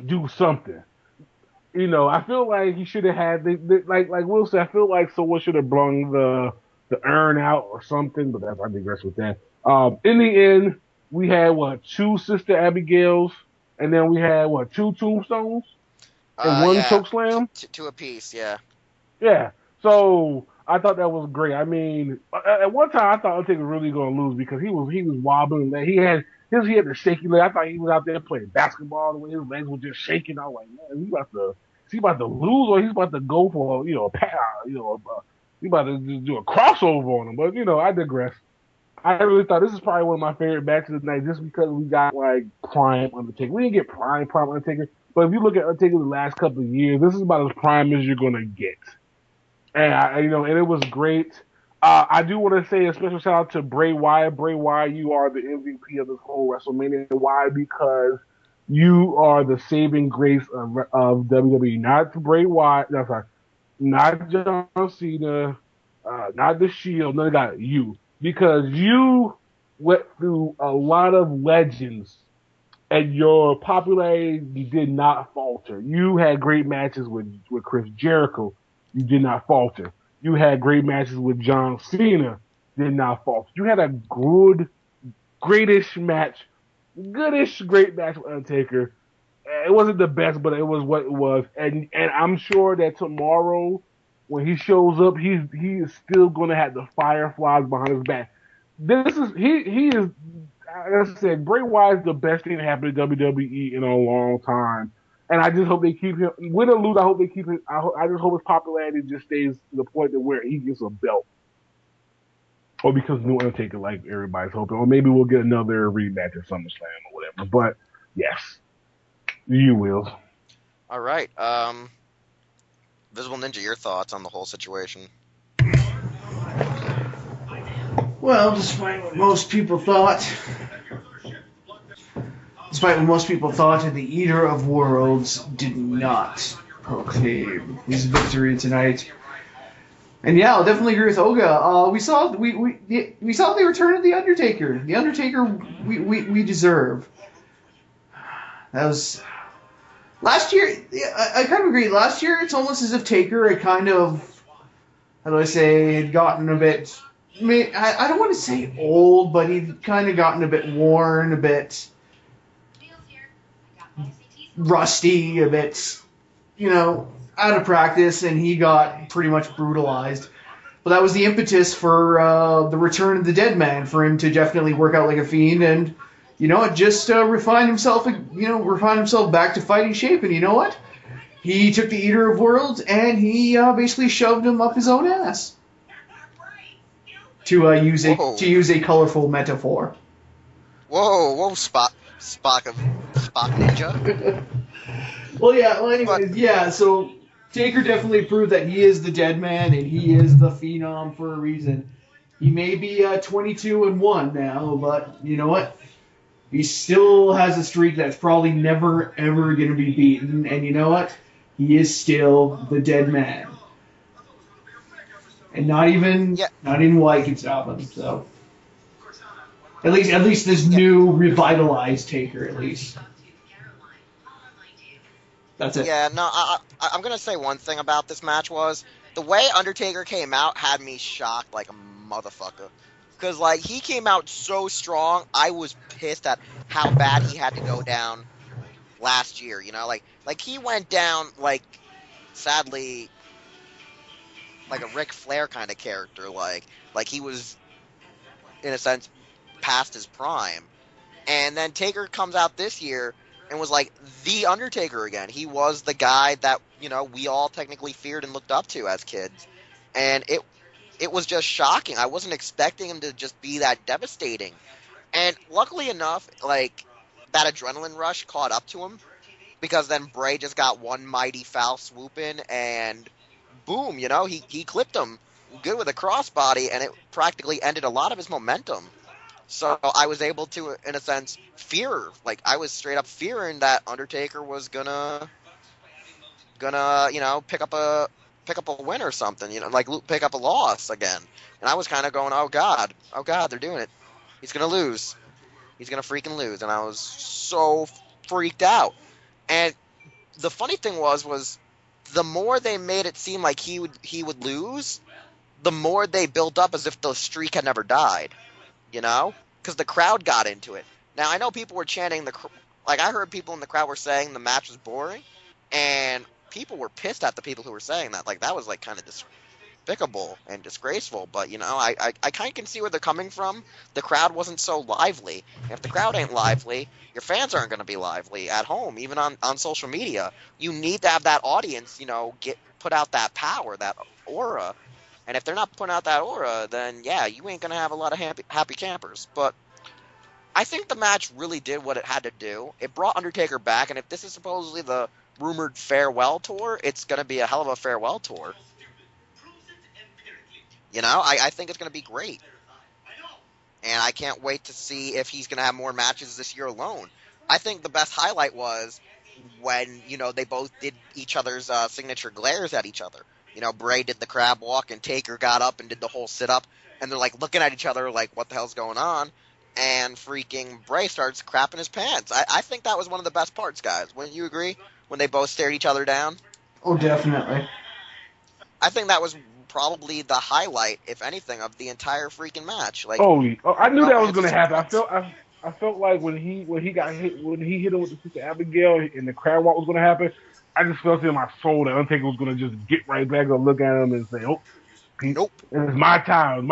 S2: do something. I feel like he should have had like Will said. I feel like someone should have brung the urn out or something, but I digress with that. In the end, we had two Sister Abigails, and then we had two Tombstones and one
S1: Yeah,
S2: choke slam.
S1: two apiece. Yeah.
S2: Yeah. So I thought that was great. I mean, at one time I thought Undertaker was really going to lose because he was wobbling. He had the shaky leg. I thought he was out there playing basketball the way his legs were just shaking. I was like, man, he about to lose or he's about to go for a he about to just do a crossover on him. But I digress. I really thought this is probably one of my favorite matches of the night just because we got like prime Undertaker. We didn't get prime Undertaker, but if you look at Undertaker the last couple of years, this is about as prime as you're gonna get. And and it was great. I do want to say a special shout out to Bray Wyatt. Bray Wyatt, you are the MVP of this whole WrestleMania. Why? Because you are the saving grace of WWE. Not Bray Wyatt. No, sorry. Not John Cena. Not the Shield. None of that. You. Because you went through a lot of legends and your popularity did not falter. You had great matches with Chris Jericho. You did not falter. You had great matches with John Cena. Did not falter. You had a great match with Undertaker. It wasn't the best, but it was what it was. And I'm sure that tomorrow, when he shows up, he is still going to have the fireflies behind his back. He is. Like I said, Bray Wyatt is the best thing that happened to WWE in a long time. And I just hope they keep him. Win or lose, I hope they keep him. I just hope his popularity just stays to the point to where he gets a belt. Or becomes new Undertaker like everybody's hoping. Or maybe we'll get another rematch at SummerSlam or whatever. But, yes. You will.
S1: All right. Visible Ninja, your thoughts on the whole situation?
S3: Well, despite what most people thought, the Eater of Worlds did not proclaim his victory tonight. And yeah, I'll definitely agree with Oga. We saw the return of the Undertaker. The Undertaker we deserve. That was last year. I kind of agree. Last year, it's almost as if Taker had kind of, how do I say, had gotten a bit. I don't want to say old, but he'd kind of gotten a bit worn, a bit rusty, a bit, out of practice, and he got pretty much brutalized. But that was the impetus for the return of the Dead Man, for him to definitely work out like a fiend and, just refine himself back to fighting shape. And you know what? He took the Eater of Worlds and he basically shoved him up his own ass. To use a colorful metaphor.
S1: Whoa, Spock Ninja.
S3: Anyways, so Taker definitely proved that he is the Dead Man and he is the Phenom for a reason. He may be 22-1 now, but you know what? He still has a streak that's probably never ever going to be beaten, and you know what? He is still the Dead Man. And not even White can stop him. So at least this new revitalized Taker, at least. That's it.
S1: Yeah, no, I'm gonna say one thing about this match was the way Undertaker came out had me shocked like a motherfucker. Because like he came out so strong, I was pissed at how bad he had to go down last year. Like he went down like sadly. Like a Ric Flair kind of character, like he was, in a sense, past his prime. And then Taker comes out this year and was like the Undertaker again. He was the guy that, we all technically feared and looked up to as kids. And it was just shocking. I wasn't expecting him to just be that devastating. And luckily enough, like, that adrenaline rush caught up to him. Because then Bray just got one mighty foul swoop in and boom, he clipped him good with a crossbody, and it practically ended a lot of his momentum. So I was able to, in a sense, I was straight up fearing that Undertaker was gonna gonna pick up a win or something, like pick up a loss again. And I was kind of going, oh god, they're doing it. He's gonna lose. He's gonna freaking lose, and I was so freaked out. And the funny thing was the more they made it seem like he would lose, the more they built up as if the streak had never died. Because the crowd got into it. Now I know people were chanting like I heard people in the crowd were saying the match was boring, and people were pissed at the people who were saying that. Like that was like kind of despicable and disgraceful. But I kind of can see where they're coming from. The crowd wasn't so lively. And if the crowd ain't lively, your fans aren't going to be lively at home, even on social media. You need to have that audience, put out that power, that aura. And if they're not putting out that aura, then yeah, you ain't gonna have a lot of happy campers. But I think the match really did what it had to do. It brought Undertaker back, and if this is supposedly the rumored farewell tour, it's gonna be a hell of a farewell tour. I think it's gonna be great, and I can't wait to see if he's gonna have more matches this year alone. I think the best highlight was when they both did each other's signature glares at each other. Bray did the crab walk, and Taker got up and did the whole sit up, and they're like looking at each other like, what the hell's going on? And freaking Bray starts crapping his pants. I think that was one of the best parts, guys. Wouldn't you agree? When they both stared each other down?
S3: Oh, definitely.
S1: I think that was probably the highlight, if anything, of the entire freaking match. Like,
S2: I knew that was
S1: it's
S2: going to happen.
S1: sequence.
S2: I felt like when he got hit, when he hit him with the Sister Abigail and the crab walk was going to happen, I just felt in my soul that Undertaker was going to just get right back and look at him and say, "Oh, Pete,
S1: Nope.
S2: it's my time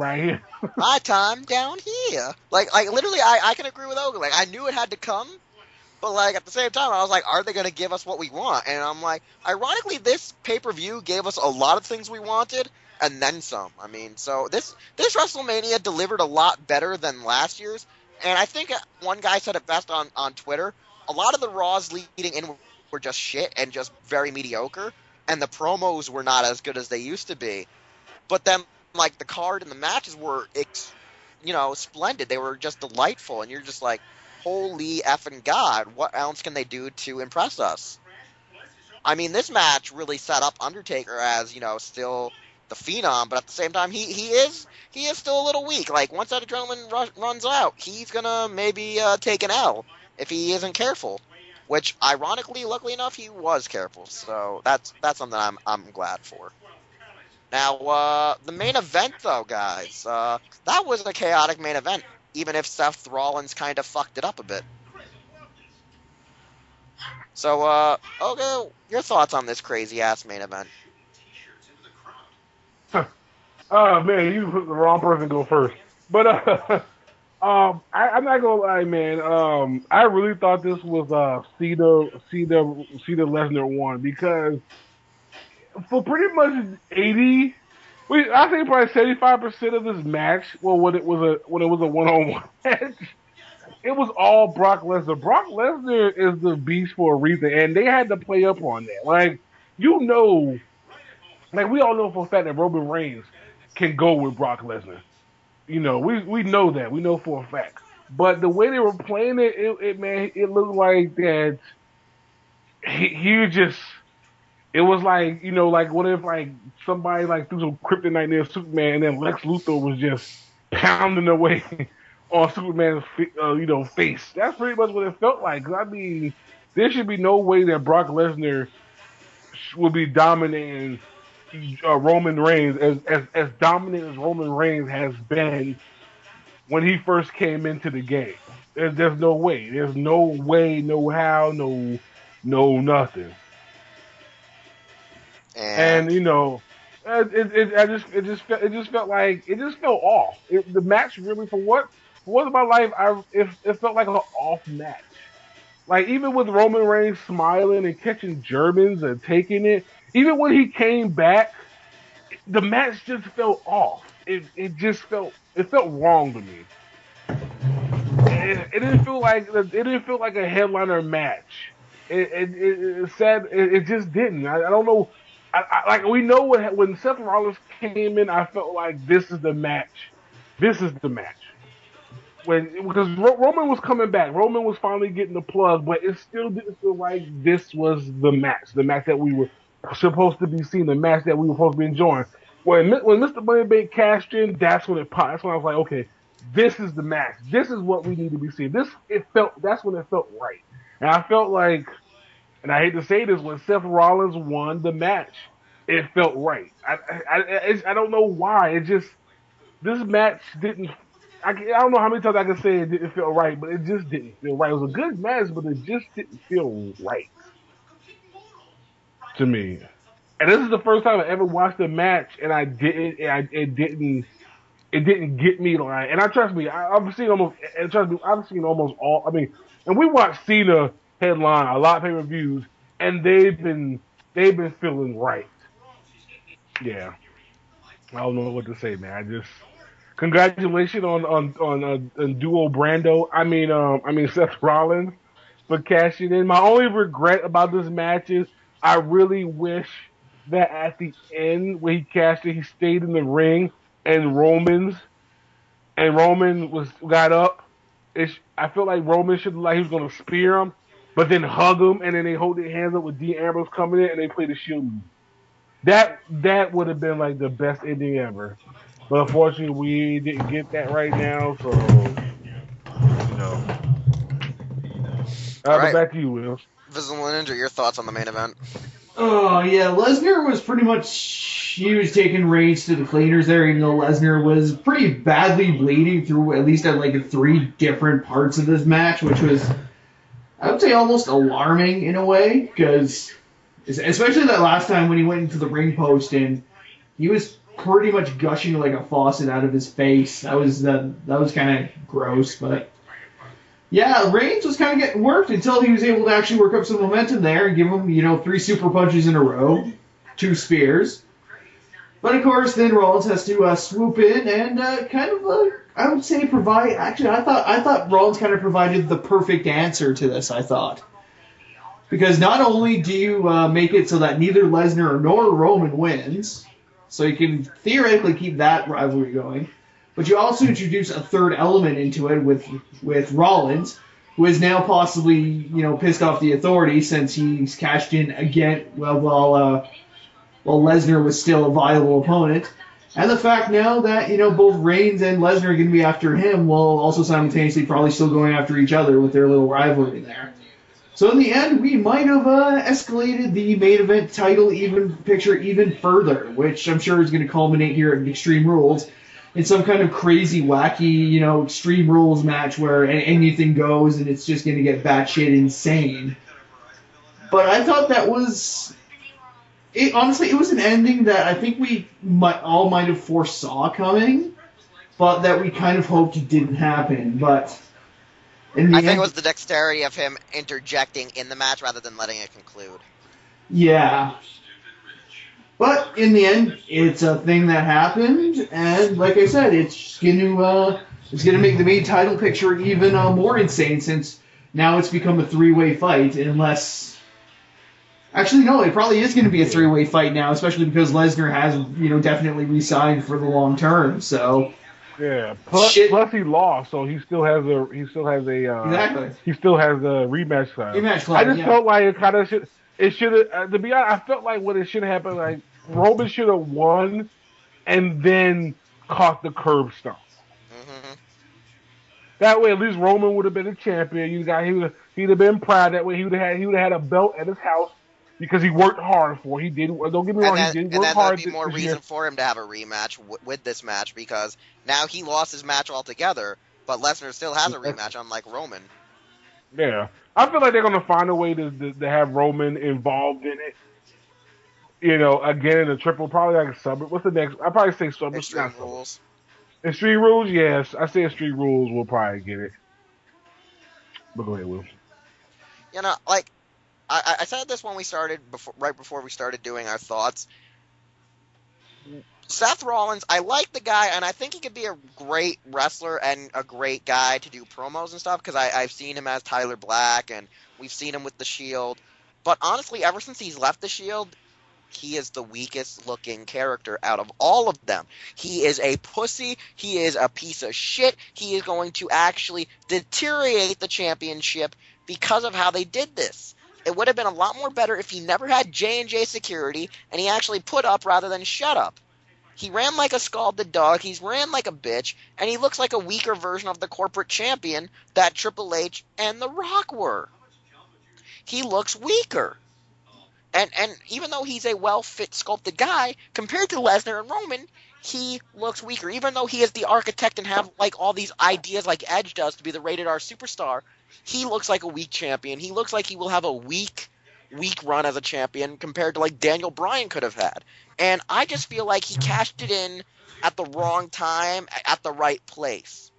S2: right here."
S1: My time down here. Like literally, I can agree with Ogle. Like, I knew it had to come, but like at the same time, I was like, are they going to give us what we want? And I'm like, ironically, this pay-per-view gave us a lot of things we wanted, and then some. I mean, so this WrestleMania delivered a lot better than last year's. And I think one guy said it best on Twitter. A lot of the Raws leading in were just shit and just very mediocre, and the promos were not as good as they used to be. But then, like, the card and the matches were, splendid. They were just delightful, and you're just like, holy effing God, what else can they do to impress us? I mean, this match really set up Undertaker as, still the phenom, but at the same time, he is still a little weak. Like, once that adrenaline runs out, he's gonna maybe take an L if he isn't careful. Which, ironically, luckily enough, he was careful. So that's something I'm glad for. Now, the main event, though, guys, that was a chaotic main event, even if Seth Rollins kind of fucked it up a bit. So, okay, your thoughts on this crazy-ass main event?
S2: Oh man, you put the wrong person to go first. But I'm not gonna lie, man. I really thought this was Cena Lesnar one because for pretty much 80, I think probably 75% of this match. Well, when it was a one-on-one match, it was all Brock Lesnar. Brock Lesnar is the beast for a reason, and they had to play up on that. Like we all know for a fact that Roman Reigns can go with Brock Lesnar. We know that. We know for a fact. But the way they were playing it looked like that he was just. It was like like what if like somebody like threw some kryptonite near Superman, and then Lex Luthor was just pounding away on Superman's face. That's pretty much what it felt like. 'Cause I mean, there should be no way that Brock Lesnar would be dominating Roman Reigns as dominant as Roman Reigns has been when he first came into the game. There's no way. There's no way, no how, no nothing. And it just felt like it just felt off. The match really for what in my life it felt like an off match. Like even with Roman Reigns smiling and catching Germans and taking it, even when he came back, the match just felt off. It felt wrong to me. It didn't feel like a headliner match. It said it just didn't. I don't know. Like we know when Seth Rollins came in, I felt like this is the match. This is the match. because Roman was coming back. Roman was finally getting the plug, but it still didn't feel like this was the match that we were supposed to be seeing, the match that we were supposed to be enjoying. When Mr. Moneybank cashed in, that's when it popped. That's when I was like, okay, this is the match. This is what we need to be seeing. That's when it felt right. And I felt like, and I hate to say this, when Seth Rollins won the match, it felt right. I don't know why. It just, this match didn't. I don't know how many times I can say it didn't feel right, but it just didn't feel right. It was a good match, but it just didn't feel right to me. And this is the first time I ever watched a match, and it didn't get me like. And I trust me, I've seen almost, and trust me, I've seen almost all. I mean, and we watched Cena headline a lot of pay-per-views, and they've been feeling right. Yeah, I don't know what to say, man. I just congratulations on Duo Brando. I mean Seth Rollins for cashing in. My only regret about this match is I really wish that at the end when he cashed in, he stayed in the ring and Roman was got up. I felt like Roman should like he was gonna spear him, but then hug him, and then they hold their hands up with Dean Ambrose coming in, and they play the shield move. That would have been like the best ending ever. But unfortunately, we didn't get that right now. So, you know.
S1: All right,
S2: But back to you, Will.
S1: Visible Ninja, your thoughts on the main event?
S3: Oh, yeah, Lesnar was pretty much, he was taking Reigns to the cleaners there, even though Lesnar was pretty badly bleeding through at least at like 3 different parts of this match, which was, I would say, almost alarming in a way, because, especially that last time when he went into the ring post and he was pretty much gushing like a faucet out of his face. That was kind of gross, but yeah, Reigns was kind of getting worked until he was able to actually work up some momentum there and give him, 3 super punches in a row, 2 spears. But of course, then Rollins has to swoop in and I would say provide. Actually, I thought Rollins kind of provided the perfect answer to this. I thought. Because not only do you make it so that neither Lesnar nor Roman wins, so you can theoretically keep that rivalry going, but you also introduce a third element into it with Rollins, who is now possibly pissed off the Authority since he's cashed in again while Lesnar was still a viable opponent, and the fact now that both Reigns and Lesnar are going to be after him, while also simultaneously probably still going after each other with their little rivalry there. So in the end, we might have escalated the main event title picture even further, which I'm sure is going to culminate here at Extreme Rules in some kind of crazy, wacky, Extreme Rules match where anything goes and it's just going to get batshit insane. But I thought that was... honestly, it was an ending that I think we all might have foresaw coming, but that we kind of hoped didn't happen. But...
S1: I think it was the dexterity of him interjecting in the match rather than letting it conclude.
S3: Yeah. But in the end, it's a thing that happened, and like I said, it's going to make the main title picture even more insane since now it's become a 3-way fight, unless... Actually, no, it probably is going to be a 3-way fight now, especially because Lesnar has, definitely re-signed for the long term, so...
S2: Yeah. Plus he lost, so he still has a
S3: exactly.
S2: He still has a rematch time.
S3: Rematch clause,
S2: I just felt like it kind of should. It should have. To be honest, I felt like what it should have happened. Like Roman should have won, and then caught the curb stomp.
S1: Mm-hmm.
S2: That way, at least Roman would have been a champion. He'd have been proud. That way, he would have had a belt at his house because he worked hard for it. He did. Don't get me wrong. He did work hard.
S1: And then there'd be more reason for him to have a rematch with this match because now he lost his match altogether, but Lesnar still has a rematch, unlike Roman.
S2: Yeah, I feel like they're gonna find a way to have Roman involved in it. Again in a triple, probably like a sub. What's the next? I probably say sub.
S1: Extreme Rules.
S2: Extreme Rules, yes. I say Extreme Rules will probably get it. But go ahead, Will.
S1: I said this when we started, right before we started doing our thoughts. Seth Rollins, I like the guy, and I think he could be a great wrestler and a great guy to do promos and stuff, because I've seen him as Tyler Black, and we've seen him with The Shield. But honestly, ever since he's left The Shield, he is the weakest looking character out of all of them. He is a pussy. He is a piece of shit. He is going to actually deteriorate the championship because of how they did this. It would have been a lot more better if he never had J&J security and he actually put up rather than shut up. He ran like a scalded dog, he's ran like a bitch, and he looks like a weaker version of the corporate champion that Triple H and The Rock were. He looks weaker. And even though he's a well-fit, sculpted guy, compared to Lesnar and Roman, he looks weaker. Even though he is the architect and have like all these ideas like Edge does to be the rated R superstar, he looks like a weak champion. He looks like he will have a weak run as a champion compared to like Daniel Bryan could have had. And I just feel like he cashed it in at the wrong time, at the right place.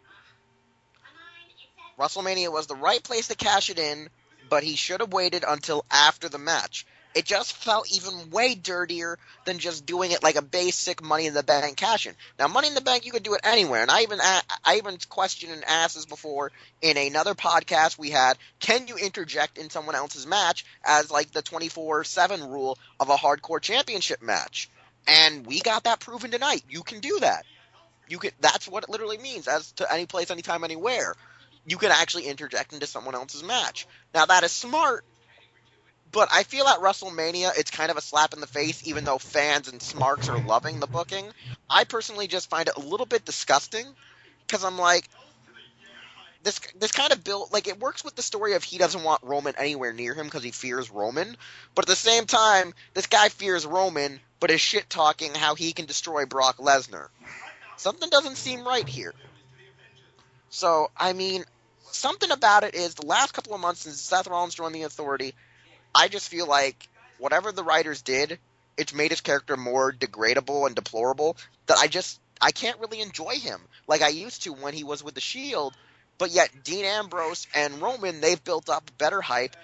S1: WrestleMania was the right place to cash it in, but he should have waited until after the match. It just felt even way dirtier than just doing it like a basic Money in the Bank cash-in. Now, Money in the Bank, you could do it anywhere, and I even questioned and asked this before in another podcast we had, can you interject in someone else's match as like the 24/7 rule of a hardcore championship match? And we got that proven tonight. You can do that. That's what it literally means, as to any place, anytime, anywhere. You can actually interject into someone else's match. Now, that is smart, but I feel at WrestleMania, it's kind of a slap in the face, even though fans and smarks are loving the booking. I personally just find it a little bit disgusting, because I'm like, this kind of built, like, it works with the story of he doesn't want Roman anywhere near him because he fears Roman, but at the same time, this guy fears Roman, but is shit-talking how he can destroy Brock Lesnar. Something doesn't seem right here. So, I mean, something about it is the last couple of months since Seth Rollins joined the Authority, I just feel like whatever the writers did, it's made his character more degradable and deplorable that I can't really enjoy him like I used to when he was with the Shield. But yet Dean Ambrose and Roman, they've built up better hype,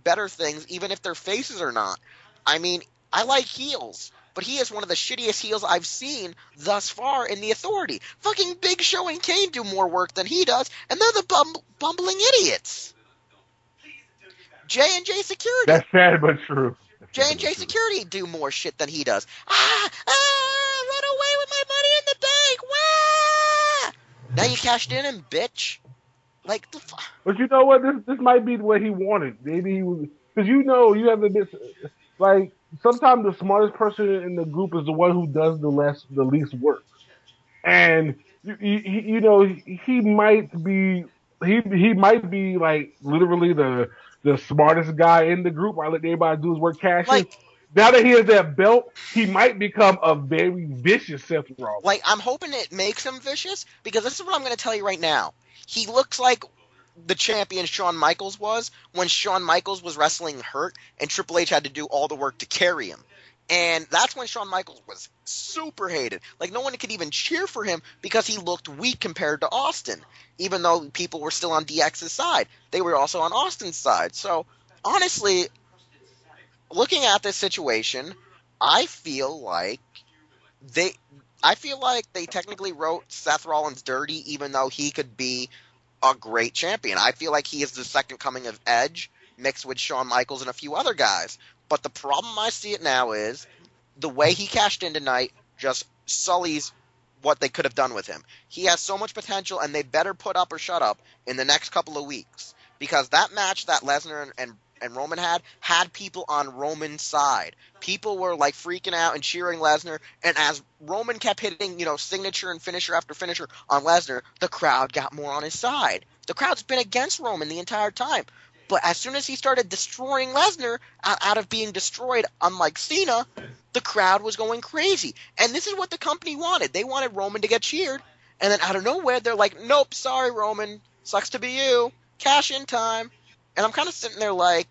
S1: better things, even if their faces are not. I mean, I like heels, but he is one of the shittiest heels I've seen thus far in the Authority. Fucking Big Show and Kane do more work than he does, and they're the bumbling idiots. J&J Security.
S2: That's sad but true.
S1: J&J Security do more shit than he does. Run away with my money in the bank. Wah! Now you cashed in him, bitch. Like, the fuck.
S2: But you know what? This might be what he wanted. Maybe he was, because you have to like, sometimes the smartest person in the group is the one who does the least work. And he might be like literally the smartest guy in the group. I let everybody do his work cash in.
S1: Like,
S2: now that he has that belt, he might become a very vicious Seth Rollins.
S1: Like, I'm hoping it makes him vicious, because this is what I'm going to tell you right now. He looks like the champion Shawn Michaels was when Shawn Michaels was wrestling hurt and Triple H had to do all the work to carry him. And that's when Shawn Michaels was super hated. Like, no one could even cheer for him because he looked weak compared to Austin. Even though people were still on DX's side, they were also on Austin's side. So, honestly, looking at this situation, I feel like they technically wrote Seth Rollins dirty, even though he could be a great champion. I feel like he is the second coming of Edge, mixed with Shawn Michaels and a few other guys. But the problem I see it now is the way he cashed in tonight just sullies what they could have done with him. He has so much potential, and they better put up or shut up in the next couple of weeks. Because that match that Lesnar and Roman had people on Roman's side. People were like freaking out and cheering Lesnar, and as Roman kept hitting, signature and finisher after finisher on Lesnar, the crowd got more on his side. The crowd's been against Roman the entire time. But as soon as he started destroying Lesnar out of being destroyed, unlike Cena, the crowd was going crazy. And this is what the company wanted. They wanted Roman to get cheered. And then out of nowhere, they're like, nope, sorry, Roman. Sucks to be you. Cash in time. And I'm kind of sitting there like,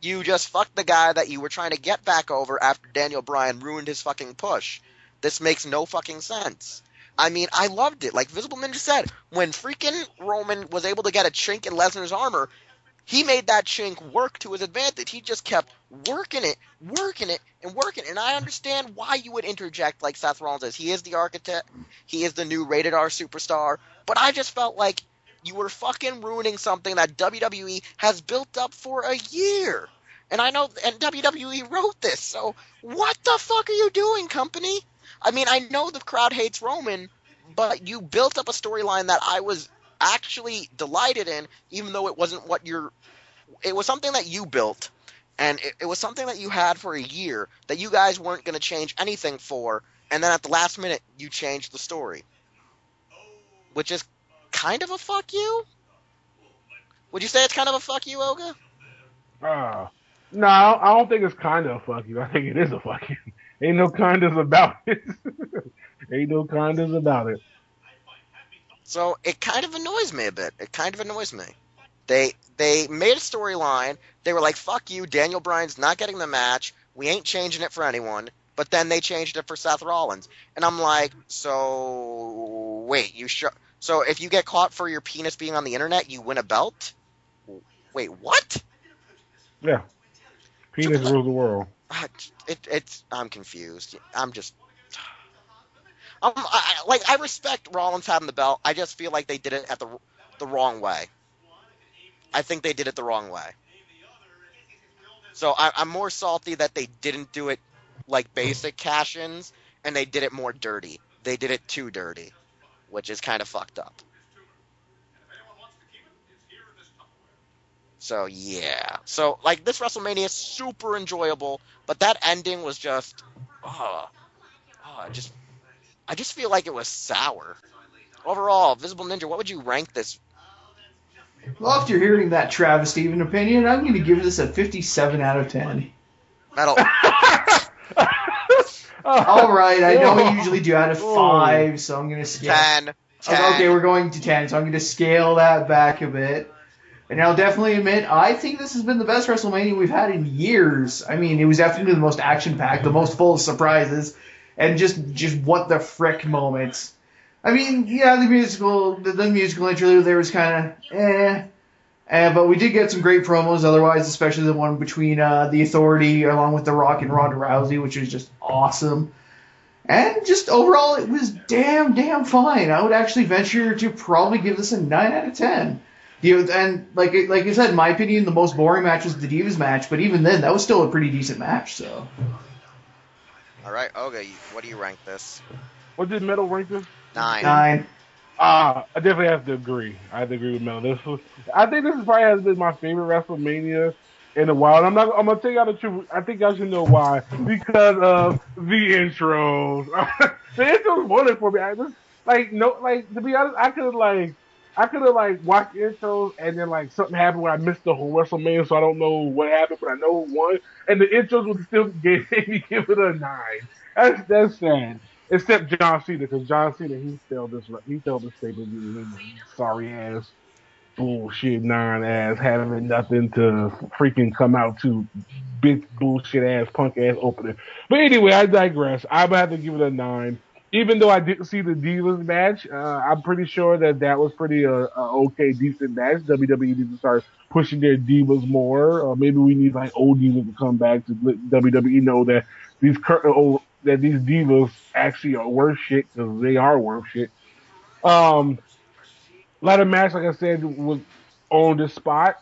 S1: you just fucked the guy that you were trying to get back over after Daniel Bryan ruined his fucking push. This makes no fucking sense. I mean, I loved it. Like Visible Ninja said, when freaking Roman was able to get a chink in Lesnar's armor, he made that chink work to his advantage. He just kept working it. And I understand why you would interject like Seth Rollins is. He is the architect. He is the new rated R superstar. But I just felt like you were fucking ruining something that WWE has built up for a year. And I know, and WWE wrote this, so what the fuck are you doing, company? I mean, I know the crowd hates Roman, but you built up a storyline that I was actually delighted in, even though it wasn't what it was something that you built, and it was something that you had for a year that you guys weren't going to change anything for, and then at the last minute, you changed the story. Which is kind of a fuck you? Would you say it's kind of a fuck you, Oga?
S2: No, I don't think it's kind of a fuck you. I think it is a fuck you. Ain't no kindness about it. Ain't no kindness about it.
S1: So it kind of annoys me a bit. It kind of annoys me. They made a storyline. They were like, "Fuck you, Daniel Bryan's not getting the match. We ain't changing it for anyone." But then they changed it for Seth Rollins, and I'm like, so wait, so if you get caught for your penis being on the internet, you win a belt? Wait, what?
S2: Yeah, penis
S1: Triple,
S2: rules the world.
S1: I'm confused. I respect Rollins having the belt. I just feel like they did it at the wrong way. I think they did it the wrong way. So I'm more salty that they didn't do it like basic cash-ins, and they did it more dirty. They did it too dirty, which is kind of fucked up. So yeah. So like this WrestleMania is super enjoyable, but that ending was just, I just feel like it was sour. Overall, Visible Ninja, what would you rank this?
S3: Well, after hearing that Travis Steven opinion, I'm going to give this a 57 out of 10.
S1: Metal.
S3: All right, I know we usually do out of 5, so I'm going to scale.
S1: 10.
S3: Okay, we're going to 10, so I'm going to scale that back a bit. And I'll definitely admit, I think this has been the best WrestleMania we've had in years. I mean, it was definitely the most action-packed, the most full of surprises, and just what the frick moments. I mean, yeah, the musical interlude there was kind of but we did get some great promos otherwise, especially the one between the Authority along with The Rock and Ronda Rousey, which was just awesome. And just overall, it was damn fine. I would actually venture to probably give this a 9 out of 10. And like I said, in my opinion, the most boring match was the Divas match, but even then, that was still a pretty decent match. So.
S1: All right, okay. What do you rank this?
S2: What did Metal rank this?
S1: 9.
S2: I definitely have to agree. I have to agree with Metal. I think this probably has been my favorite WrestleMania in a while. And I'm gonna tell y'all the truth. I think y'all should know why. Because of the intros. The intros won it for me. To be honest, I could have watched intros and then something happened where I missed the whole WrestleMania, so I don't know what happened, but I know who won. And the intros would still make me give it a 9. That's sad. Except John Cena, because John Cena he failed this pay-per-view. Sorry ass, bullshit, non-ass, having nothing to freaking come out to, big bullshit ass, punk ass opening. But anyway, I digress. I'm gonna have to give it a 9. Even though I didn't see the Divas match, I'm pretty sure that was pretty okay, decent match. WWE needs to start pushing their Divas more. Or maybe we need old Divas to come back to let WWE know that these Divas actually are worth shit, because they are worth shit. Ladder match, like I said, was on the spot.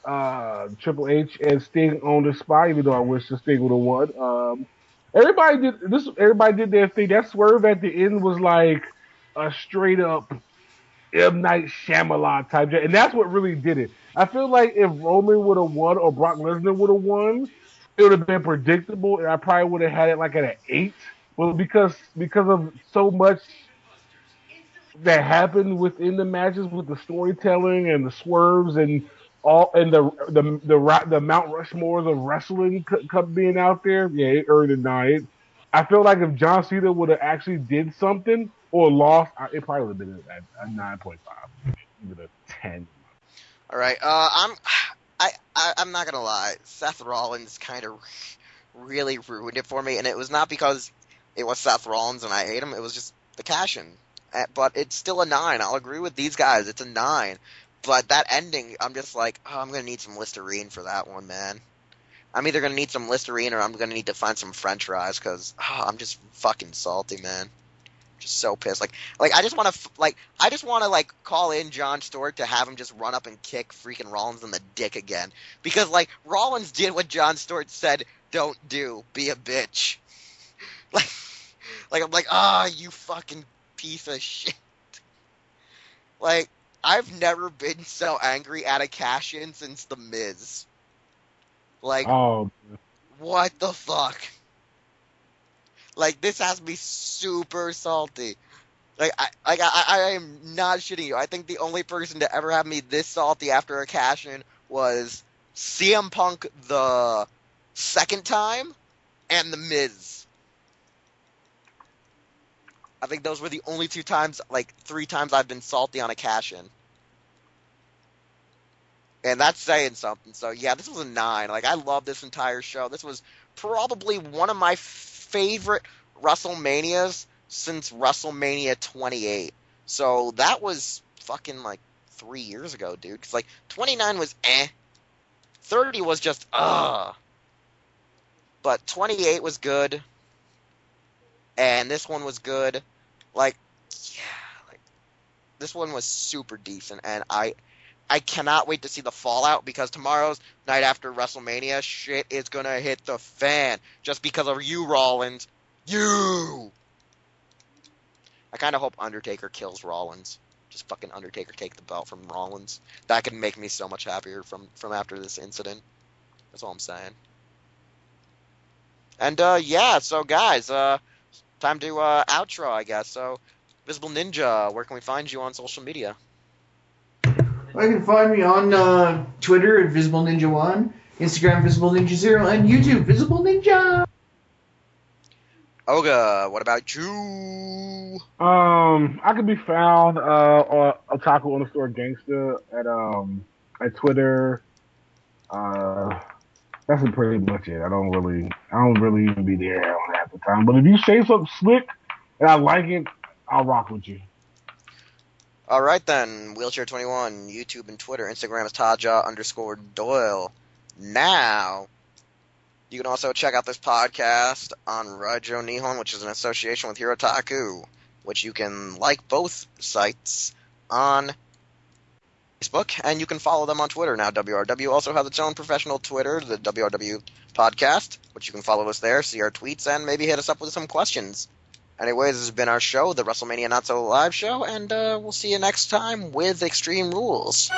S2: Triple H and Sting on the spot, even though I wish the Sting would have won. Everybody did their thing. That swerve at the end was like a straight up M. Night Shyamalan type, and that's what really did it. I feel like if Roman would have won or Brock Lesnar would have won, it would have been predictable, and I probably would have had it at an 8. Well, because of so much that happened within the matches with the storytelling and the swerves and all, and the Mount Rushmores of wrestling being out there, yeah, it earned a 9. I feel like if John Cena would have actually did something or lost, it probably would have been a 9.5, even a 10.
S1: All right. I'm not gonna lie. Seth Rollins kind of really ruined it for me, and it was not because it was Seth Rollins and I hate him. It was just the cash-in. But it's still a 9. I'll agree with these guys. It's a 9. But that ending, I'm just like, I'm gonna need some Listerine for that one, man. I'm either gonna need some Listerine or I'm gonna need to find some French fries, because I'm just fucking salty, man. Just so pissed. Like I just want to like call in John Stewart to have him just run up and kick freaking Rollins in the dick again, because like Rollins did what John Stewart said don't do, be a bitch. Like I'm like, you fucking piece of shit. Like, I've never been so angry at a cash-in since The Miz. Like,
S2: Oh,
S1: what the fuck? Like, this has me super salty. Like, I am not shitting you. I think the only person to ever have me this salty after a cash-in was CM Punk the second time and The Miz. I think those were the only 2 times, like 3 times I've been salty on a cash-in. And that's saying something. So yeah, this was a 9. Like, I love this entire show. This was probably one of my favorite WrestleManias since WrestleMania 28. So that was fucking like 3 years ago, dude. Because like 29 was 30 was just But 28 was good. And this one was good. Like, yeah, like this one was super decent, and I cannot wait to see the fallout, because tomorrow's night after WrestleMania, shit is gonna hit the fan just because of you, Rollins. You. I kind of hope Undertaker kills Rollins. Just fucking Undertaker take the belt from Rollins. That could make me so much happier from after this incident. That's all I'm saying. And yeah, so guys, time to outro, I guess. So, Visible Ninja, where can we find you on social media?
S3: You can find me on Twitter at Visible Ninja 1, Instagram Visible Ninja 0, and YouTube Visible Ninja.
S1: Oga, what about you?
S2: I can be found on Otaku_Gangsta at Twitter. That's pretty much it. I don't really even be there on half the time. But if you say something slick and I like it, I'll rock with you.
S1: All right then, Wheelchair21, YouTube and Twitter. Instagram is Taja_Doyle. Now, you can also check out this podcast on Rajo Nihon, which is an association with Hirotaku, which you can like both sites on Facebook, and you can follow them on Twitter. Now, WRW also has its own professional Twitter, the WRW Podcast, which you can follow us there, see our tweets, and maybe hit us up with some questions. Anyways, this has been our show, the WrestleMania Not So Live show, and we'll see you next time with Extreme Rules.